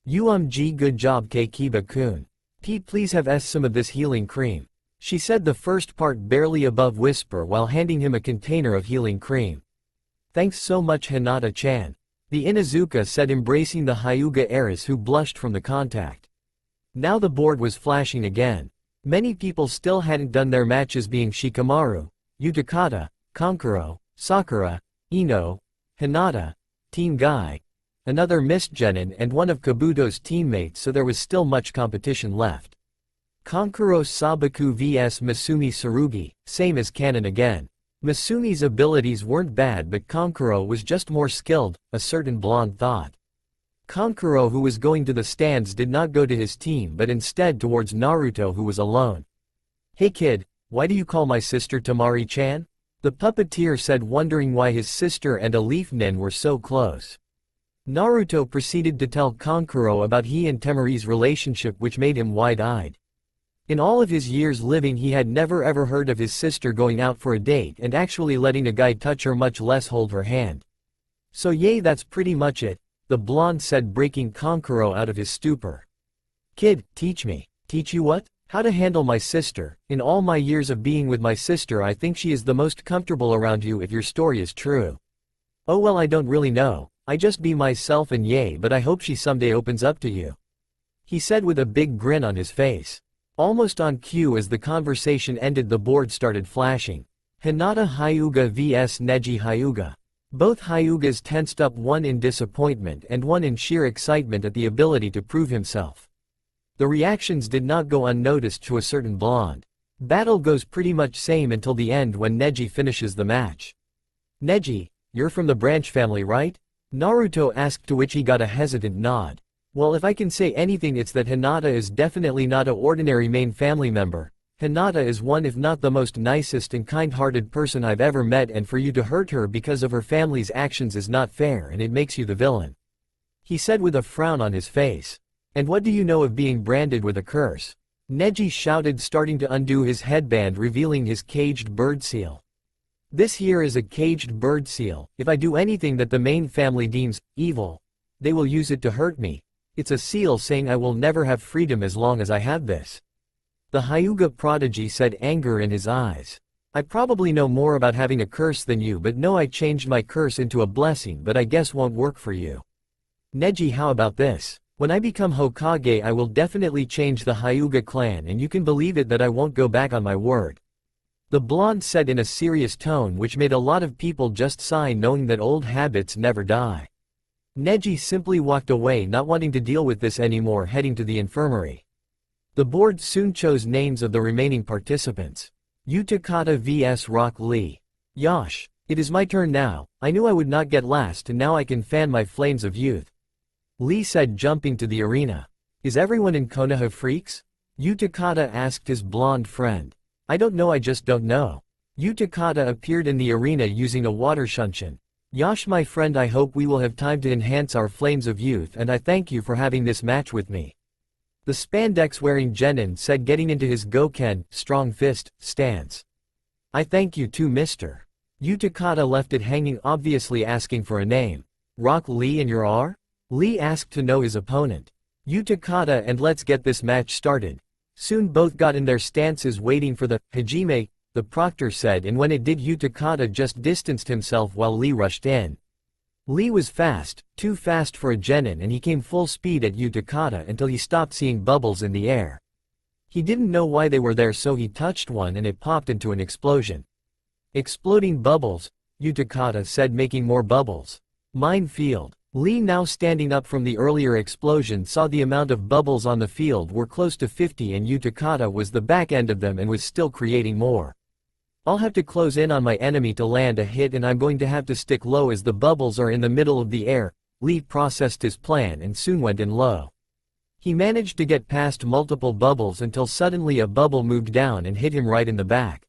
Good job, Kiba-kun. Pete, please have some of this healing cream," she said, the first part barely above whisper while handing him a container of healing cream. "Thanks so much, Hinata-chan," the Inuzuka said, embracing the Hyuga heiress who blushed from the contact. Now the board was flashing again. Many people still hadn't done their matches, being Shikamaru, Utakata, Kankuro, Sakura, Ino, Hinata, Team Guy, another Mist Genin, and one of Kabuto's teammates, so there was still much competition left. Kankuro Sabaku vs Masumi Tsurugi, same as canon again. Masumi's abilities weren't bad, but Kankuro was just more skilled, a certain blonde thought. Kankuro, who was going to the stands, did not go to his team but instead towards Naruto, who was alone. "Hey kid, why do you call my sister Temari-chan?" the puppeteer said, wondering why his sister and a leaf nin were so close. Naruto proceeded to tell Kankuro about he and Temari's relationship, which made him wide-eyed. In all of his years living, he had never ever heard of his sister going out for a date and actually letting a guy touch her, much less hold her hand. "So yay, that's pretty much it," the blonde said, breaking Kankuro out of his stupor. Kid, teach me. Teach you what? How to handle my sister. In all my years of being with my sister, I think she is the most comfortable around you if your story is true. Oh well, I don't really know. I just be myself and yay, but I hope she someday opens up to you. He said with a big grin on his face. Almost on cue as the conversation ended, the board started flashing. Hinata Hyuga vs Neji Hyuga. Both Hyugas tensed up, one in disappointment and one in sheer excitement at the ability to prove himself. The reactions did not go unnoticed to a certain blonde. Battle goes pretty much same until the end when Neji finishes the match. Neji, you're from the branch family, right? Naruto asked, to which he got a hesitant nod. Well, if I can say anything, it's that Hinata is definitely not a ordinary main family member. Hinata is one, if not the most nicest and kind-hearted person I've ever met, and for you to hurt her because of her family's actions is not fair, and it makes you the villain. He said with a frown on his face. And what do you know of being branded with a curse? Neji shouted, starting to undo his headband, revealing his caged bird seal. This here is a caged bird seal. If I do anything that the main family deems evil, they will use it to hurt me. It's a seal saying I will never have freedom as long as I have this. The Hyuga prodigy said, anger in his eyes. I probably know more about having a curse than you, but no, I changed my curse into a blessing, but I guess won't work for you. Neji, how about this? When I become Hokage, I will definitely change the Hyuga clan, and you can believe it that I won't go back on my word. The blonde said in a serious tone, which made a lot of people just sigh, knowing that old habits never die. Neji simply walked away, not wanting to deal with this anymore, heading to the infirmary. The board soon chose names of the remaining participants. Utakata vs Rock Lee. Yosh, it is my turn now. I knew I would not get last, and now I can fan my flames of youth. Lee said, jumping to the arena. Is everyone in Konoha freaks? Utakata asked his blonde friend. I don't know, I just don't know. Utakata appeared in the arena using a water shunshin. Yosh, my friend, I hope we will have time to enhance our flames of youth, and I thank you for having this match with me. The spandex-wearing genin said, getting into his Goken, strong fist, stance. I thank you too, mister. Utakata left it hanging, obviously asking for a name. Rock Lee and your R? Lee asked to know his opponent. Utakata, and let's get this match started. Soon both got in their stances, waiting for the Hajime, the proctor said, and when it did, Utakata just distanced himself while Lee rushed in. Lee was fast, too fast for a genin, and he came full speed at Utakata until he stopped seeing bubbles in the air. He didn't know why they were there, so he touched one and it popped into an explosion. Exploding bubbles, Utakata said, making more bubbles. Minefield. Lee, now standing up from the earlier explosion, saw the amount of bubbles on the field were close to 50, and Utakata was the back end of them and was still creating more. I'll have to close in on my enemy to land a hit, and I'm going to have to stick low as the bubbles are in the middle of the air. Lee processed his plan and soon went in low. He managed to get past multiple bubbles until suddenly a bubble moved down and hit him right in the back.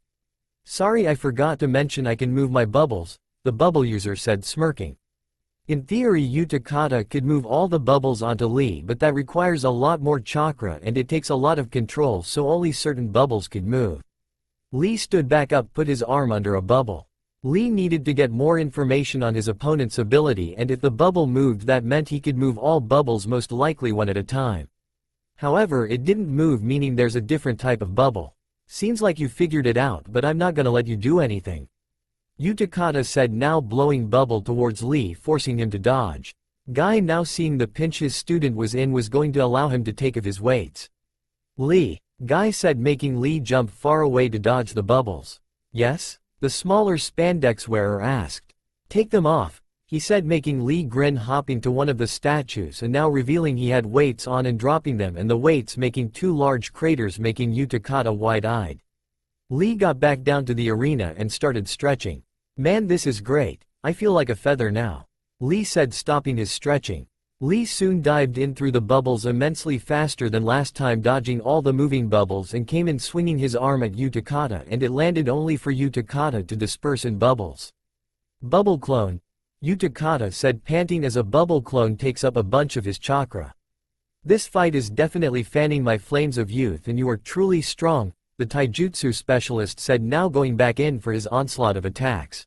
Sorry, I forgot to mention I can move my bubbles, the bubble user said, smirking. In theory, Utakata could move all the bubbles onto Lee, but that requires a lot more chakra and it takes a lot of control, so only certain bubbles could move. Lee stood back up, put his arm under a bubble. Lee needed to get more information on his opponent's ability, and if the bubble moved, that meant he could move all bubbles, most likely one at a time. However, it didn't move, meaning there's a different type of bubble. Seems like you figured it out, but I'm not gonna let you do anything. Utakata said, now blowing bubble towards Lee, forcing him to dodge. Guy, now seeing the pinch his student was in, was going to allow him to take of his weights. Lee. Guy said, making Lee jump far away to dodge the bubbles. Yes? The smaller spandex wearer asked. Take them off, he said, making Lee grin, hopping to one of the statues and now revealing he had weights on and dropping them, and the weights making two large craters, making Utakata wide-eyed. Lee got back down to the arena and started stretching. Man, this is great. I feel like a feather now. Lee said, stopping his stretching. Lee soon dived in through the bubbles immensely faster than last time, dodging all the moving bubbles, and came in swinging his arm at Utakata, and it landed only for Utakata to disperse in bubbles. Bubble clone, Utakata said, panting as a bubble clone takes up a bunch of his chakra. This fight is definitely fanning my flames of youth, and you are truly strong, the taijutsu specialist said, now going back in for his onslaught of attacks.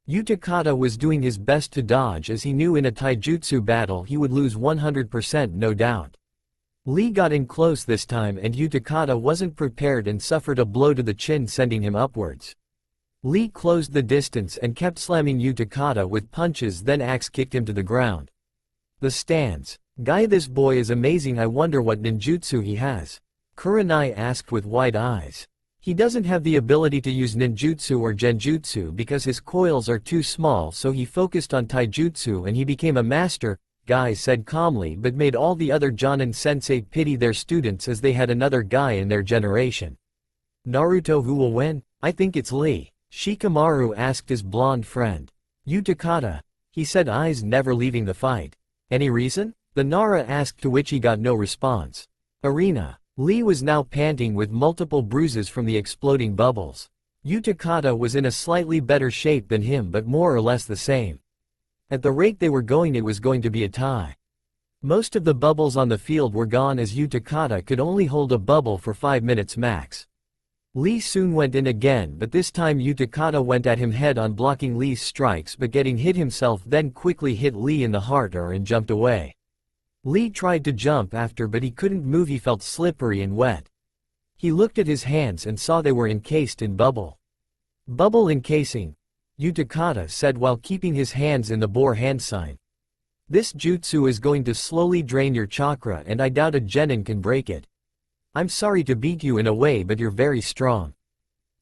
Utakata was doing his best to dodge, as he knew in a taijutsu battle he would lose 100%, no doubt. Lee got in close this time and Utakata wasn't prepared and suffered a blow to the chin sending him upwards. Lee closed the distance and kept slamming Utakata with punches, then axe kicked him to the ground. The stance. Guy, this boy is amazing, I wonder what ninjutsu he has. Kurenai asked with wide eyes. He doesn't have the ability to use ninjutsu or genjutsu because his coils are too small, so he focused on taijutsu and he became a master, Guy said calmly, but made all the other Jonin sensei pity their students as they had another Guy in their generation. Naruto, who will win? I think it's Lee. Shikamaru asked his blonde friend. Utakata, he said, eyes never leaving the fight. Any reason? The Nara asked, to which he got no response. Arena. Lee was now panting with multiple bruises from the exploding bubbles. Utakata was in a slightly better shape than him, but more or less the same. At the rate they were going, it was going to be a tie. Most of the bubbles on the field were gone as Utakata could only hold a bubble for 5 minutes max. Lee soon went in again, but this time Utakata went at him head-on, blocking Lee's strikes but getting hit himself, then quickly hit Lee in the heart and jumped away. Lee tried to jump after, but he couldn't move, he felt slippery and wet. He looked at his hands and saw they were encased in bubble. Bubble encasing, Utakata said while keeping his hands in the boar hand sign. This jutsu is going to slowly drain your chakra and I doubt a genin can break it. I'm sorry to beat you in a way, but you're very strong.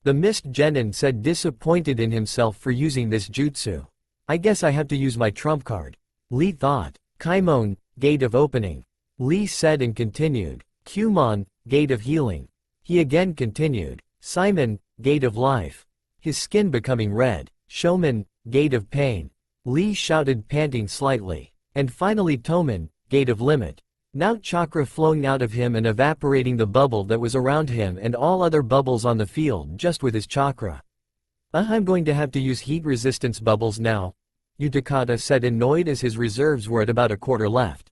The mist genin said, disappointed in himself for using this jutsu. I guess I have to use my trump card. Lee thought. Kaimon, gate of opening. Lee said and continued. Kumon, gate of healing. He again continued. Simon, gate of life. His skin becoming red. Shoman, gate of pain. Lee shouted, panting slightly. And finally Toman, gate of limit. Now chakra flowing out of him and evaporating the bubble that was around him and all other bubbles on the field just with his chakra. I'm going to have to use heat resistance bubbles now, Utakata said, annoyed as his reserves were at about a quarter left.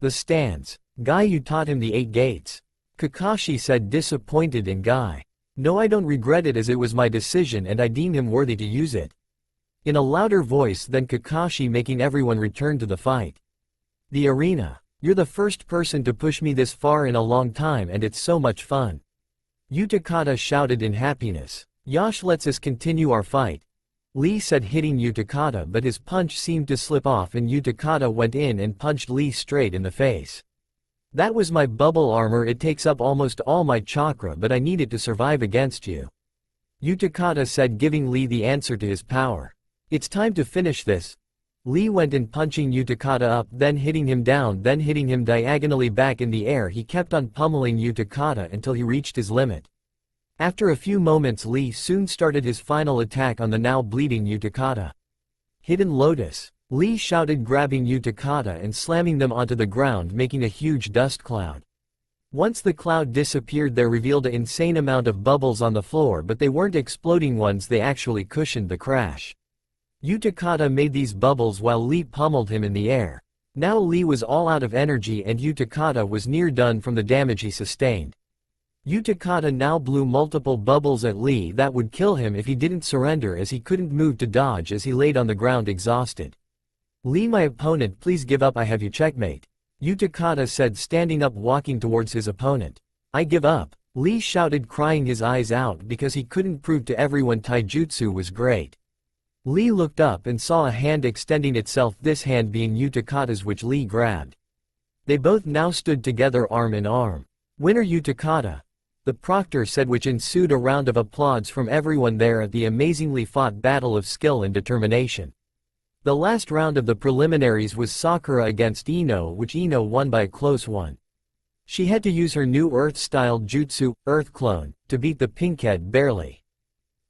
The stands. Guy, you taught him the 8 gates. Kakashi said, disappointed in Guy. No, I don't regret it as it was my decision and I deem him worthy to use it. In a louder voice than Kakashi, making everyone return to the fight. The arena. You're the first person to push me this far in a long time and it's so much fun. Utakata shouted in happiness. Yash, lets us continue our fight. Lee said, hitting Utakata, but his punch seemed to slip off and Utakata went in and punched Lee straight in the face. That was my bubble armor, it takes up almost all my chakra, but I need it to survive against you. Utakata said, giving Lee the answer to his power. It's time to finish this. Lee went in, punching Utakata up, then hitting him down, then hitting him diagonally back in the air. He kept on pummeling Utakata until he reached his limit. After a few moments, Lee soon started his final attack on the now bleeding Utakata. Hidden Lotus. Lee shouted, grabbing Utakata and slamming them onto the ground, making a huge dust cloud. Once the cloud disappeared, there revealed an insane amount of bubbles on the floor, but they weren't exploding ones, they actually cushioned the crash. Utakata made these bubbles while Lee pummeled him in the air. Now Lee was all out of energy and Utakata was near done from the damage he sustained. Utakata now blew multiple bubbles at Lee that would kill him if he didn't surrender, as he couldn't move to dodge as he laid on the ground exhausted. Lee, my opponent, please give up, I have you checkmate. Utakata said, standing up, walking towards his opponent. I give up. Lee shouted, crying his eyes out because he couldn't prove to everyone taijutsu was great. Lee looked up and saw a hand extending itself, this hand being Utakata's, which Lee grabbed. They both now stood together arm in arm. Winner Utakata, the proctor said, which ensued a round of applause from everyone there at the amazingly fought battle of skill and determination. The last round of the preliminaries was Sakura against Ino, which Ino won by a close one. She had to use her new Earth-style jutsu, Earth Clone, to beat the Pinkhead barely.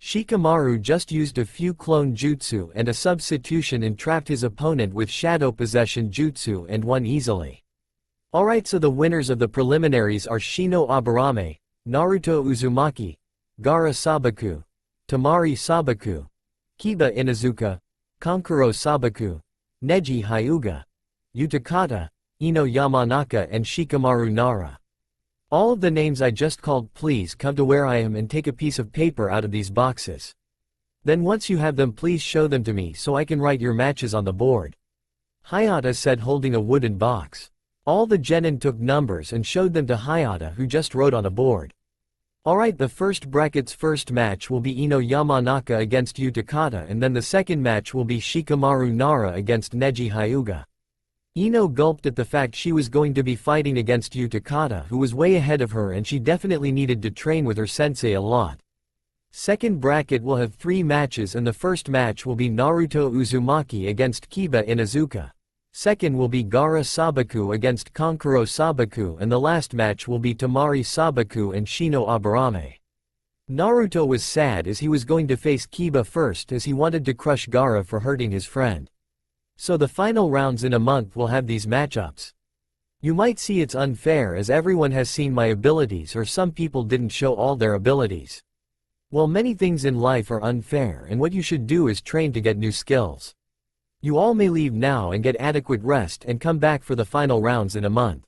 Shikamaru just used a few clone jutsu and a substitution and trapped his opponent with shadow possession jutsu and won easily. Alright, so the winners of the preliminaries are Shino Aburame, Naruto Uzumaki, Gaara Sabaku, Tamari Sabaku, Kiba Inazuka, Kankuro Sabaku, Neji Hyuga, Utakata, Ino Yamanaka and Shikamaru Nara. All of the names I just called, please come to where I am and take a piece of paper out of these boxes. Then once you have them, please show them to me so I can write your matches on the board. Hayata said, holding a wooden box. All the genin took numbers and showed them to Hayata, who just wrote on a board. Alright, the first bracket's first match will be Ino Yamanaka against Yu Takata, and then the second match will be Shikamaru Nara against Neji Hyuga. Ino gulped at the fact she was going to be fighting against Yu Takata, who was way ahead of her, and she definitely needed to train with her sensei a lot. Second bracket will have 3 matches, and the first match will be Naruto Uzumaki against Kiba Inazuka. Second will be Gaara Sabaku against Kankuro Sabaku, and the last match will be Tamari Sabaku and Shino Aburame. Naruto was sad as he was going to face Kiba first, as he wanted to crush Gaara for hurting his friend. So the final rounds in a month will have these matchups. You might see it's unfair as everyone has seen my abilities, or some people didn't show all their abilities. Well, many things in life are unfair, and what you should do is train to get new skills. You all may leave now and get adequate rest and come back for the final rounds in a month.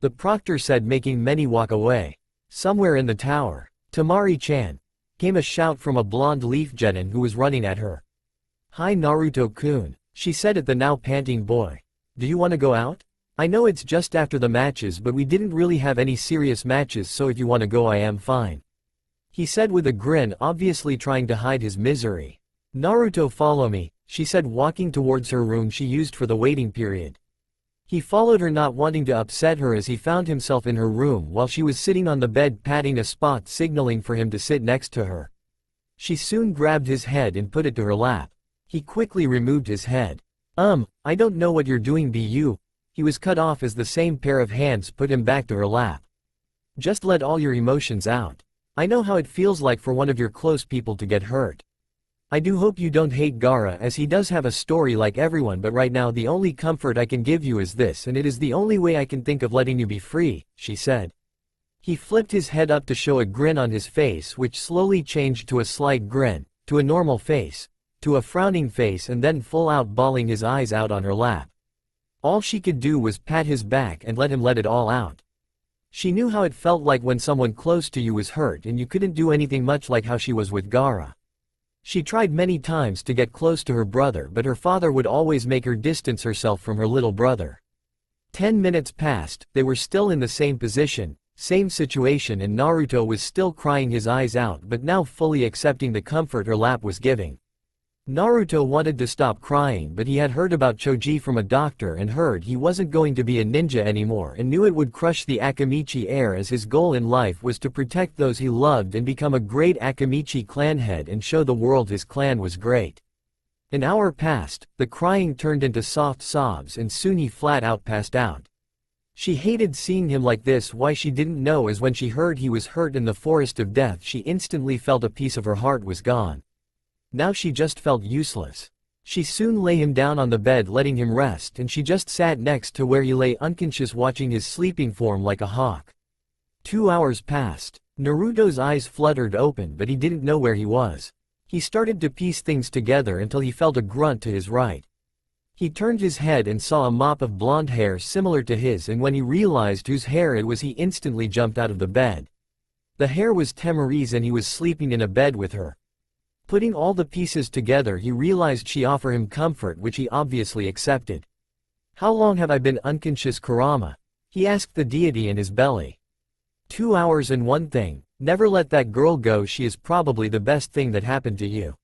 The proctor said, making many walk away. Somewhere in the tower, Tamari-chan, came a shout from a blonde leaf genin who was running at her. "Hi Naruto-kun," she said at the now panting boy. "Do you want to go out? I know it's just after the matches, but we didn't really have any serious matches, so if you want to go I am fine," he said with a grin, obviously trying to hide his misery. "Naruto, follow me," she said, walking towards her room she used for the waiting period. He followed her, not wanting to upset her, as he found himself in her room while she was sitting on the bed patting a spot, signaling for him to sit next to her. She soon grabbed his head and put it to her lap. He quickly removed his head. I don't know what you're doing, you." He was cut off as the same pair of hands put him back to her lap. "Just let all your emotions out. I know how it feels like for one of your close people to get hurt. I do hope you don't hate Gaara, as he does have a story like everyone, but right now the only comfort I can give you is this, and it is the only way I can think of letting you be free," she said. He flipped his head up to show a grin on his face, which slowly changed to a slight grin, to a normal face, to a frowning face, and then full out bawling his eyes out on her lap. All she could do was pat his back and let him let it all out. She knew how it felt like when someone close to you was hurt and you couldn't do anything, much like how she was with Gaara. She tried many times to get close to her brother, but her father would always make her distance herself from her little brother. 10 minutes passed, they were still in the same position, same situation, and Naruto was still crying his eyes out, but now fully accepting the comfort her lap was giving. Naruto wanted to stop crying, but he had heard about Choji from a doctor and heard he wasn't going to be a ninja anymore, and knew it would crush the Akamichi heir, as his goal in life was to protect those he loved and become a great Akamichi clan head and show the world his clan was great. An hour passed, the crying turned into soft sobs, and soon he flat out passed out. She hated seeing him like this. Why, she didn't know, as when she heard he was hurt in the forest of death, she instantly felt a piece of her heart was gone. Now she just felt useless. She soon lay him down on the bed, letting him rest, and she just sat next to where he lay unconscious, watching his sleeping form like a hawk. 2 hours passed. Naruto's eyes fluttered open, but he didn't know where he was. He started to piece things together until he felt a grunt to his right. He turned his head and saw a mop of blonde hair similar to his, and when he realized whose hair it was, he instantly jumped out of the bed. The hair was Temari's, and he was sleeping in a bed with her. Putting all the pieces together, he realized she offered him comfort, which he obviously accepted. "How long have I been unconscious, Kurama?" he asked the deity in his belly. 2 hours and one thing. Never let that girl go, she is probably the best thing that happened to you.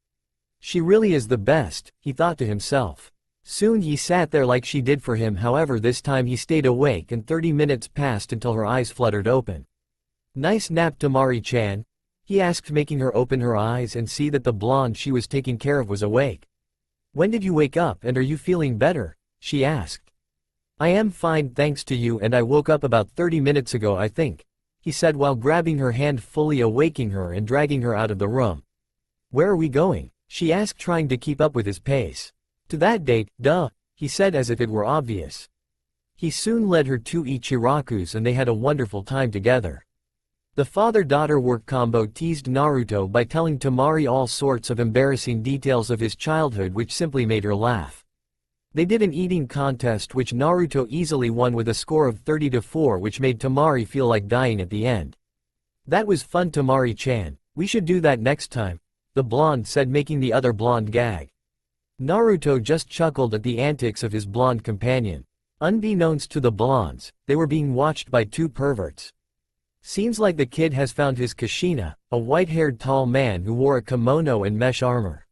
She really is the best, he thought to himself. Soon he sat there like she did for him, however this time he stayed awake, and 30 minutes passed until her eyes fluttered open. "Nice nap, Tamari-chan?" he asked, making her open her eyes and see that the blonde she was taking care of was awake. "When did you wake up, and are you feeling better?" she asked. "I am fine, thanks to you, and I woke up about 30 minutes ago, I think," he said while grabbing her hand, fully awaking her and dragging her out of the room. "Where are we going?" she asked, trying to keep up with his pace. "To that date, duh," he said as if it were obvious. He soon led her to Ichiraku's and they had a wonderful time together. The father-daughter work combo teased Naruto by telling Tamari all sorts of embarrassing details of his childhood, which simply made her laugh. They did an eating contest which Naruto easily won with a score of 30-4, which made Tamari feel like dying at the end. "That was fun, Tamari-chan. We should do that next time," the blonde said, making the other blonde gag. Naruto just chuckled at the antics of his blonde companion. Unbeknownst to the blondes, they were being watched by two perverts. Seems like the kid has found his Kushina, a white-haired tall man who wore a kimono and mesh armor.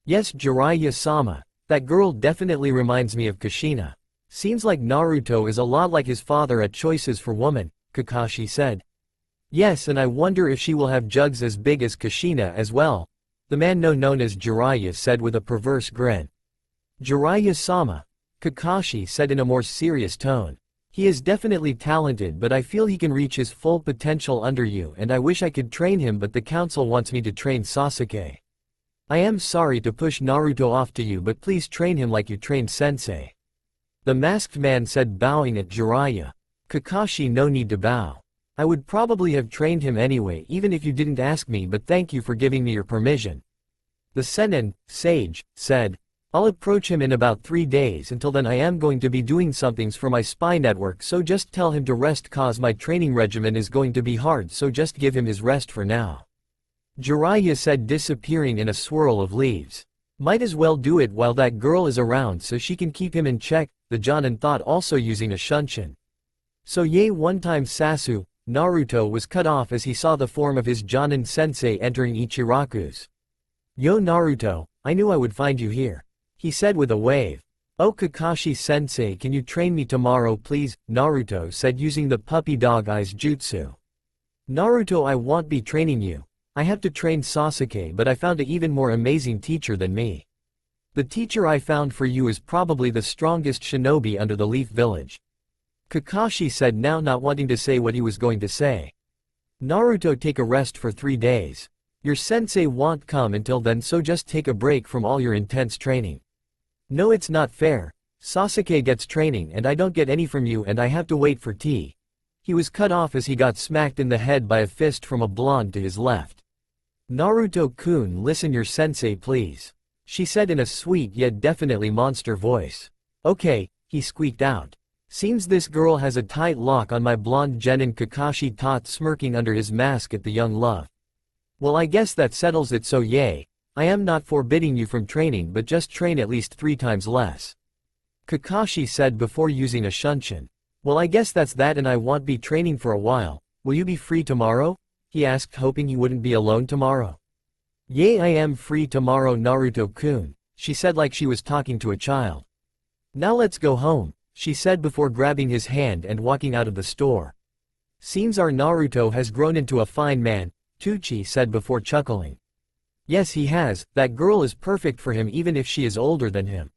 Yes, Jiraiya-sama, that girl definitely reminds me of Kushina. Seems like Naruto is a lot like his father at choices for woman, Kakashi said. Yes, and I wonder if she will have jugs as big as Kushina as well, the man known as Jiraiya said with a perverse grin. Jiraiya-sama, Kakashi said in a more serious tone. He is definitely talented, but I feel he can reach his full potential under you, and I wish I could train him, but the council wants me to train Sasuke. I am sorry to push Naruto off to you, but please train him like you trained Sensei. The masked man said, bowing at Jiraiya. Kakashi, no need to bow. I would probably have trained him anyway even if you didn't ask me, but thank you for giving me your permission. The Sennin, sage, said. I'll approach him in about 3 days. Until then I am going to be doing somethings for my spy network, so just tell him to rest cause my training regimen is going to be hard, so just give him his rest for now. Jiraiya said, disappearing in a swirl of leaves. Might as well do it while that girl is around so she can keep him in check, the Jonin thought, also using a shunshin. So yay, one time Sasu, Naruto was cut off as he saw the form of his Jonin sensei entering Ichiraku's. Yo Naruto, I knew I would find you here, he said with a wave. Oh Kakashi-sensei, can you train me tomorrow please? Naruto said using the puppy dog eyes jutsu. Naruto, I won't be training you. I have to train Sasuke, but I found an even more amazing teacher than me. The teacher I found for you is probably the strongest shinobi under the Leaf Village. Kakashi said, now not wanting to say what he was going to say. Naruto, take a rest for 3 days. Your sensei won't come until then, so just take a break from all your intense training. No, it's not fair. Sasuke gets training and I don't get any from you, and I have to wait for tea. He was cut off as he got smacked in the head by a fist from a blonde to his left. Naruto-kun, listen your sensei please, she said in a sweet yet definitely monster voice. Okay, he squeaked out. Seems this girl has a tight lock on my blonde genin, Kakashi thought, smirking under his mask at the young love. Well, I guess that settles it, so yay. I am not forbidding you from training, but just train at least 3 times less. Kakashi said before using a shunshin. Well, I guess that's that, and I won't be training for a while. Will you be free tomorrow? He asked, hoping he wouldn't be alone tomorrow. Yay, I am free tomorrow Naruto-kun, she said like she was talking to a child. Now let's go home, she said before grabbing his hand and walking out of the store. Seems our Naruto has grown into a fine man, Tucci said before chuckling. Yes, he has. That girl is perfect for him even if she is older than him.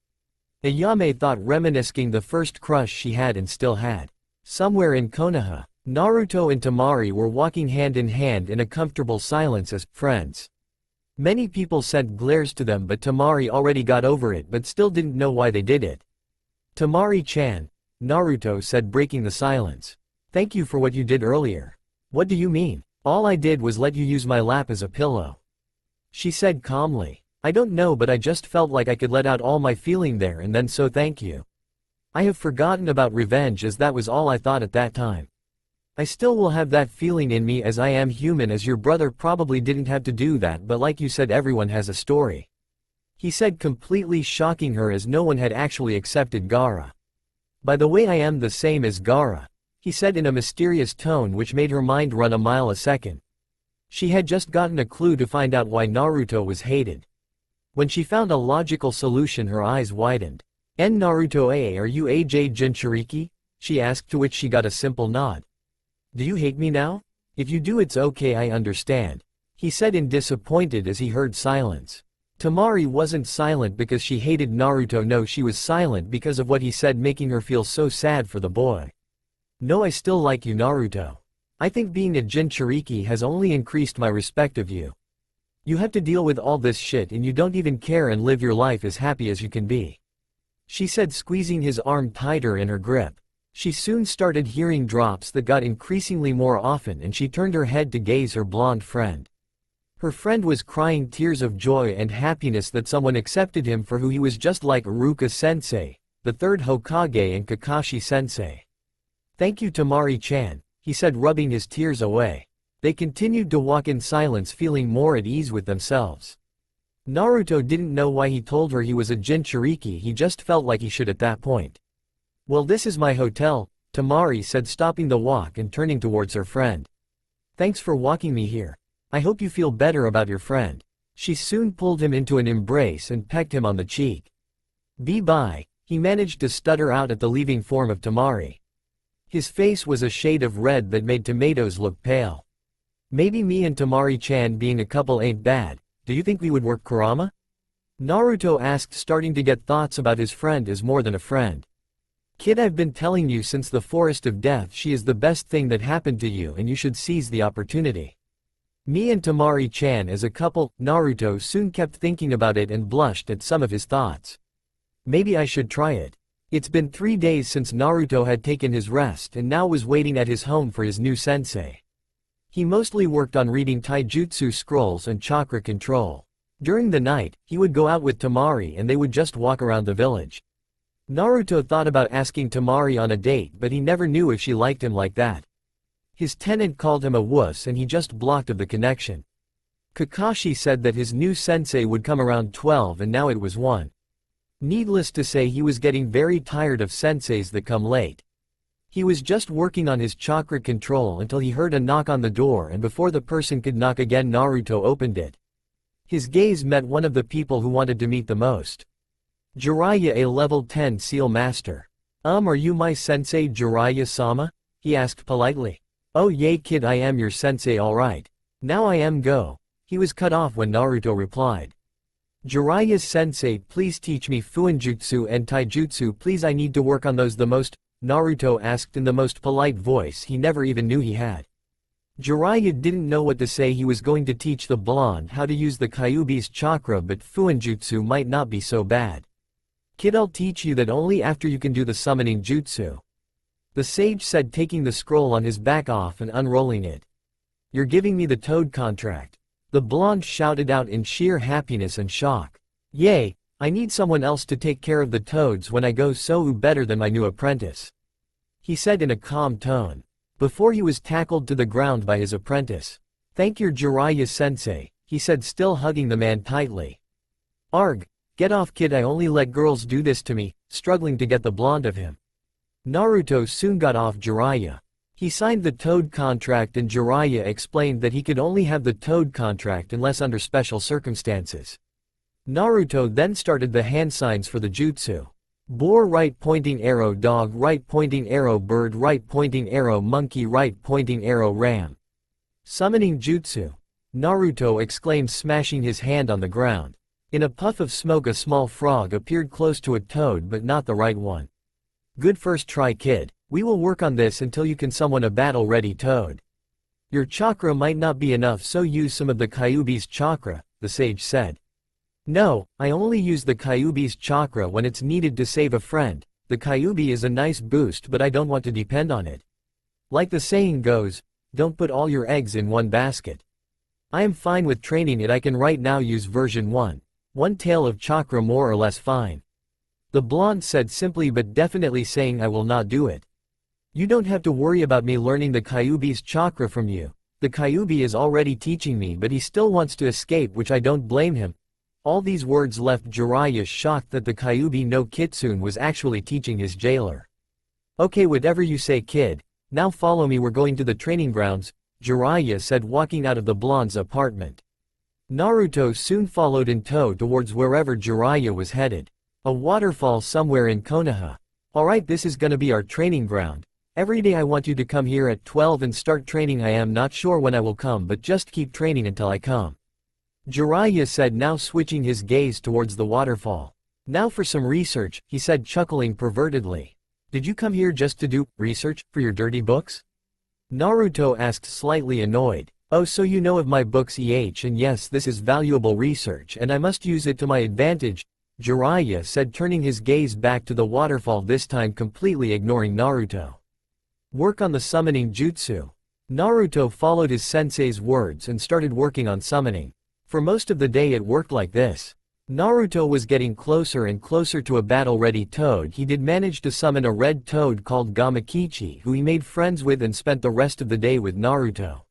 Ayame thought, reminiscing the first crush she had and still had. Somewhere in Konoha, Naruto and Temari were walking hand in hand in a comfortable silence as friends. Many people sent glares to them, but Temari already got over it but still didn't know why they did it. Temari-chan, Naruto said, breaking the silence. Thank you for what you did earlier. What do you mean? All I did was let you use my lap as a pillow, she said calmly. I don't know, but I just felt like I could let out all my feeling there and then, so thank you. I have forgotten about revenge, as that was all I thought at that time. I still will have that feeling in me as I am human, as your brother probably didn't have to do that, but like you said, everyone has a story. He said, completely shocking her as no one had actually accepted Gaara. By the way, I am the same as Gaara, he said in a mysterious tone which made her mind run a mile a second. She had just gotten a clue to find out why Naruto was hated. When she found a logical solution, her eyes widened. En Naruto, are you AJ Jinchuriki? She asked, to which she got a simple nod. Do you hate me now? If you do, it's okay, I understand, he said in disappointed as he heard silence. Temari wasn't silent because she hated Naruto, no, she was silent because of what he said, making her feel so sad for the boy. No, I still like you, Naruto. I think being a Jinchuriki has only increased my respect of you. You have to deal with all this shit and you don't even care and live your life as happy as you can be, she said, squeezing his arm tighter in her grip. She soon started hearing drops that got increasingly more often, and she turned her head to gaze her blonde friend. Her friend was crying tears of joy and happiness that someone accepted him for who he was, just like Iruka-sensei, the third Hokage, and Kakashi-sensei. Thank you, Temari-chan, he said, rubbing his tears away. They continued to walk in silence, feeling more at ease with themselves. Naruto didn't know why he told her he was a Jinchuriki, he just felt like he should at that point. Well, this is my hotel, Tamari said, stopping the walk and turning towards her friend. Thanks for walking me here. I hope you feel better about your friend. She soon pulled him into an embrace and pecked him on the cheek. Bye, he managed to stutter out at the leaving form of Tamari. His face was a shade of red that made tomatoes look pale. Maybe me and Tamari-chan being a couple ain't bad. Do you think we would work Kurama? Naruto asked, starting to get thoughts about his friend as more than a friend. Kid, I've been telling you since the Forest of Death she is the best thing that happened to you and you should seize the opportunity. Me and Tamari-chan as a couple. Naruto soon kept thinking about it and blushed at some of his thoughts. Maybe I should try it. It's been 3 days since Naruto had taken his rest and now was waiting at his home for his new sensei. He mostly worked on reading taijutsu scrolls and chakra control. During the night, he would go out with Tamari and they would just walk around the village. Naruto thought about asking Tamari on a date, but he never knew if she liked him like that. His tenant called him a wuss and he just blocked of the connection. Kakashi said that his new sensei would come around 12 and now it was 1. Needless to say, he was getting very tired of senseis that come late. He was just working on his chakra control until he heard a knock on the door, and before the person could knock again, Naruto opened it. His gaze met one of the people who wanted to meet the most. Jiraiya, a level 10 seal master. Are you my sensei, Jiraiya-sama? He asked politely. Oh yay kid, I am your sensei, alright. Now I am go. He was cut off when Naruto replied. Jiraiya's sensei, please teach me Fuinjutsu and Taijutsu please, I need to work on those the most, Naruto asked in the most polite voice he never even knew he had. Jiraiya didn't know what to say. He was going to teach the blonde how to use the Kyuubi's chakra, but Fuinjutsu might not be so bad. Kid, I'll teach you that only after you can do the summoning jutsu. The sage said, taking the scroll on his back off and unrolling it. You're giving me the toad contract. The blonde shouted out in sheer happiness and shock. Yay, I need someone else to take care of the toads when I go, so better than my new apprentice. He said in a calm tone, before he was tackled to the ground by his apprentice. Thank you, Jiraiya-sensei, he said, still hugging the man tightly. Arg, get off kid, I only let girls do this to me, struggling to get the blonde of him. Naruto soon got off Jiraiya. He signed the toad contract and Jiraiya explained that he could only have the toad contract unless under special circumstances. Naruto then started the hand signs for the jutsu. Boar right pointing arrow, dog right pointing arrow, bird right pointing arrow, monkey right pointing arrow, ram. Summoning jutsu. Naruto exclaimed, smashing his hand on the ground. In a puff of smoke a small frog appeared close to a toad, but not the right one. Good first try kid, we will work on this until you can summon a battle-ready toad. Your chakra might not be enough, so use some of the Kyuubi's chakra, the sage said. No, I only use the Kyuubi's chakra when it's needed to save a friend. The Kyuubi is a nice boost, but I don't want to depend on it. Like the saying goes, don't put all your eggs in one basket. I am fine with training it. I can right now use version 1. One tail of chakra more or less fine. The blonde said simply, but definitely saying I will not do it. You don't have to worry about me learning the Kyuubi's chakra from you. The Kyuubi is already teaching me, but he still wants to escape, which I don't blame him. All these words left Jiraiya shocked that the Kyuubi no Kitsune was actually teaching his jailer. Okay, whatever you say kid, now follow me, we're going to the training grounds, Jiraiya said, walking out of the blonde's apartment. Naruto soon followed in tow towards wherever Jiraiya was headed. A waterfall somewhere in Konoha. Alright, this is gonna be our training ground. Every day I want you to come here at 12 and start training. I am not sure when I will come, but just keep training until I come. Jiraiya said, now switching his gaze towards the waterfall. Now for some research, he said, chuckling pervertedly. Did you come here just to do research for your dirty books? Naruto asked, slightly annoyed. Oh, so you know of my books, and yes, this is valuable research and I must use it to my advantage, Jiraiya said, turning his gaze back to the waterfall, this time completely ignoring Naruto. Work on the summoning jutsu. Naruto followed his sensei's words and started working on summoning. For most of the day it worked like this. Naruto was getting closer and closer to a battle-ready toad. He did manage to summon a red toad called Gamakichi, who he made friends with and spent the rest of the day with Naruto.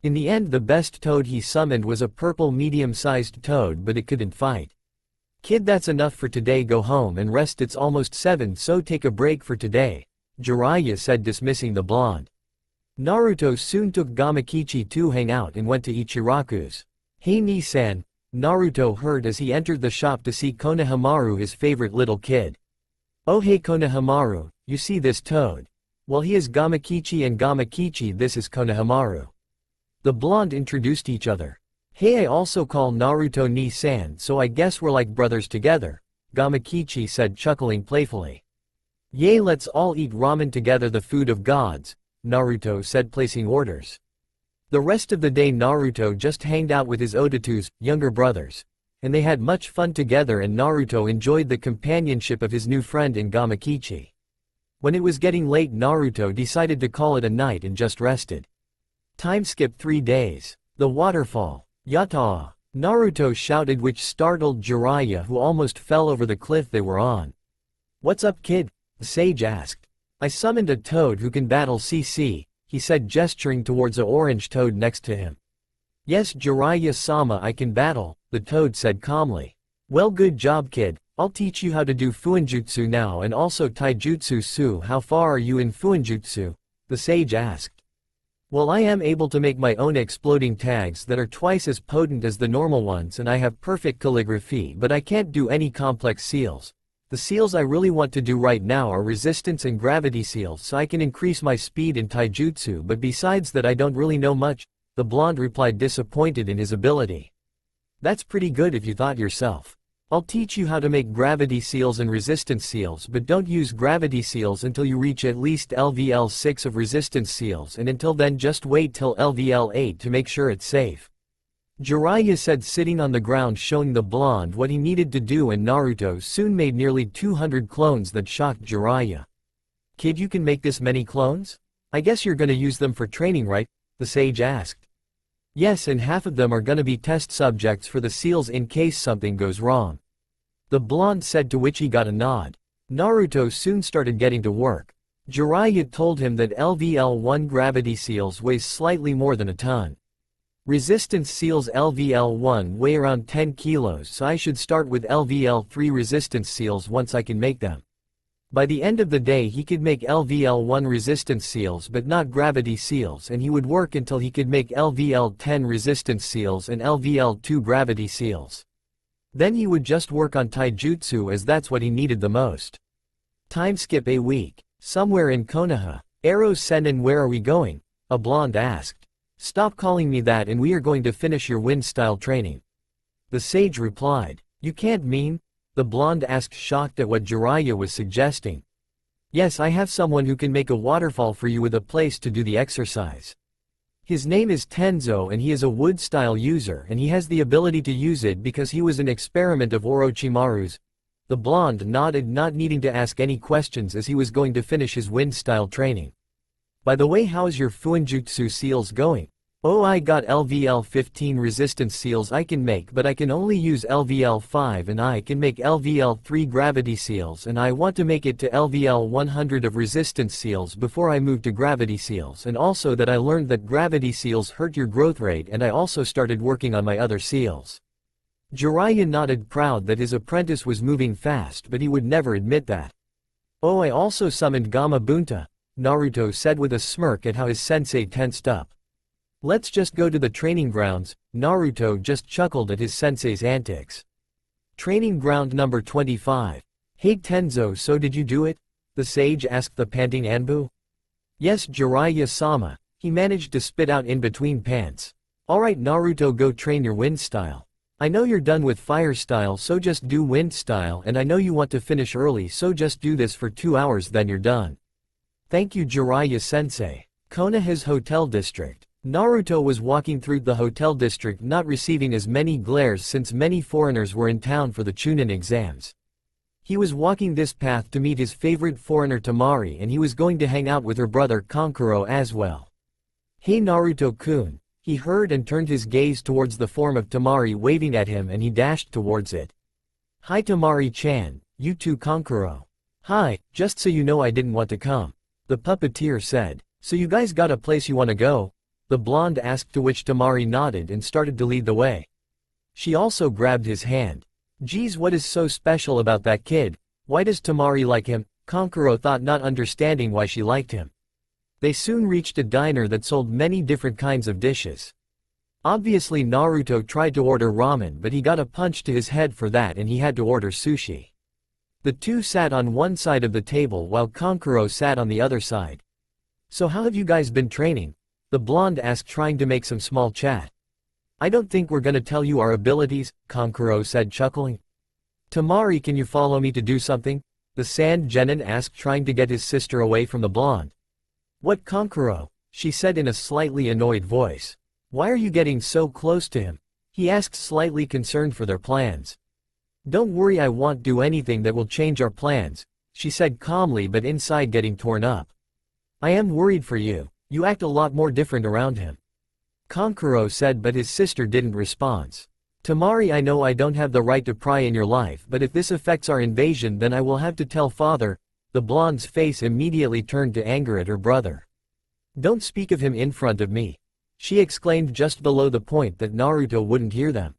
In the end, the best toad he summoned was a purple medium-sized toad, but it couldn't fight. Kid, that's enough for today, go home and rest, it's almost 7 so take a break for today, Jiraiya said, dismissing the blonde. Naruto soon took Gamakichi to hang out and went to Ichiraku's. Hey Ni-san, Naruto heard as he entered the shop to see Konohamaru, his favorite little kid. Oh hey Konohamaru, you see this toad? Well, he is Gamakichi, and Gamakichi, this is Konohamaru. The blonde introduced each other. Hey, I also call Naruto Ni-san, so I guess we're like brothers together, Gamakichi said, chuckling playfully. Yay, let's all eat ramen together, the food of gods, Naruto said, placing orders. The rest of the day Naruto just hanged out with his Otatus, younger brothers. And they had much fun together, and Naruto enjoyed the companionship of his new friend in Gamakichi. When it was getting late, Naruto decided to call it a night and just rested. Time skipped 3 days. The waterfall. Yatta! Naruto shouted, which startled Jiraiya, who almost fell over the cliff they were on. What's up, kid? The sage asked. I summoned a toad who can battle CC, he said, gesturing towards a orange toad next to him. Yes, Jiraiya-sama, I can battle, the toad said calmly. Well, good job, kid. I'll teach you how to do Fuinjutsu now, and also Taijutsu Su. How far are you in Fuinjutsu? The sage asked. Well, I am able to make my own exploding tags that are twice as potent as the normal ones, and I have perfect calligraphy, but I can't do any complex seals. The seals I really want to do right now are resistance and gravity seals, so I can increase my speed in Taijutsu, but besides that I don't really know much, the blonde replied, disappointed in his ability. That's pretty good if you thought yourself. I'll teach you how to make gravity seals and resistance seals, but don't use gravity seals until you reach at least LVL 6 of resistance seals, and until then just wait till LVL 8 to make sure it's safe. Jiraiya said, sitting on the ground, showing the blonde what he needed to do, and Naruto soon made nearly 200 clones that shocked Jiraiya. Kid, you can make this many clones? I guess you're gonna use them for training, right? The sage asked. Yes, and half of them are gonna be test subjects for the seals in case something goes wrong. The blonde said, to which he got a nod. Naruto soon started getting to work. Jiraiya told him that LVL-1 gravity seals weighs slightly more than a ton. Resistance seals LVL-1 weigh around 10 kilos, so I should start with LVL-3 resistance seals once I can make them. By the end of the day he could make LVL-1 resistance seals but not gravity seals, and he would work until he could make LVL-10 resistance seals and LVL-2 gravity seals. Then he would just work on Taijutsu, as that's what he needed the most. Time skip a week. Somewhere in Konoha. Ero Sennin, where are we going? A blonde asked. Stop calling me that, and we are going to finish your wind style training. The sage replied. You can't mean? The blonde asked, shocked at what Jiraiya was suggesting. Yes, I have someone who can make a waterfall for you with a place to do the exercise. His name is Tenzo, and he is a wood-style user, and he has the ability to use it because he was an experiment of Orochimaru's. The blonde nodded, not needing to ask any questions, as he was going to finish his wind-style training. By the way, how's your Fuinjutsu seals going? Oh, I got LVL-15 resistance seals I can make, but I can only use LVL-5, and I can make LVL-3 gravity seals, and I want to make it to LVL-100 of resistance seals before I move to gravity seals, and also that I learned that gravity seals hurt your growth rate, and I also started working on my other seals. Jiraiya nodded, proud that his apprentice was moving fast, but he would never admit that. Oh, I also summoned Gamabunta, Naruto said with a smirk at how his sensei tensed up. Let's just go to the training grounds, Naruto just chuckled at his sensei's antics. Training ground number 25. Hey Tenzo, so did you do it? The sage asked the panting Anbu. Yes, Jiraiya-sama, he managed to spit out in between pants. Alright Naruto, go train your wind style. I know you're done with fire style, so just do wind style, and I know you want to finish early, so just do this for 2 hours, then you're done. Thank you, Jiraiya-sensei. Konoha's hotel district. Naruto was walking through the hotel district, not receiving as many glares since many foreigners were in town for the Chunin exams. He was walking this path to meet his favorite foreigner Temari, and he was going to hang out with her brother Kankuro as well. Hey Naruto-kun, he heard and turned his gaze towards the form of Temari waving at him, and he dashed towards it. Hi Temari-chan, you too Kankuro. Hi, just so you know I didn't want to come. The puppeteer said. So you guys got a place you want to go? The blonde asked, to which Temari nodded and started to lead the way. She also grabbed his hand. Geez, what is so special about that kid? Why does Tamari like him? Kankuro thought, not understanding why she liked him. They soon reached a diner that sold many different kinds of dishes. Obviously Naruto tried to order ramen, but he got a punch to his head for that and he had to order sushi. The two sat on one side of the table while Kankuro sat on the other side. So how have you guys been training? The blonde asked, trying to make some small chat. I don't think we're gonna tell you our abilities, Kankuro said, chuckling. Tamari, can you follow me to do something? The sand genin asked, trying to get his sister away from the blonde. What, Kankuro? She said in a slightly annoyed voice. Why are you getting so close to him? He asked, slightly concerned for their plans. Don't worry, I won't do anything that will change our plans, she said calmly, but inside getting torn up. I am worried for you. You act a lot more different around him. Kankuro said, but his sister didn't respond. Tamari, I know I don't have the right to pry in your life, but if this affects our invasion then I will have to tell father. The blonde's face immediately turned to anger at her brother. Don't speak of him in front of me, she exclaimed just below the point that Naruto wouldn't hear them.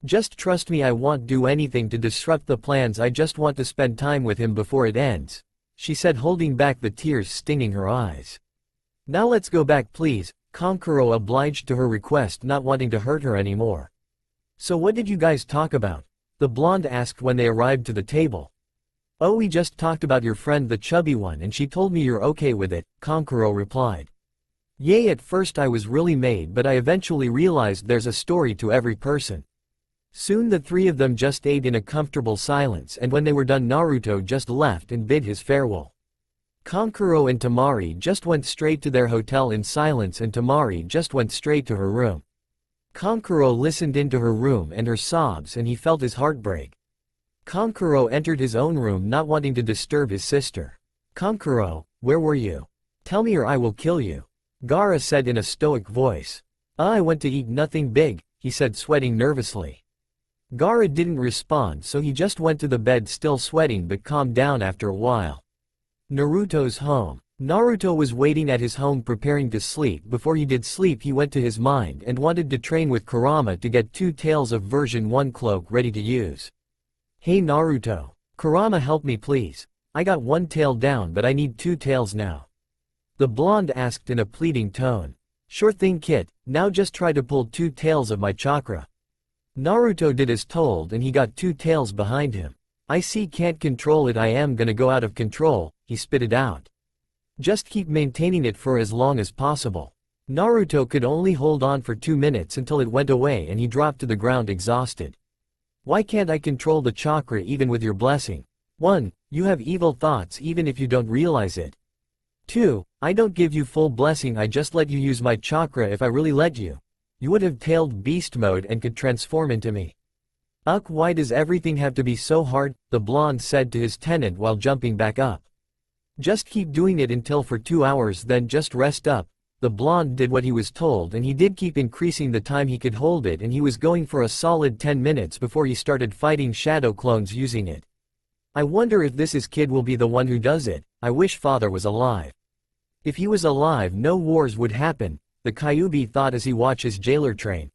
Just trust me, I won't do anything to disrupt the plans, I just want to spend time with him before it ends, she said, holding back the tears stinging her eyes. Now let's go back please, Kankuro obliged to her request, not wanting to hurt her anymore. So what did you guys talk about? The blonde asked when they arrived to the table. Oh, we just talked about your friend, the chubby one, and she told me you're okay with it, Kankuro replied. Yay, at first I was really mad, but I eventually realized there's a story to every person. Soon the three of them just ate in a comfortable silence, and when they were done Naruto just left and bid his farewell. Kankuro and Tamari just went straight to their hotel in silence, and Tamari just went straight to her room. Kankuro listened into her room and her sobs, and he felt his heart break. Kankuro entered his own room, not wanting to disturb his sister. Kankuro, where were you? Tell me or I will kill you, Gaara said in a stoic voice. I went to eat nothing big, he said, sweating nervously. Gaara didn't respond, so he just went to the bed, still sweating but calmed down after a while. Naruto's home. Naruto was waiting at his home preparing to sleep. Before he did sleep, he went to his mind and wanted to train with Kurama to get 2 tails of version 1 cloak ready to use. Hey Naruto. Kurama, help me please. I got 1 tail down but I need 2 tails now, the blonde asked in a pleading tone. Sure thing kid, now just try to pull 2 tails of my chakra. Naruto did as told and he got 2 tails behind him. I see, can't control it, I am gonna go out of control, he spit it out. Just keep maintaining it for as long as possible. Naruto could only hold on for 2 minutes until it went away and he dropped to the ground exhausted. Why can't I control the chakra even with your blessing? 1. You have evil thoughts even if you don't realize it. 2. I don't give you full blessing, I just let you use my chakra. If I really let you, you would have tailed beast mode and could transform into me. Why does everything have to be so hard? The blonde said to his tenant while jumping back up. Just keep doing it until for 2 hours, then just rest up. The blonde did what he was told and he did keep increasing the time he could hold it, and he was going for a solid 10 minutes before he started fighting shadow clones using it. I wonder if this kid will be the one who does it. I wish father was alive. If he was alive, no wars would happen, the Kyuubi thought as he watched his jailer train.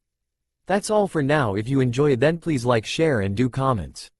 That's all for now. If you enjoy, then please like, share and do comments.